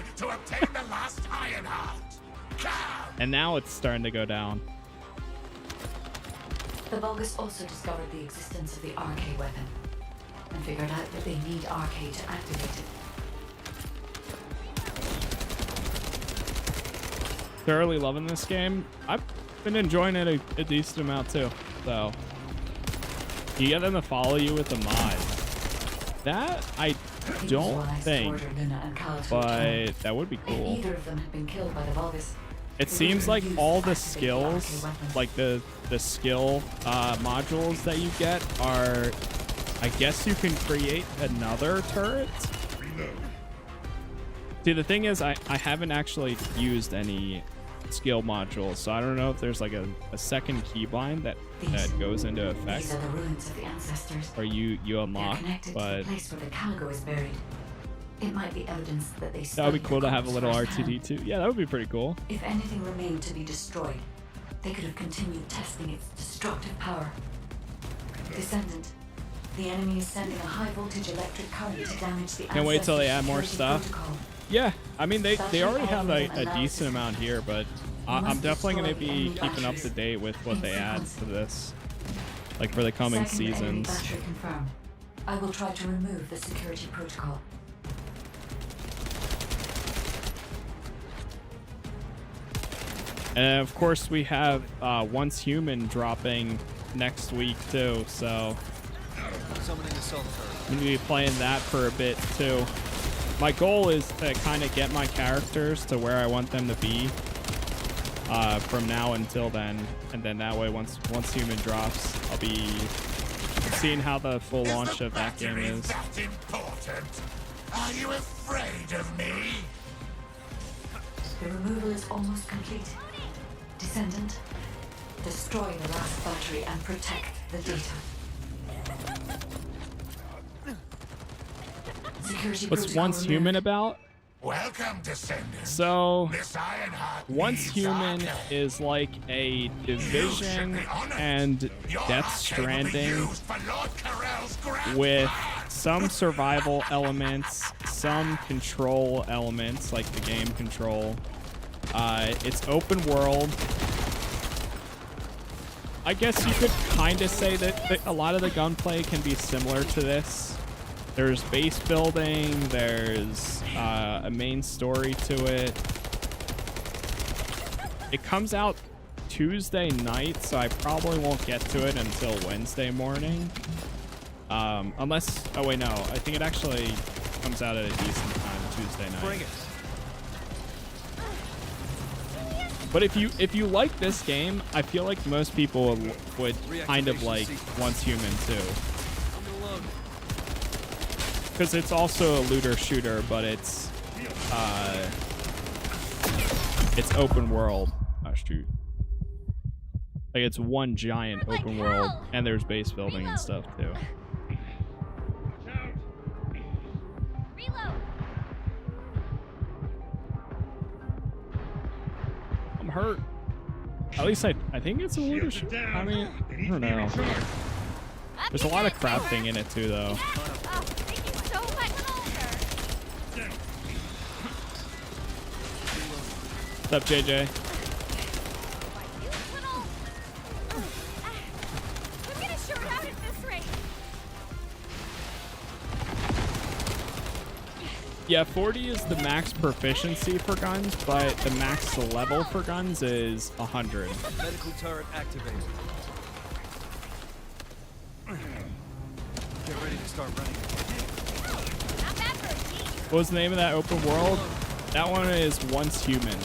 And now it's starting to go down. The Vulgus also discovered the existence of the arcade weapon and figured out that they need arcade to activate it. Thoroughly loving this game. I've been enjoying it a decent amount too. So you get them to follow you with the mod. That I don't think, but that would be cool. Neither of them had been killed by the Vulgus. It seems like all the skills, like the skill modules that you get are, I guess you can create another turret. See, the thing is, I haven't actually used any skill modules, so I don't know if there's like a second keybind that goes into effect. These are the ruins of the ancestors. Or you unlock, but to the place where the Caligo is buried. It might be evidence that they. That would be cool to have a little RTD2. Yeah, that would be pretty cool. If anything remained to be destroyed, they could have continued testing its destructive power. Descendant, the enemy is sending a high voltage electric current to damage the. Can't wait till they add more security stuff. protocol. Yeah, I mean they already have a decent amount here, but I'm definitely going to be keeping up to date with what they add to this, like for the coming Second enemy seasons. battery confirmed. I will try to remove the security protocol. And of course we have Once Human dropping next week too, so Summoning assault turret. I'm gonna be playing that for a bit too. My goal is to kind of get my characters to where I want them to be from now until then, and then that way once Human drops, I'll be seeing how the full launch of that game is. That important? Are you afraid of me? The removal is almost complete. Descendant, destroy the last battery and protect the data. Security What's protocol Once Human removed. about? Welcome, Descendant. So This Ironheart Once needs Human arcade. is like a Division and Death Stranding with some survival elements, some control elements like the game control. It's open world. I guess you could kind of say that a lot of the gunplay can be similar to this. There's base building, there's a main story to it. It comes out Tuesday night, so I probably won't get to it until Wednesday morning. Unless, oh wait, no, I think it actually comes out at a decent time Tuesday night. Bring it. But if you like this game, I feel like most people would kind of like Once Human too. Because it's also a looter shooter, but it's it's open world. Oh shoot. Like it's one giant open world, and there's base building and stuff too. I'm hurt. At least I think it's a wood. I mean, I don't know. There's a lot of crafting in it too, though. What's up, JJ? Yeah, 40 is the max proficiency for guns, but the max level for guns is 100. Medical turret activated. Get ready to start running. What was the name of that open world? That one is Once Human.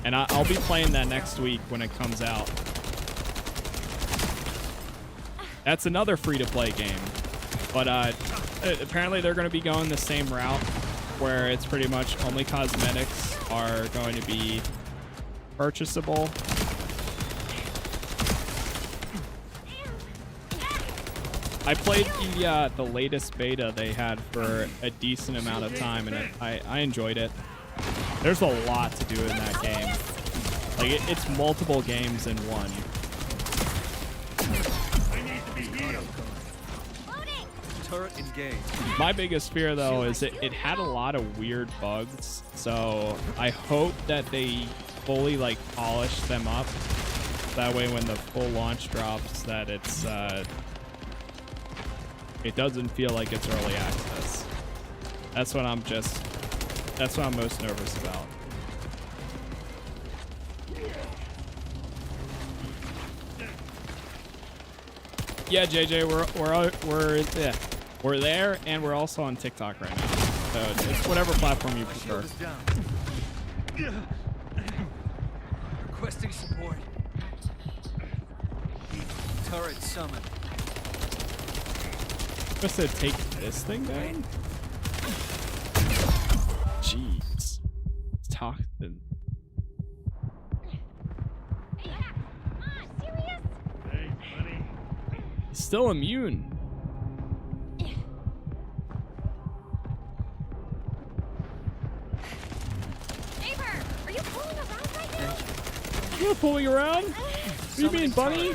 And I'll be playing that next week when it comes out. That's another free-to-play game. But apparently they're going to be going the same route where it's pretty much only cosmetics are going to be purchasable. I played the latest beta they had for a decent amount of time, and I enjoyed it. There's a lot to do in that game. Like it's multiple games in one. Turret engaged. My biggest fear though is it had a lot of weird bugs, so I hope that they fully like polish them up. That way when the full launch drops that it's it doesn't feel like it's early access. That's what I'm most nervous about. Yeah, JJ, we're there, and we're also on TikTok right now. So it's whatever platform you prefer. Requesting support. Turret summoned. Supposed to take this thing down? Jeez. It's toxin. He's still immune. Are you pulling around right now? You're pulling around? What do you mean, bunny?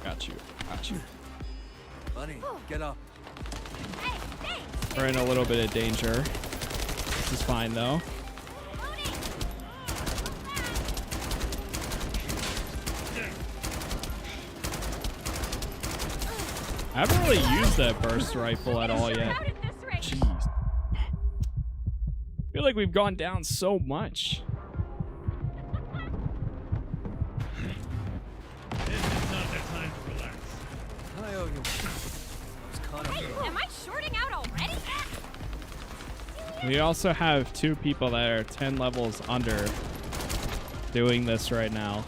Got you. Bunny, get up. We're in a little bit of danger. This is fine though. I haven't really used that burst rifle at all yet. Jeez. I feel like we've gone down so much. I owe you. Am I shorting out already? We also have 2 people that are 10 levels under doing this right now.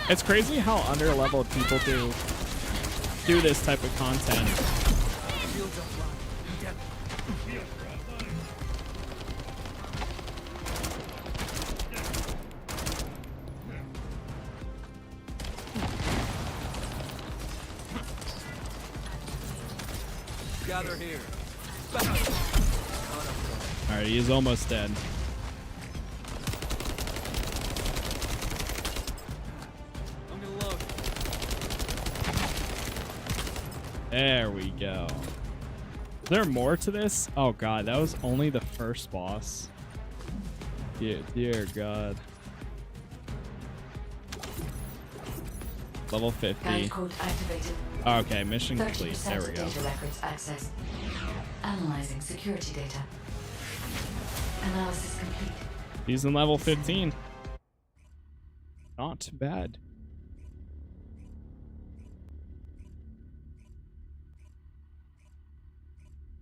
It's crazy how under-leveled people do this type of content. Gather here. Alright, he is almost dead. There we go. Is there more to this? Oh god, that was only the first boss. Dear god. Level 50. Guide code activated. Okay, mission complete. There we go. Data records accessed. Analyzing security data. Analysis complete. He's in level 15. Not bad.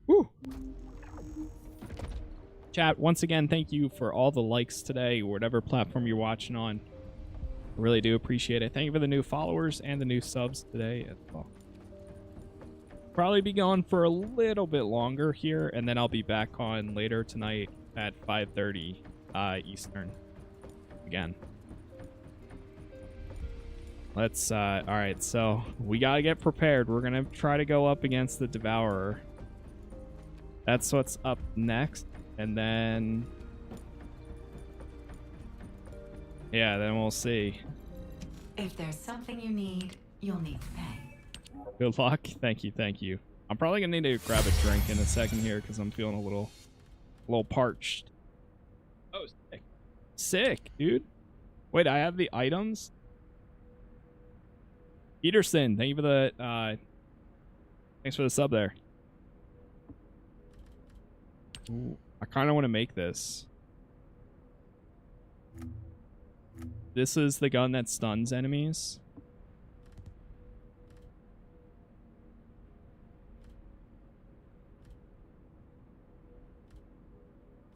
Woo! Chat, once again, thank you for all the likes today, whatever platform you're watching on. I really do appreciate it. Thank you for the new followers and the new subs today as well. Probably be going for a little bit longer here, and then I'll be back on later tonight at 5:30 Eastern again. Let's all right, so we gotta get prepared. We're gonna try to go up against the Devourer. That's what's up next, and then yeah, then we'll see. If there's something you need, you'll need to pay. Good luck. Thank you, thank you. I'm probably gonna need to grab a drink in a second here because I'm feeling a little parched. Oh, sick. Sick, dude. Wait, I have the items? Peterson, thank you for the thanks for the sub there. Ooh, I kind of want to make this. This is the gun that stuns enemies.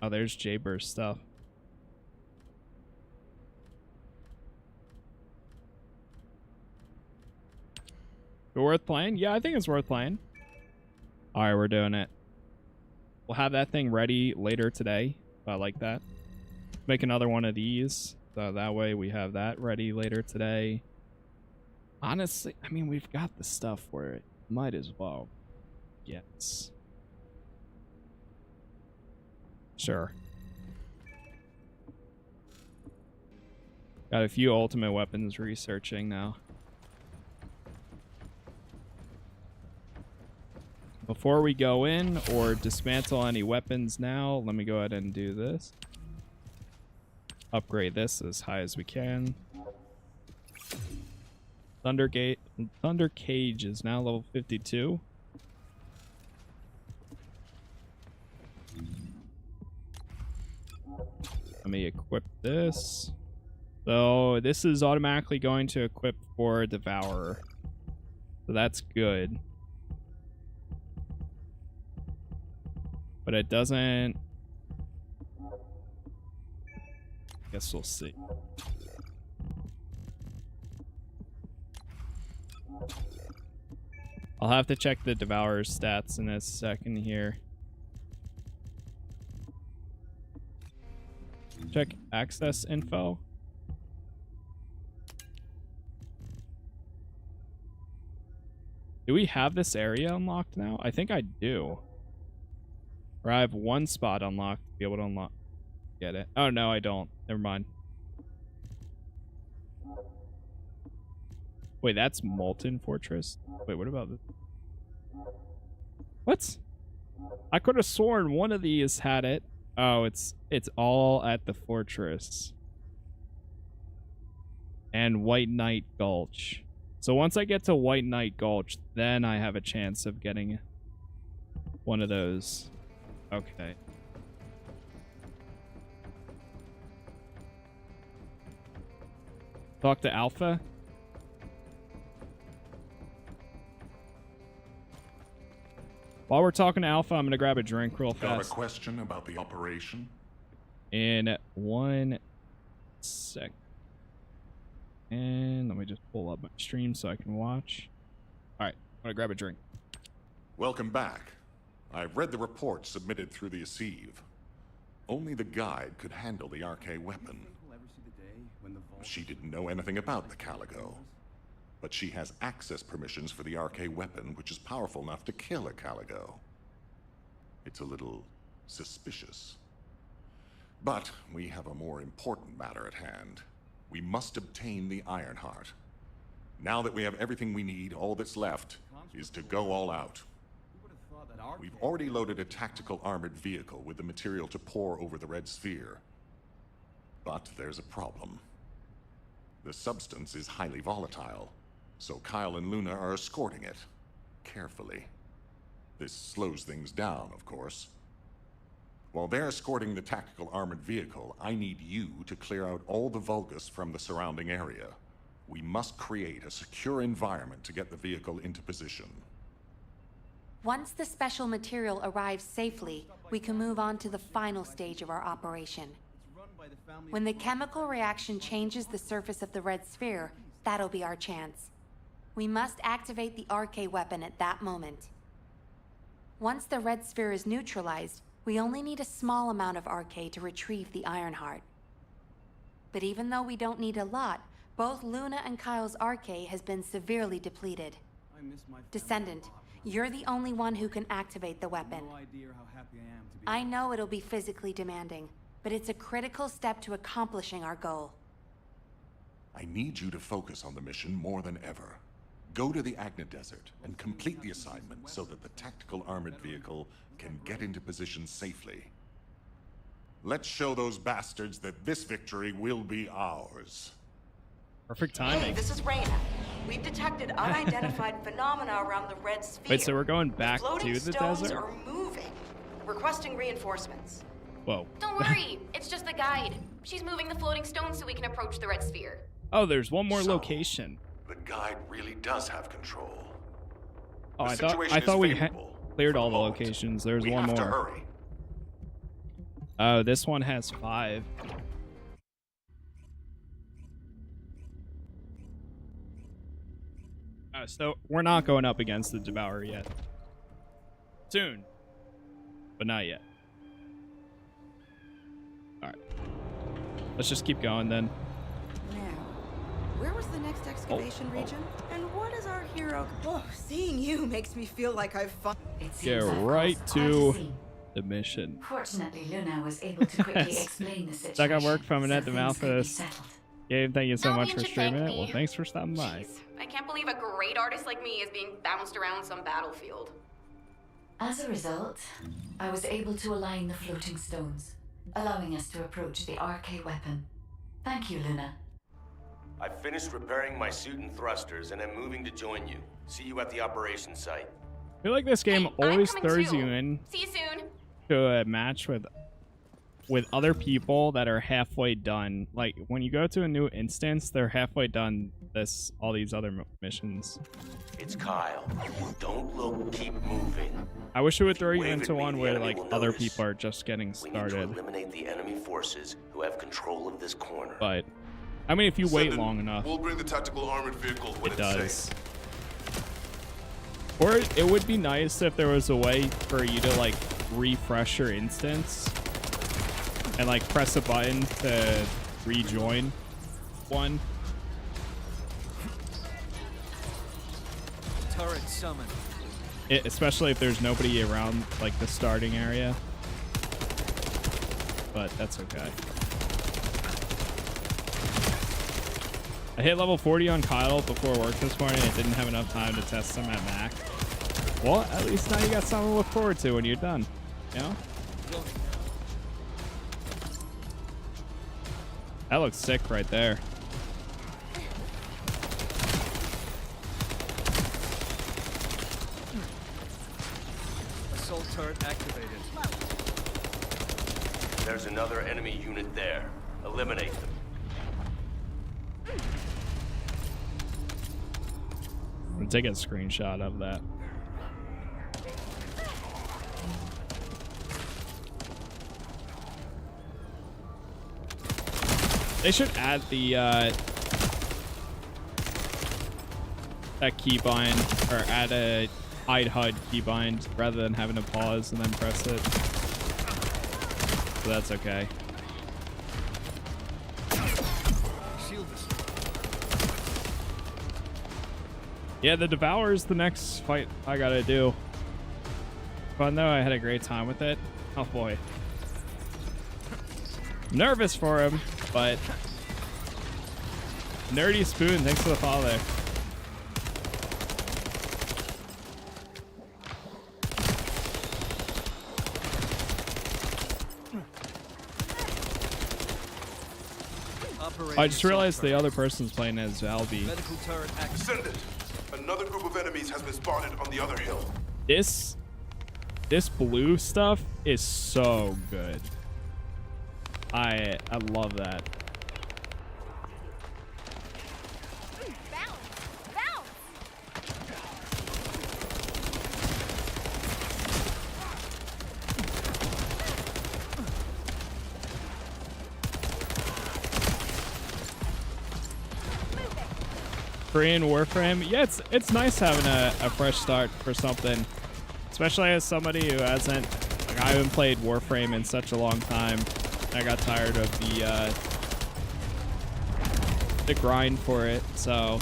Oh, there's Jayburst stuff. Worth playing? Yeah, I think it's worth playing. All right, we're doing it. We'll have that thing ready later today. I like that. Make another one of these. So that way we have that ready later today. Honestly, I mean, we've got the stuff for it. Might as well. Yes. Sure. Got a few ultimate weapons researching now. Before we go in or dismantle any weapons now, let me go ahead and do this. Upgrade this as high as we can. Thunder Cage is now level 52. Let me equip this. So this is automatically going to equip for Devourer. So that's good. But it doesn't... Guess we'll see. I'll have to check the Devourer's stats in a second here. Check access info. Do we have this area unlocked now? I think I do. Or I have one spot unlocked to be able to unlock. Get it. Oh, no, I don't. Never mind. Wait, that's Molten Fortress? Wait, what about this? What? I could have sworn one of these had it. Oh, it's all at the fortress. And White Knight Gulch. So once I get to White Knight Gulch, then I have a chance of getting one of those. Okay. Talk to Alpha. While we're talking to Alpha, I'm gonna grab a drink real fast. Got a question about the operation? In 1 sec. And let me just pull up my stream so I can watch. All right, I'm gonna grab a drink. Welcome back. I've read the report submitted through the Assieve. Only the guide could handle the RK weapon. She didn't know anything about the Caligo. But she has access permissions for the RK weapon, which is powerful enough to kill a Caligo. It's a little suspicious. But we have a more important matter at hand. We must obtain the Ironheart. Now that we have everything we need, all that's left is to go all out. We've already loaded a tactical armored vehicle with the material to pour over the Red Sphere. But there's a problem. The substance is highly volatile, so Kyle and Luna are escorting it, carefully. This slows things down, of course. While they're escorting the tactical armored vehicle, I need you to clear out all the Vulgus from the surrounding area. We must create a secure environment to get the vehicle into position. Once the special material arrives safely, we can move on to the final stage of our operation. When the chemical reaction changes the surface of the red sphere, that'll be our chance. We must activate the RK weapon at that moment. Once the red sphere is neutralized, we only need a small amount of RK to retrieve the Ironheart. But even though we don't need a lot, both Luna and Kyle's RK has been severely depleted. Descendant, you're the only one who can activate the weapon. I know it'll be physically demanding, but it's a critical step to accomplishing our goal. I need you to focus on the mission more than ever. Go to the Agna Desert and complete the assignment so that the tactical armored vehicle can get into position safely. Let's show those bastards that this victory will be ours. Perfect timing. Hey, this is Reyna. We've detected unidentified phenomena around the red sphere. Wait, so we're going back Floating to the stones desert? are moving. Requesting reinforcements. Whoa. Don't worry, it's just the guide. She's moving the floating stones so we can approach the red sphere. Oh, there's one more location. The guide really does have control. Oh, I thought we cleared all the locations. There's one more. To hurry. Oh, this one has 5. So we're not going up against the Devourer yet. Soon, but not yet. All right, let's just keep going then. Now, where was the next excavation region? And what is our hero? Oh, seeing you makes me feel like I've fun. Get right to the mission. Fortunately, Luna was able to quickly explain the situation. That got work from Annette so the things could be Malthus. settled. Gabe, thank you so much Albion for should streaming thank it. Well, me. thanks for stopping by. Jeez, I can't believe a great artist like me is being bounced around some battlefield. As a result, I was able to align the floating stones, allowing us to approach the RK weapon. Thank you, Luna. I finished repairing my suit and thrusters and am moving to join you. See you at the operation site. I feel like this game always throws you in See you soon. to a match with other people that are halfway done. Like when you go to a new instance, they're halfway done all these other missions. It's Kyle. Don't look, keep moving. I wish it would throw you Wave into at me, one the where enemy like will other notice. people are just getting We need to started. eliminate the enemy forces who have control of this corner. But I mean, if you wait Descendant, long enough, We'll bring the tactical armored vehicle when it it's does. safe. Or it would be nice if there was a way for you to like refresh your instance and like press a button to rejoin one. Turret summoned. Especially if there's nobody around like the starting area. But that's okay. I hit level 40 on Kyle before work this morning. I didn't have enough time to test him at Mac. Well, at least now you got something to look forward to when you're done. You know? That looks sick right there. Assault turret activated. There's another enemy unit there. Eliminate them. I'm gonna take a screenshot of that. They should add the that keybind, or add a hide HUD keybind rather than having to pause and then press it. So that's okay. Shield is Yeah, the Devourer's the next fight I gotta do. Fun though, I had a great time with it. Oh boy. Nervous for him, but Nerdy Spoon, thanks for the follow there. I just realized the other person's playing as Albi. medical turret activated. Descendant, another group of enemies has been spotted on the other hill. This blue stuff is so good. I love that. Korean Warframe. Yeah, it's nice having a fresh start for something, especially as somebody who hasn't, like, I haven't played Warframe in such a long time. I got tired of the grind for it, so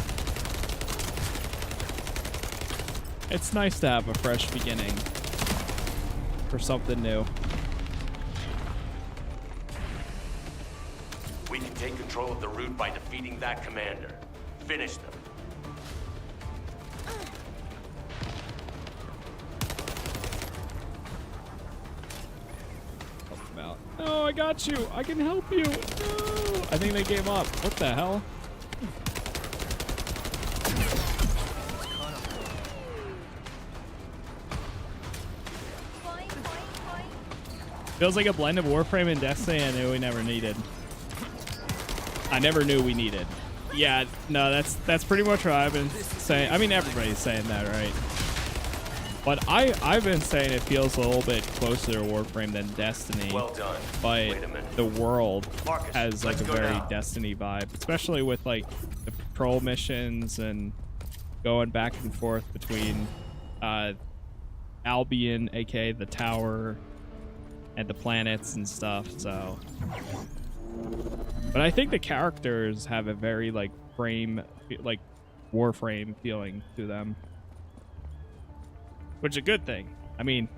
it's nice to have a fresh beginning for something new. We can take control of the route by defeating that commander. Finish them. Help them out. No, I got you. I can help you. No. I think they gave up. What the hell? Feels like a blend of Warframe and Destiny I knew we never needed. I never knew we needed. Yeah, no, that's pretty much what I've been saying. I mean, everybody's saying that, right? But I've been saying it feels a little bit closer to Warframe than Destiny. Well done. But the world Marcus, has like let's a go very now. Destiny vibe, especially with like the patrol missions and going back and forth between Albion, aka the tower, and the planets and stuff. So, but I think the characters have a very like Warframe feeling to them, which is a good thing. I mean,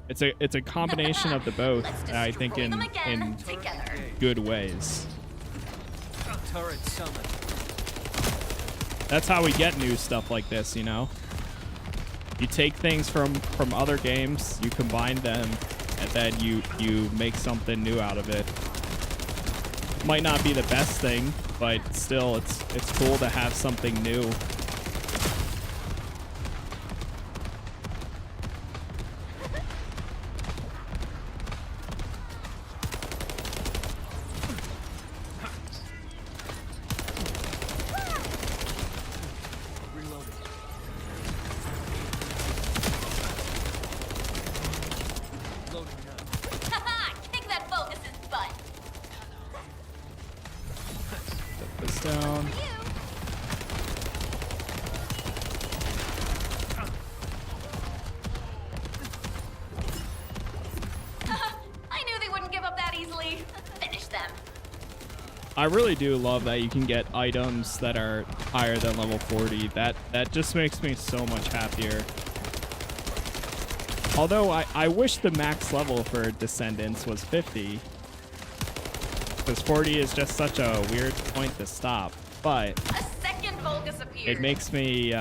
it's a combination of the both, and I think in good ways. Turret summon. That's how we get new stuff like this, you know? You take things from other games, you combine them, and then you make something new out of it. Might not be the best thing, but still it's cool to have something new. Kick that focus's butt. Put this down. I knew they wouldn't give up that easily. Finish them. I really do love that you can get items that are higher than level 40. That just makes me so much happier. Although I wish the max level for Descendants was 50. Because 40 is just such a weird point to stop. But A second Vulgus appeared. it makes me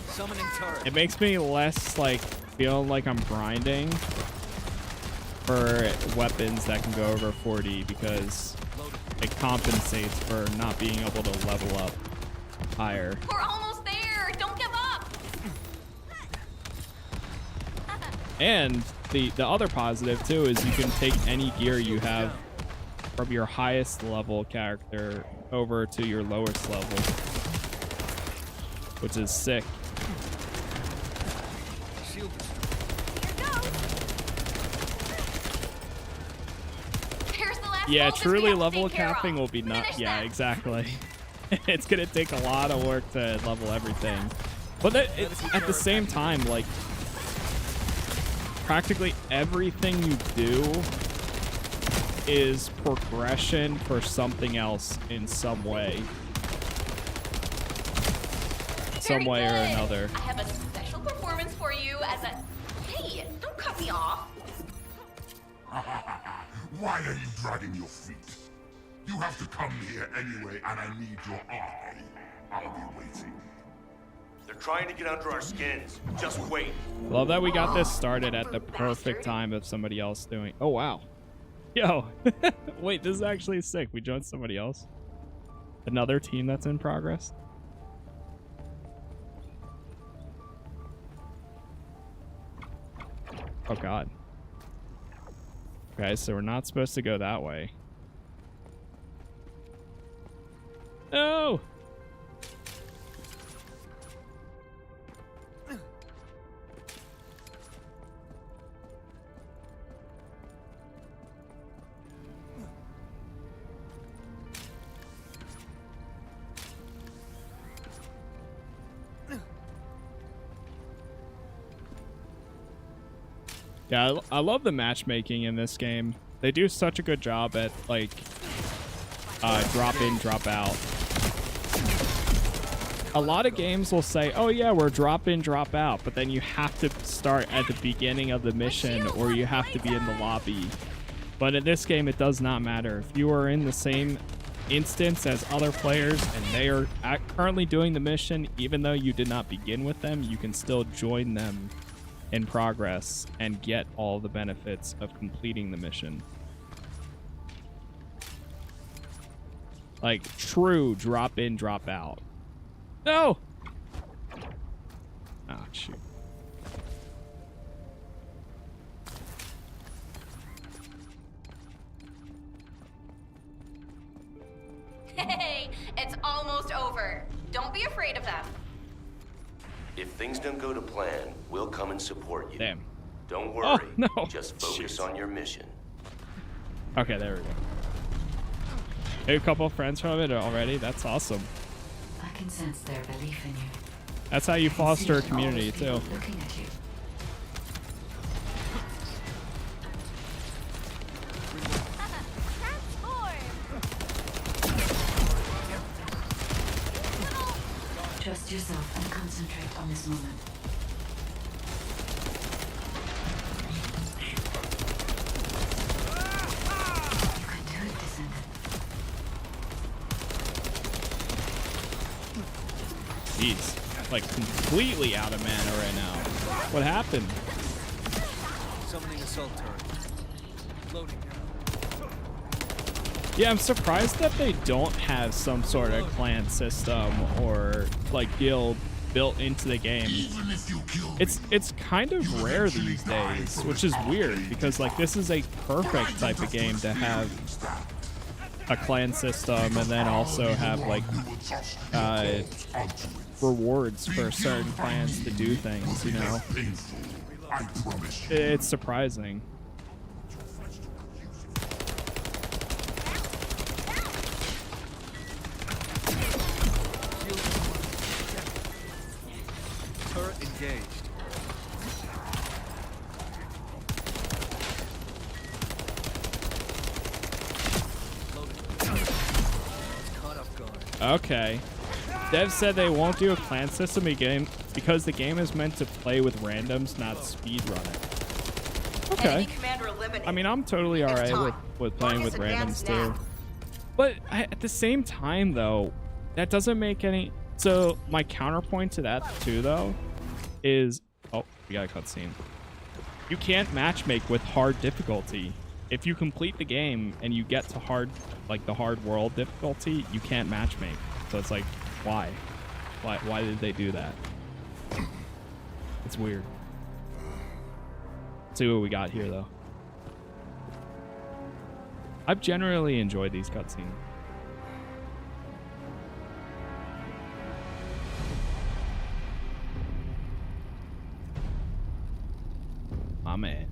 Summoning turret. it makes me less like feel like I'm grinding for weapons that can go over 40, because it compensates for not being able to level up higher. We're almost there. Don't give up. And the other positive too is you can take any gear you have from your highest level character over to your lowest level, which is sick. Shield. Here's the last Yeah, Vulgus we truly have to level take care capping of. will be not. Finish Yeah, them. exactly. It's gonna take a lot of work to level everything, but at the same time, like practically everything you do is progression for something else in some way. Some Very way or good. another. I have a special performance for you as a... Hey, don't cut me off. Why are you dragging your feet? You have to come here anyway, and I need your eye. I'll be waiting. They're trying to get under our skins. Just wait. Love that we got this started at the perfect time of somebody else doing. Oh wow, yo, wait, this is actually sick. We joined somebody else, another team that's in progress. Oh god. Okay, so we're not supposed to go that way. No. Yeah, I love the matchmaking in this game. They do such a good job at, like, drop in, drop out. A lot of games will say, oh yeah, we're drop in, drop out, but then you have to start at the beginning of the mission or you have to be in the lobby. But in this game, it does not matter. If you are in the same instance as other players and they are currently doing the mission, even though you did not begin with them, you can still join them in progress and get all the benefits of completing the mission. Like true drop in, drop out. No! Oh, shoot. Hey, it's almost over. Don't be afraid of them. If things don't go to plan, we'll come and support you. Damn. Don't worry. Oh, no. Just focus on your mission. Okay, there we go. Hey, a couple of friends from it already. That's awesome. I can sense their belief in you. That's how you foster a community, too. Looking at you. Trust yourself and concentrate on this moment. You can do it, Descendant. Jeez, like completely out of mana right now. What happened? Summoning assault turret. Loading now. Yeah, I'm surprised that they don't have some sort of clan system or like guild built into the game. It's kind of rare these days, which is weird because like this is a perfect type of game to have a clan system and then also have like rewards for certain clans to do things, you know. It's surprising. Turret engaged. Caught off guard. Okay. Dev said they won't do a clan system again because the game is meant to play with randoms, not speedrun it. Okay. I mean, I'm totally alright with playing with randoms too. But at the same time, though, that doesn't make any... So my counterpoint to that too, though, is... Oh, we got a cutscene. You can't matchmake with hard difficulty. If you complete the game and you get to hard, like the hard world difficulty, you can't matchmake. So it's like, why? Why did they do that? It's weird. Let's see what we got here, though. I've generally enjoyed these cutscenes. My man.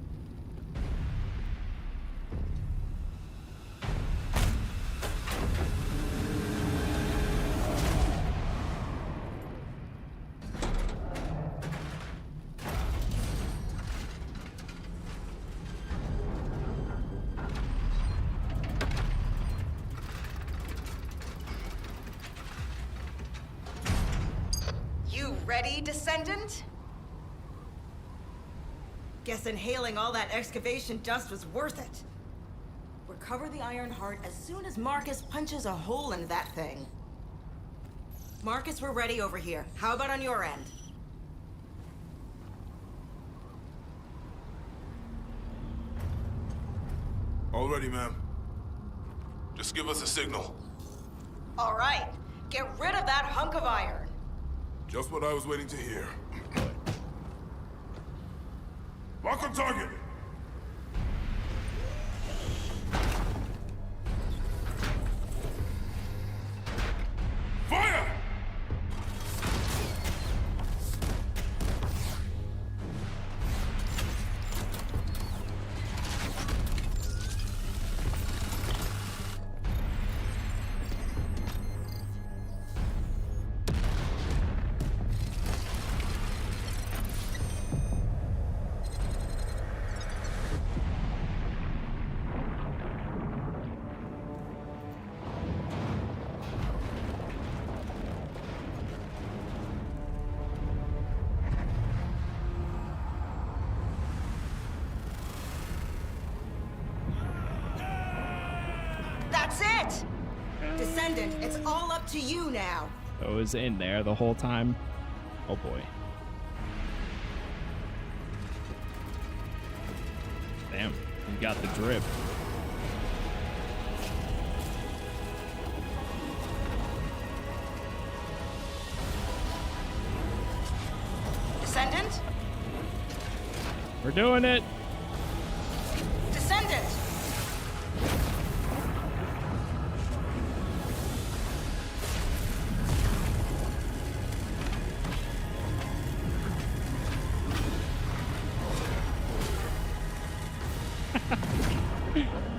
You ready, Descendant? Guess inhaling all that excavation dust was worth it. Recover the Iron Heart as soon as Marcus punches a hole in that thing. Marcus, we're ready over here. How about on your end? All ready, ma'am. Just give us a signal. All right. Get rid of that hunk of iron. Just what I was waiting to hear. Lock on target! Fire! Descendant, it's all up to you now. It was in there the whole time. Oh boy. Damn, you got the drip. Descendant? We're doing it. Descendant!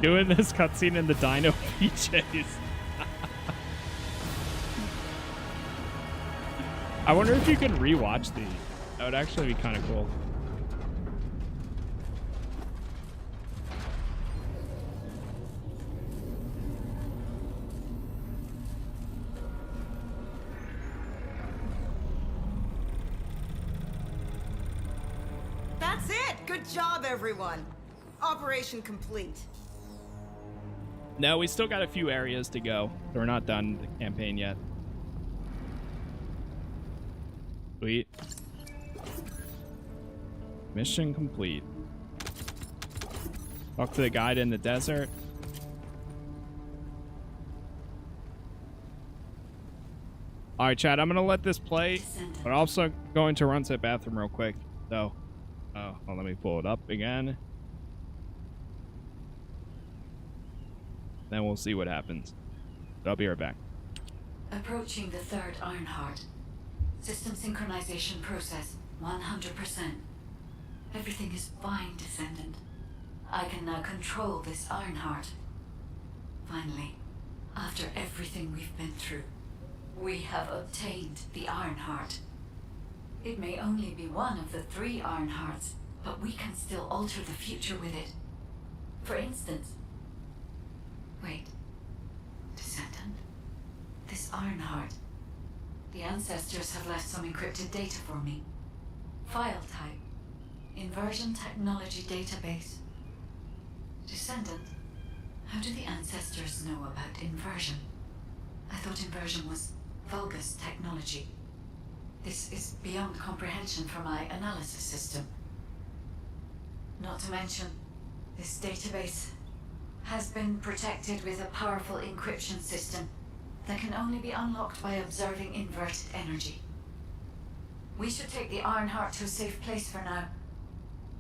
Doing this cutscene in the dino PJs. I wonder if you can rewatch these. That would actually be kind of cool. That's it! Good job, everyone. Operation complete. No, we still got a few areas to go. We're not done the campaign yet. Sweet. Mission complete. Talk to the guide in the desert. All right, Chad, I'm going to let this play, but I'm also going to run to the bathroom real quick. So, well, let me pull it up again. Then we'll see what happens. I'll be right back. Approaching the third Ironheart. System synchronization process 100%. Everything is fine, Descendant. I can now control this Ironheart. Finally, after everything we've been through, we have obtained the Ironheart. It may only be one of the 3 Ironhearts, but we can still alter the future with it. For instance... Wait. Descendant? This Ironheart. The ancestors have left some encrypted data for me. File type. Inversion technology database. Descendant, how do the ancestors know about inversion? I thought inversion was Vulgus technology. This is beyond comprehension for my analysis system. Not to mention, this database has been protected with a powerful encryption system that can only be unlocked by observing inverted energy. We should take the Ironheart to a safe place for now.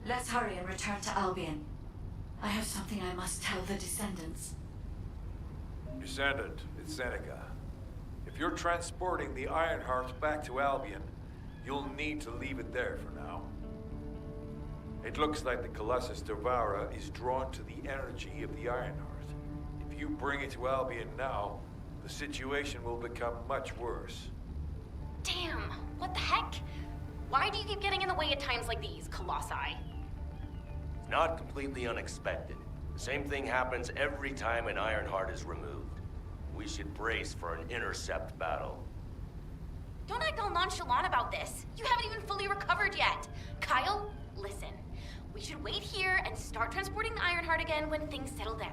Let's hurry and return to Albion. I have something I must tell the Descendants. Descendant, it's Seneca. If you're transporting the Ironheart back to Albion, you'll need to leave it there for now. It looks like the Colossus Devourer is drawn to the energy of the Ironheart. If you bring it to Albion now, the situation will become much worse. Damn, what the heck? Why do you keep getting in the way at times like these, Colossi? Not completely unexpected. The same thing happens every time an Ironheart is removed. We should brace for an intercept battle. Don't act all nonchalant about this. You haven't even fully recovered yet. Kyle, listen. We should wait here and start transporting the Ironheart again when things settle down.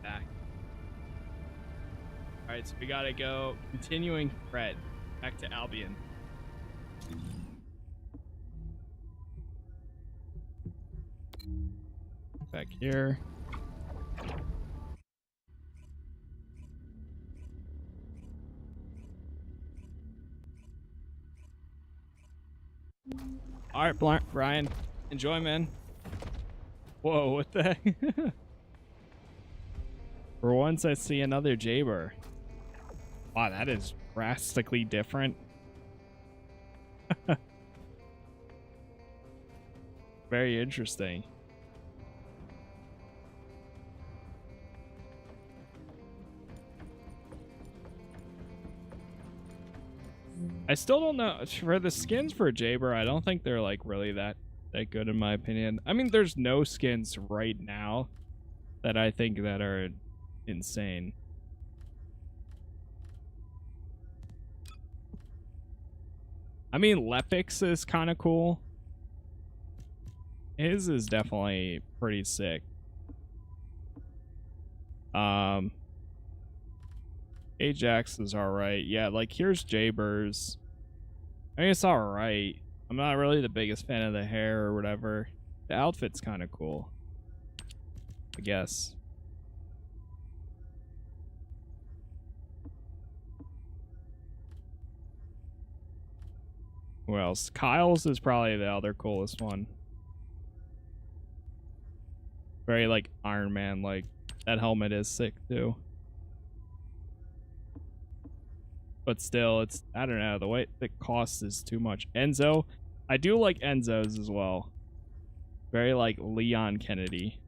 back. Alright, so we gotta go. Continuing thread. Back to Albion. Back here. Alright, Brian. Enjoy, man. Whoa, what the heck? For once, I see another Jaber. Wow, that is drastically different. Very interesting. I still don't know for the skins for Jaber. I don't think they're like really that good in my opinion. I mean, there's no skins right now that I think that are insane. I mean, Lepix is kind of cool. His is definitely pretty sick. Ajax is alright. Yeah, like here's Jaber's. I mean, it's alright. I'm not really the biggest fan of the hair or whatever. The outfit's kind of cool, I guess. Who else? Kyle's is probably the other coolest one. Very like Iron Man, like that helmet is sick too. But still, it's, I don't know, the way the cost is too much. Enzo, I do like Enzo's as well. Very like Leon Kennedy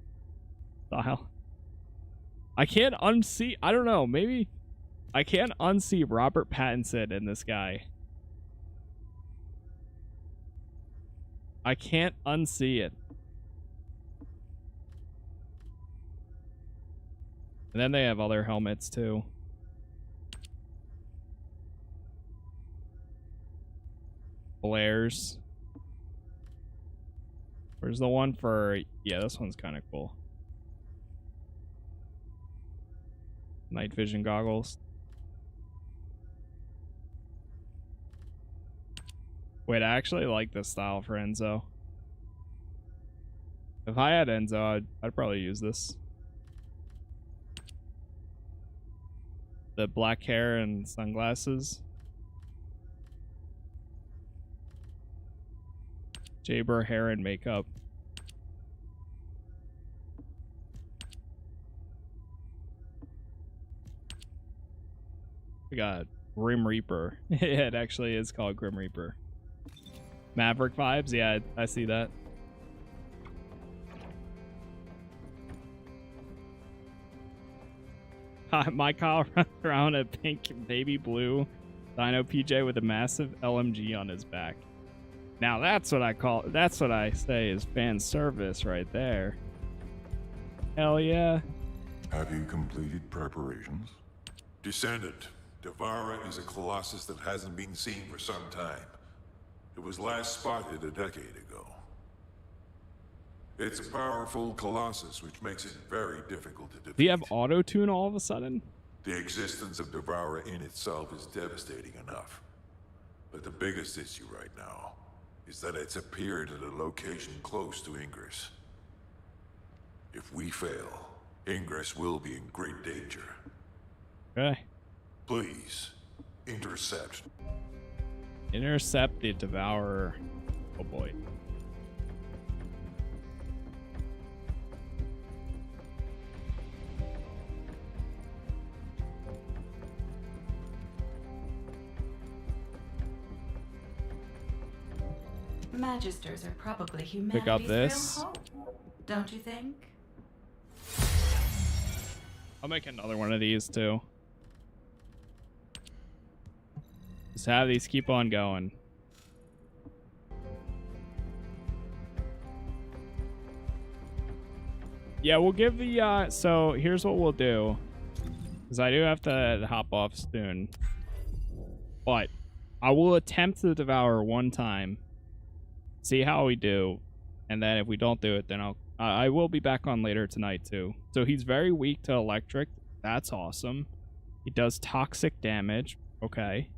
style. I can't unsee, I don't know, maybe I can't unsee Robert Pattinson in this guy. I can't unsee it. And then they have other helmets too. Blair's. Where's the one for... Yeah, this one's kind of cool. Night vision goggles. Wait, I actually like this style for Enzo. If I had Enzo, I'd probably use this. The black hair and sunglasses. Jaber hair and makeup. We got Grim Reaper. It actually is called Grim Reaper. Maverick vibes? Yeah, I see that. My Kyle runs around a pink baby blue Dino PJ with a massive LMG on his back. Now that's what I say is fan service right there. Hell yeah. Have you completed preparations? Descendant, Devara is a colossus that hasn't been seen for some time. It was last spotted a decade ago. It's a powerful colossus, which makes it very difficult to defeat. Do you have auto-tune all of a sudden? The existence of Devara in itself is devastating enough. But the biggest issue right now is that it's appeared at a location close to Ingress. If we fail, Ingress will be in great danger. Okay. Please, intercept. Intercept the Devourer. Oh boy. Magisters are probably humanity's Pick up this. real hope, don't you think? I'll make another one of these too. Just have these keep on going. Yeah, we'll give the, so here's what we'll do. Because I do have to hop off soon. But I will attempt to devour one time. See how we do. And then if we don't do it, then I'll I will be back on later tonight too. So he's very weak to electric. That's awesome. He does toxic damage. Okay.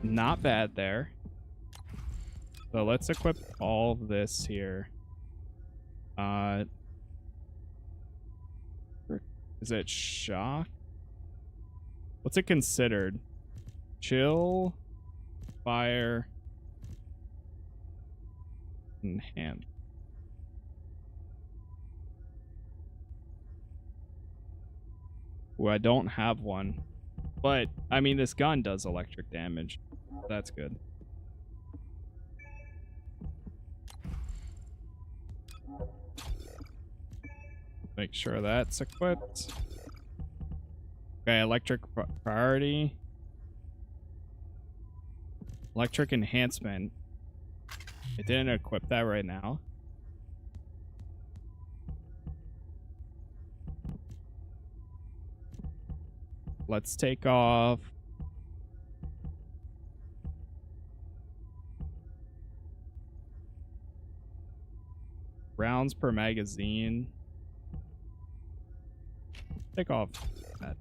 Not bad there. So let's equip all of this here. Is it shock? What's it considered? Chill, fire, enhance. Ooh, I don't have one. But, I mean, this gun does electric damage. That's good. Make sure that's equipped. Okay, electric priority. Electric enhancement. I didn't equip that right now. Let's take off rounds per magazine. Take off that.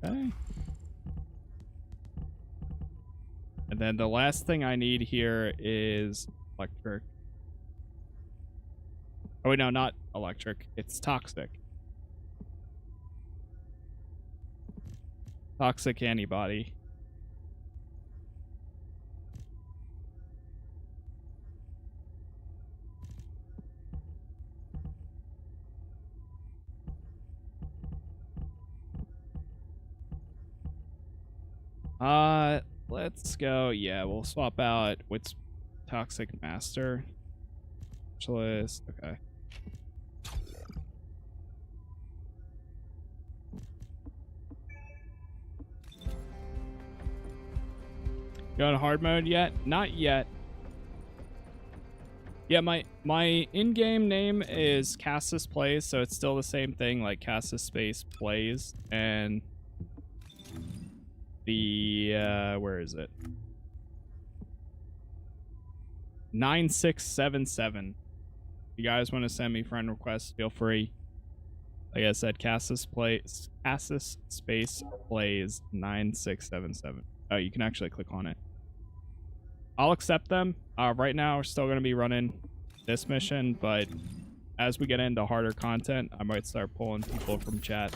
Okay. And then the last thing I need here is electric. Oh, wait, no, not electric. It's toxic. Toxic antibody. Let's go. Yeah, we'll swap out what's toxic master. Specialist. Okay. You on hard mode yet? Not yet. Yeah, my in-game name is Casas Plays, so it's still the same thing, like Casas Space Plays, and the where is it? 9677. If you guys want to send me friend requests, feel free. Like I said, Casas Space Plays 9677. Oh, you can actually click on it. I'll accept them. Right now, we're still going to be running this mission, but as we get into harder content, I might start pulling people from chat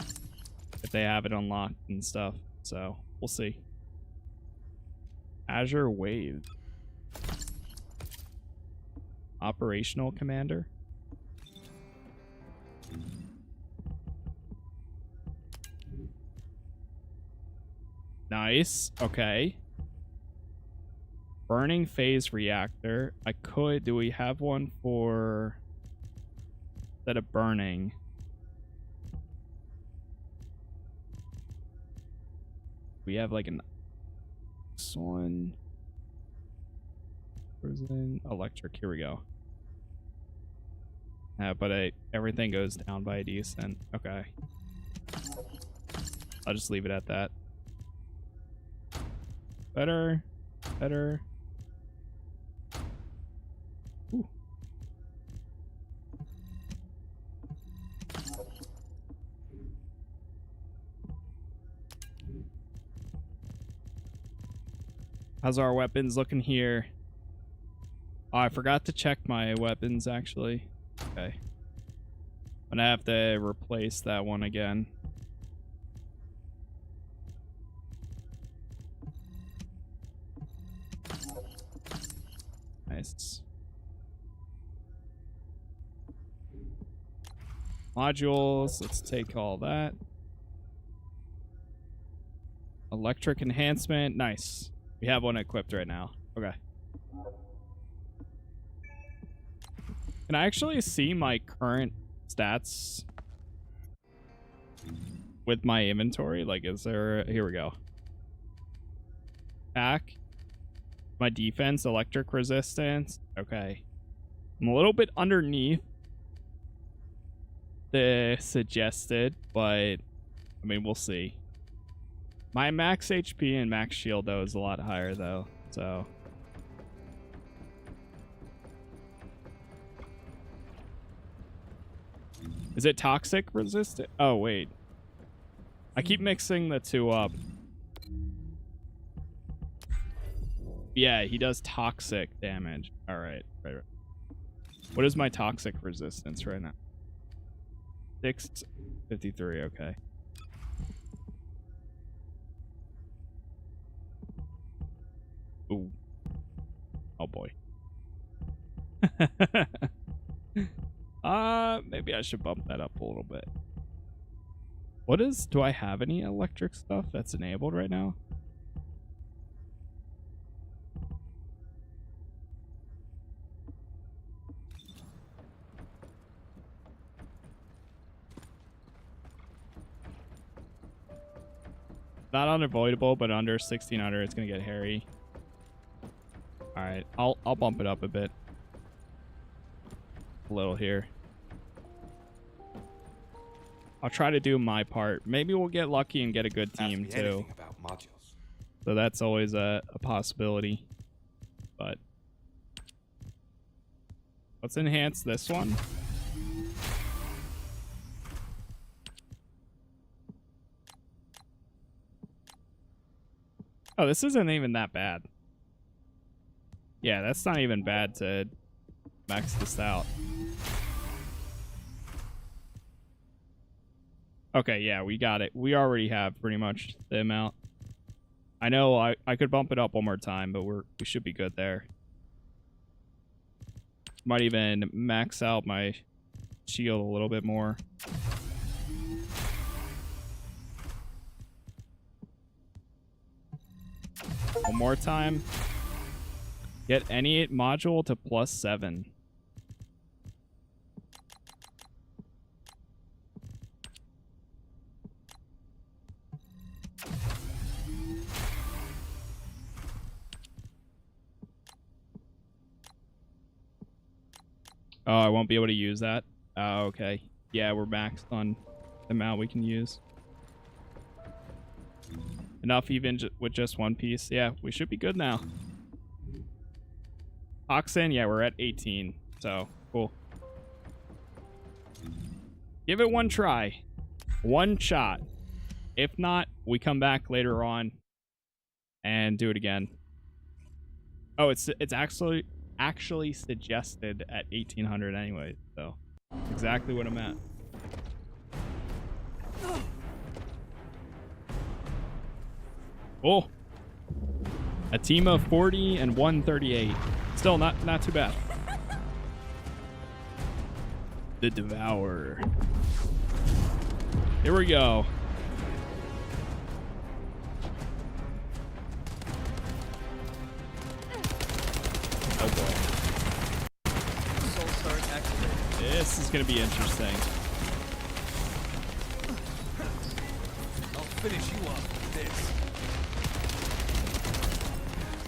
if they have it unlocked and stuff. So, we'll see. Azure Wave. Operational Commander. Nice. Okay. Burning phase reactor. I could. Do we have one for instead of burning? We have like an this one. Prison electric. Here we go. But everything goes down by a decent. Okay. I'll just leave it at that. Better. Better. Ooh. How's our weapons looking here? Oh, I forgot to check my weapons actually. Okay. I'm gonna have to replace that one again. Nice. Modules, let's take all that. Electric enhancement, nice. We have one equipped right now. Okay. Can I actually see my current stats with my inventory? Like, is there... Here we go. Pack. My defense, electric resistance. Okay. I'm a little bit underneath the suggested, but I mean, we'll see. My max HP and max shield, though, is a lot higher, though. So. Is it toxic resistant? Oh, wait. I keep mixing the two up. Yeah, he does toxic damage. All right. Right. What is my toxic resistance right now? 653. Okay. Ooh. Oh boy. Maybe I should bump that up a little bit. What is, do I have any electric stuff that's enabled right now? Not unavoidable, but under 1600 it's gonna get hairy. All right, I'll bump it up a bit, a little here. I'll try to do my part. Maybe we'll get lucky and get a good team too. About modules. So that's always a possibility. But let's enhance this one. Oh, this isn't even that bad. Yeah, that's not even bad to max this out. Okay, yeah, we got it. We already have pretty much the amount. I know I could bump it up one more time, but we should be good there. Might even max out my shield a little bit more. One more time. Get any module to +7. Oh, I won't be able to use that. Oh, okay. Yeah, we're maxed on the amount we can use. Enough even with just one piece. Yeah, we should be good now. Toxin, yeah, we're at 18. So, cool. Give it one try. One shot. If not, we come back later on and do it again. Oh, it's actually suggested at 1800 anyway, so exactly what I'm at. Oh, a team of 40 and 138. Still not too bad. The Devourer. Here we go. Oh boy. Soul start activated. This is gonna be interesting. I'll finish you off with this.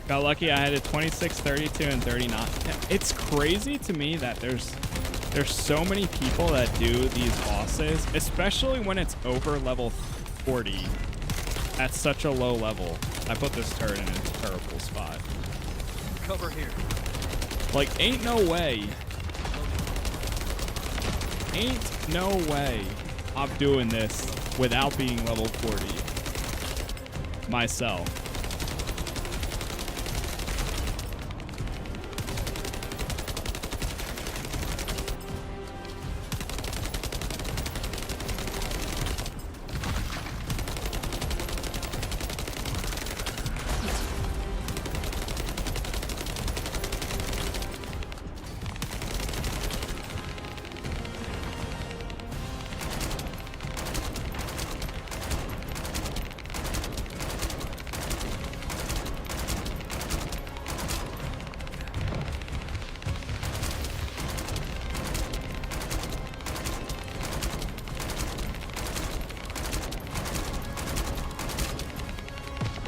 Got lucky. I had a 26, 32, and 39. It's crazy to me that there's so many people that do these bosses, especially when it's over level 40 at such a low level. I put this turret in a terrible spot. Cover here. Like, ain't no way I'm doing this without being level 40 myself.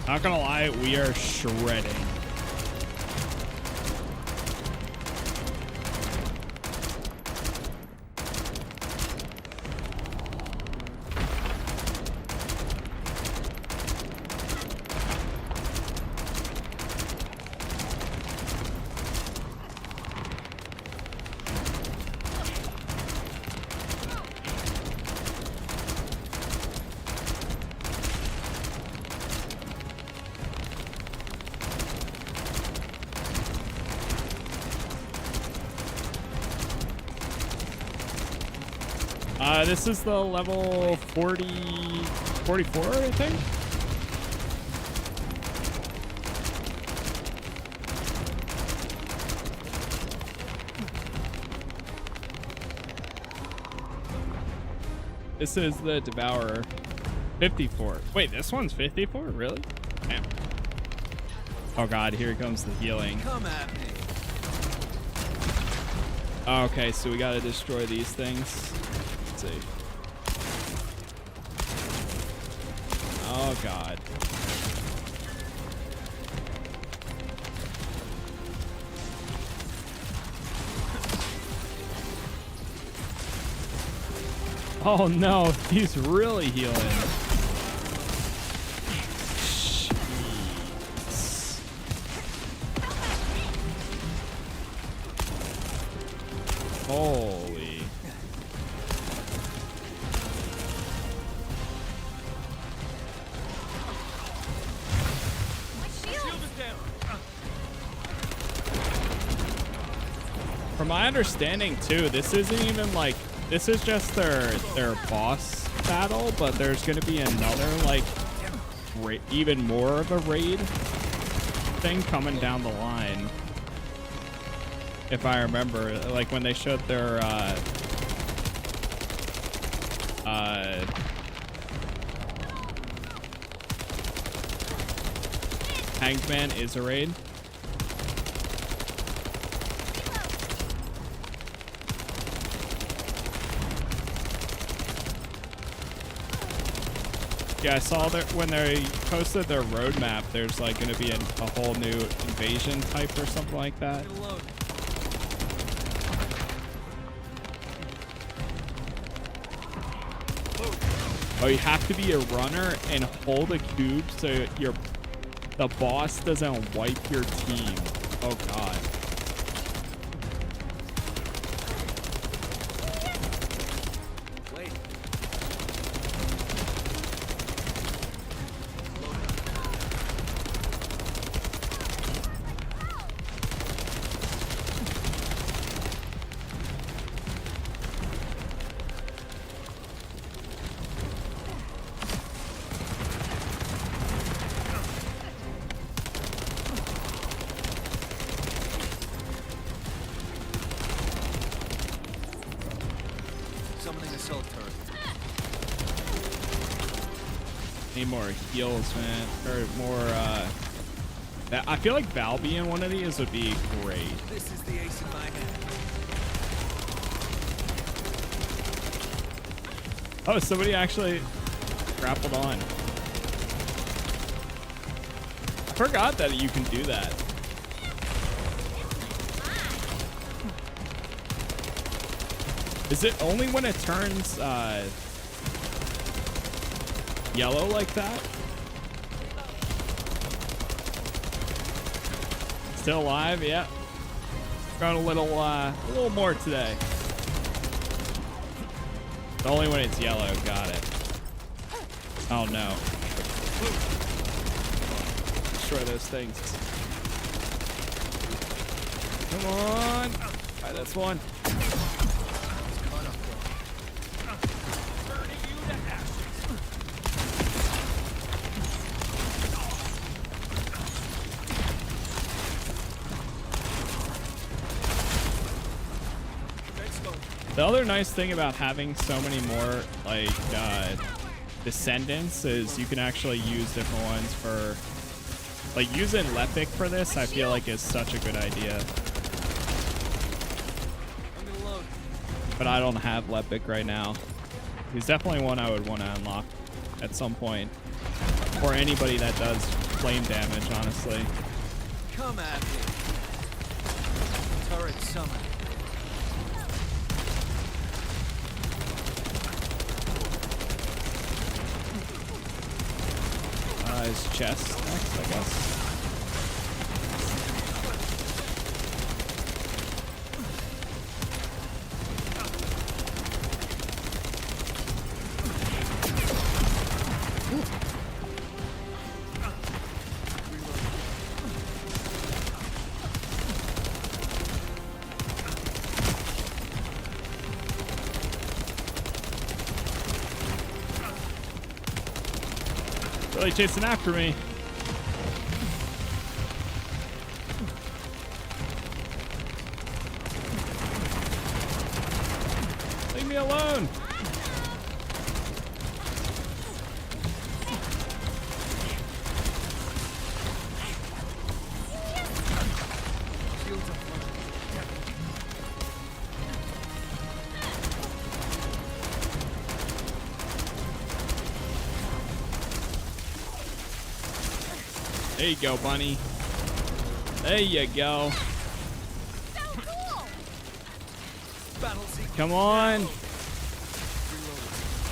Not gonna lie, we are shredding. This is the level 44, I think. This is the Devourer. 54. Wait, this one's 54? Really? Damn. Oh god, here comes the healing. Come at me. Okay, so we gotta destroy these things. Let's see. Oh god. Oh no, he's really healing. Jeez. Holy. From my understanding too, this isn't even like, this is just their boss battle, but there's gonna be another like even more of a raid thing coming down the line. If I remember, like when they showed their Hangman is a raid. Yeah, I saw that when they posted their roadmap, there's like going to be a whole new invasion type or something like that. Oh, you have to be a runner and hold a cube so the boss doesn't wipe your team. Oh god. Need more heals, man. Or more, I feel like Val being one of these would be great. This is the ace in my hand. Oh, somebody actually grappled on. I forgot that you can do that. Is it only when it turns, yellow like that? Still alive? Yeah. Got a little more today. Only when it's yellow. Got it. Oh no. Destroy those things. Come on. Alright, that's one. The other nice thing about having so many more like descendants is you can actually use different ones for like using Lepic for this. I feel like is such a good idea. But I don't have Lepic right now. He's definitely one I would want to unlock at some point. Or anybody that does flame damage, honestly. Come at me. Turret summon. His chest next, I guess. really chasing after me. Leave me alone. There you go, bunny. There you go. So cool. Come on.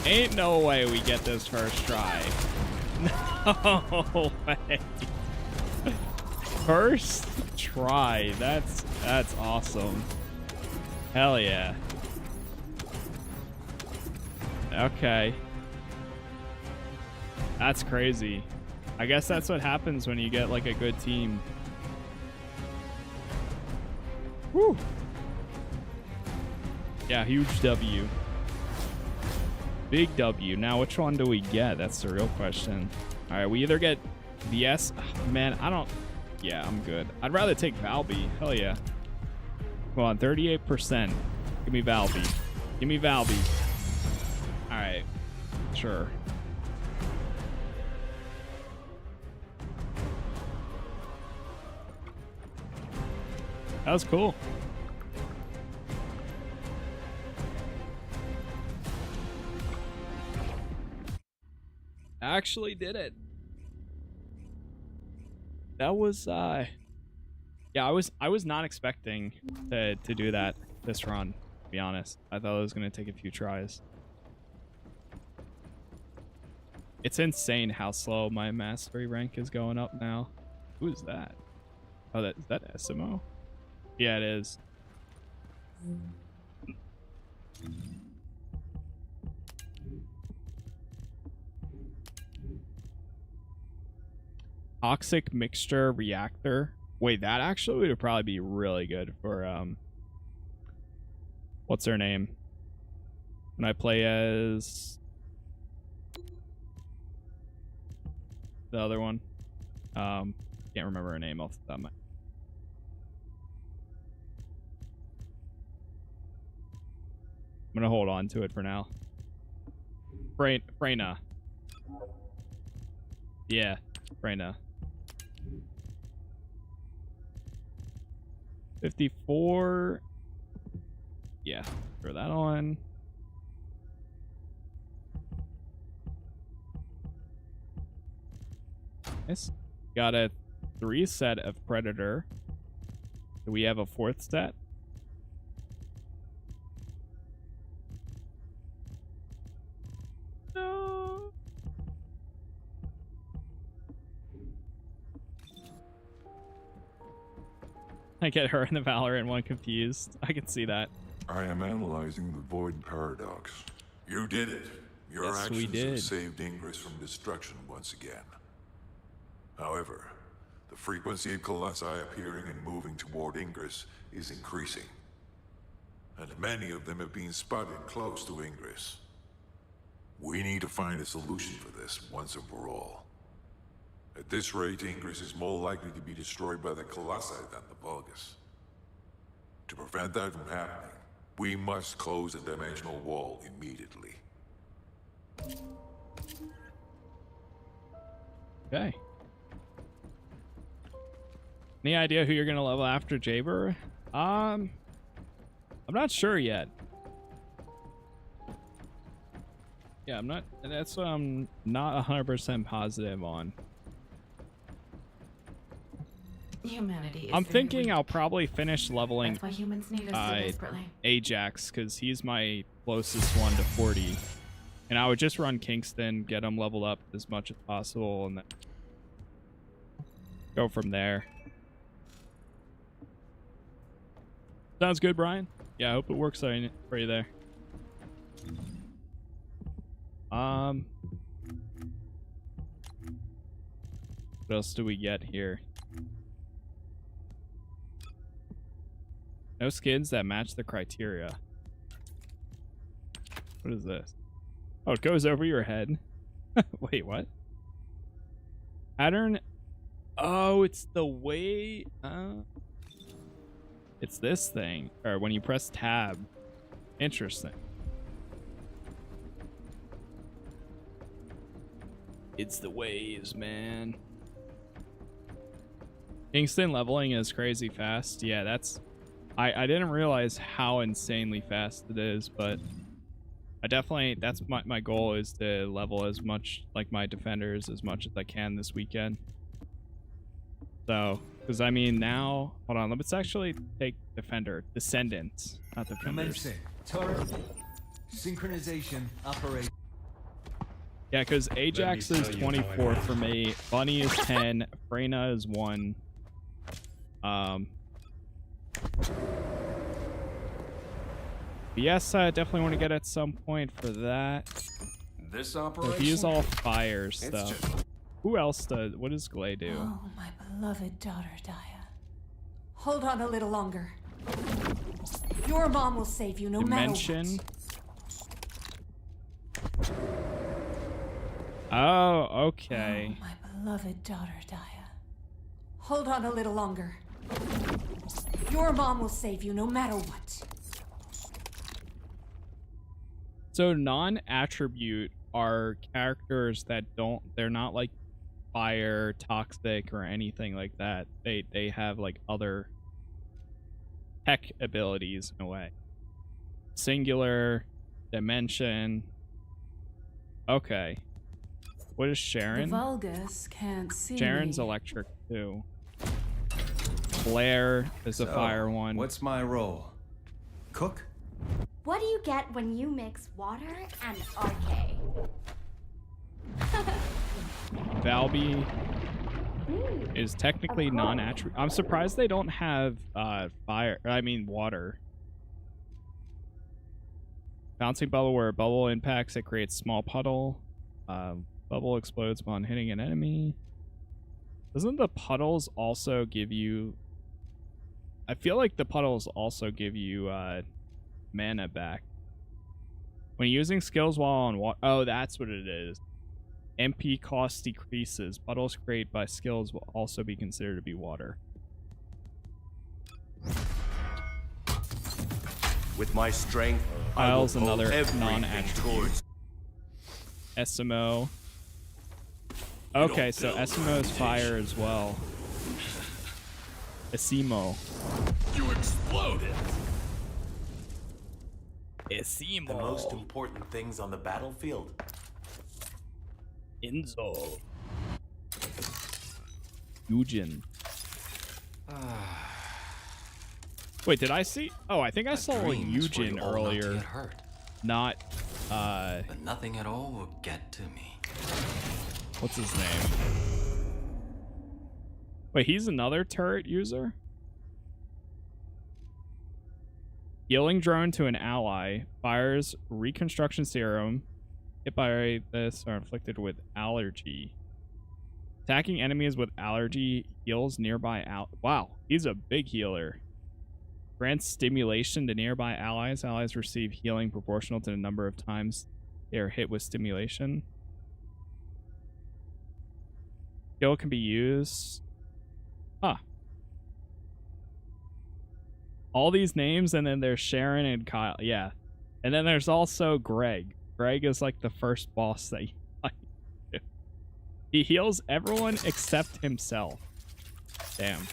Ain't no way we get this first try. No way. First try. That's awesome. Hell yeah. Okay. That's crazy. I guess that's what happens when you get like a good team. Woo. Yeah, huge W. Big W. Now, which one do we get? That's the real question. All right, we either get the S. Oh, man, I don't. Yeah, I'm good. I'd rather take Valby. Hell yeah. Come on, 38%. Give me Valby. Give me Valby. All right. Sure. That was cool. I actually did it. That was yeah, I was not expecting to do that this run, to be honest. I thought it was gonna take a few tries. It's insane how slow my mastery rank is going up now. Who is that? Oh, is that SMO? Yeah, it is. Toxic mixture reactor. Wait, that actually would probably be really good for what's her name? When I play as the other one. Can't remember her name off the top of my. I'm gonna hold on to it for now. Freyna. Yeah, Freyna. 54. Yeah, throw that on. Nice. Got a 3 set of Predator. Do we have a 4th set? No. I get her and the Valorant one confused. I can see that. I am analyzing the Void Paradox. You did it. Your Yes, we actions did. have saved Ingress from destruction once again. However, the frequency of colossi appearing and moving toward Ingress is increasing. And many of them have been spotted close to Ingress. We need to find a solution for this once and for all. At this rate, Ingress is more likely to be destroyed by the colossi than the Vulgus. To prevent that from happening, we must close the dimensional wall immediately. Okay. Any idea who you're gonna level after Jaber? I'm not sure yet. Yeah, I'm not. That's what I'm not 100% positive on. Humanity is I'm very thinking weak. I'll probably finish leveling That's why humans need us so desperately. Ajax, because he's my closest one to 40. And I would just run Kingston, get him leveled up as much as possible, and then go from there. Sounds good, Brian. Yeah, I hope it works for you there. What else do we get here? No skins that match the criteria. What is this? Oh, it goes over your head. Wait, what? Pattern. Oh, it's the way. It's this thing, or when you press tab. Interesting. It's the waves, man. Kingston leveling is crazy fast. Yeah, that's... I didn't realize how insanely fast it is, but I definitely... That's my goal, is to level as much, like my defenders, as much as I can this weekend. So, because I mean now... Hold on, let's actually take defender. Descendants, not defenders. Commencing. Turret. Synchronization operation. Yeah, because Ajax is 24 for me, Bunny is 10, Freyna is 1. Yes, I definitely want to get at some point for that. This So operation. he is all fire stuff. Who else does? What does Glay do? Oh, my beloved daughter, Daya. Hold on a little longer. Your mom will save you no Dimension. matter what. Oh, okay. Oh, my beloved daughter, Daya. Hold on a little longer. Your mom will save you no matter what. So non-attribute are characters that they're not like fire, toxic, or anything like that. They have like other tech abilities in a way. Singular, dimension. Okay. What is Sharon? The Vulgus can't see Sharon's me. electric too. Blair is a fire one. What's my role? Cook? What do you get when you mix water and RK? Valby is technically non-attribute. I'm surprised they don't have fire. I mean water. Bouncing bubble, where a bubble impacts, it creates small puddle. Bubble explodes upon hitting an enemy. Doesn't the puddles also give you... I feel like the puddles also give you mana back. When using skills while on water... Oh, that's what it is. MP cost decreases. Puddles created by skills will also be considered to be water. With my strength, Kyle's I will another pull everything non-attribute. towards. SMO. Okay, so SMO is fire as well. Esimo. You exploded! Esimo. The most important things on the battlefield. Enzo. Eugen. Wait, did I see? Oh, I think I saw Eugen earlier. Not, But nothing at all will get to me. What's his name? Wait, he's another turret user? Healing drone to an ally. Fires reconstruction serum. Hit by this are inflicted with allergy. Attacking enemies with allergy heals nearby Wow, he's a big healer. Grants stimulation to nearby allies. Allies receive healing proportional to the number of times they are hit with stimulation. Skill can be used. Huh. All these names, and then there's Sharon and Kyle. Yeah. And then there's also Greg. Greg is like the first boss that you fight. He heals everyone except himself. Damn.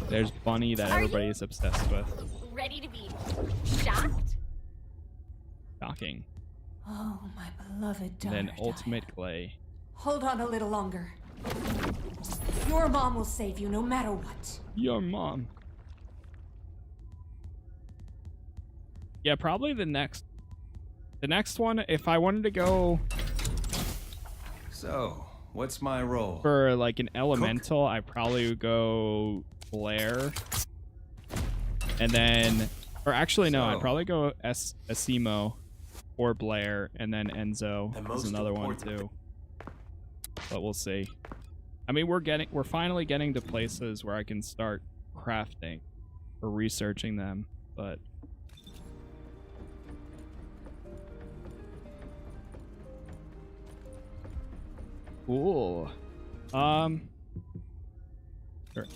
There's Bunny that everybody's obsessed with. Ready to be shocked? Shocking. Oh, my beloved daughter. And then Ultimate Clay. Hold on a little longer. Your mom will save you no matter what. Your mom. Yeah, probably the next one, if I wanted to go... So, what's my role? For like an elemental, I probably would go Blair. And then... Or actually, no, I'd probably go Esimo or Blair, and then Enzo is another one too. But we'll see. I mean, we're finally getting to places where I can start crafting or researching them, but... Cool. Is there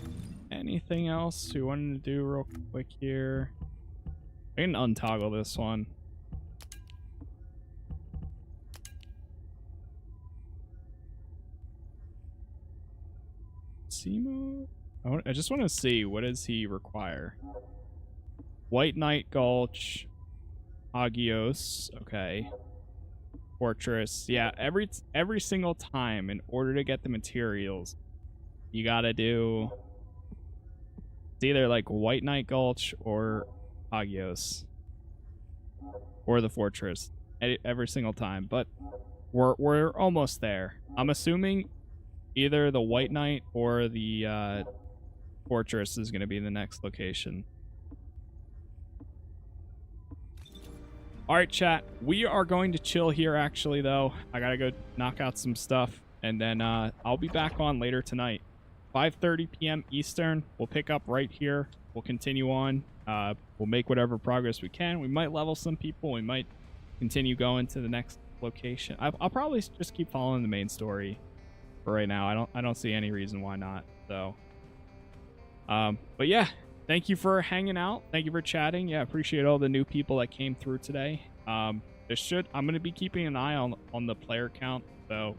anything else we wanted to do real quick here? I can untoggle this one. C mode? I just want to see, what does he require? White Knight Gulch, Agios, okay. Fortress, yeah, every single time in order to get the materials, you gotta do, it's either like White Knight Gulch or Agios. Or the Fortress, every single time, but we're almost there. I'm assuming either the White Knight or the Fortress is gonna be the next location. Alright, chat. We are going to chill here, actually, though. I gotta go knock out some stuff, and then I'll be back on later tonight. 5:30 p.m. Eastern. We'll pick up right here. We'll continue on. We'll make whatever progress we can. We might level some people. We might continue going to the next location. I'll probably just keep following the main story for right now. I don't see any reason why not. So, but yeah. Thank you for hanging out. Thank you for chatting. Yeah, appreciate all the new people that came through today. I'm going to be keeping an eye on the player count, so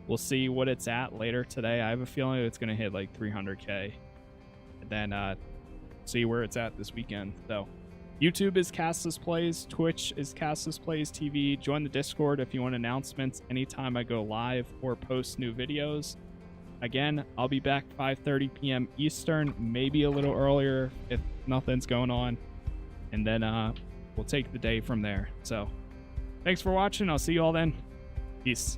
we'll see what it's at later today. I have a feeling it's going to hit like 300k, and then see where it's at this weekend. So YouTube is Casas Plays, Twitch is Casas Plays TV. Join the Discord if you want announcements anytime I go live or post new videos. Again, I'll be back 5:30 p.m. Eastern, maybe a little earlier if nothing's going on. And then we'll take the day from there. So, thanks for watching. I'll see you all then. Peace.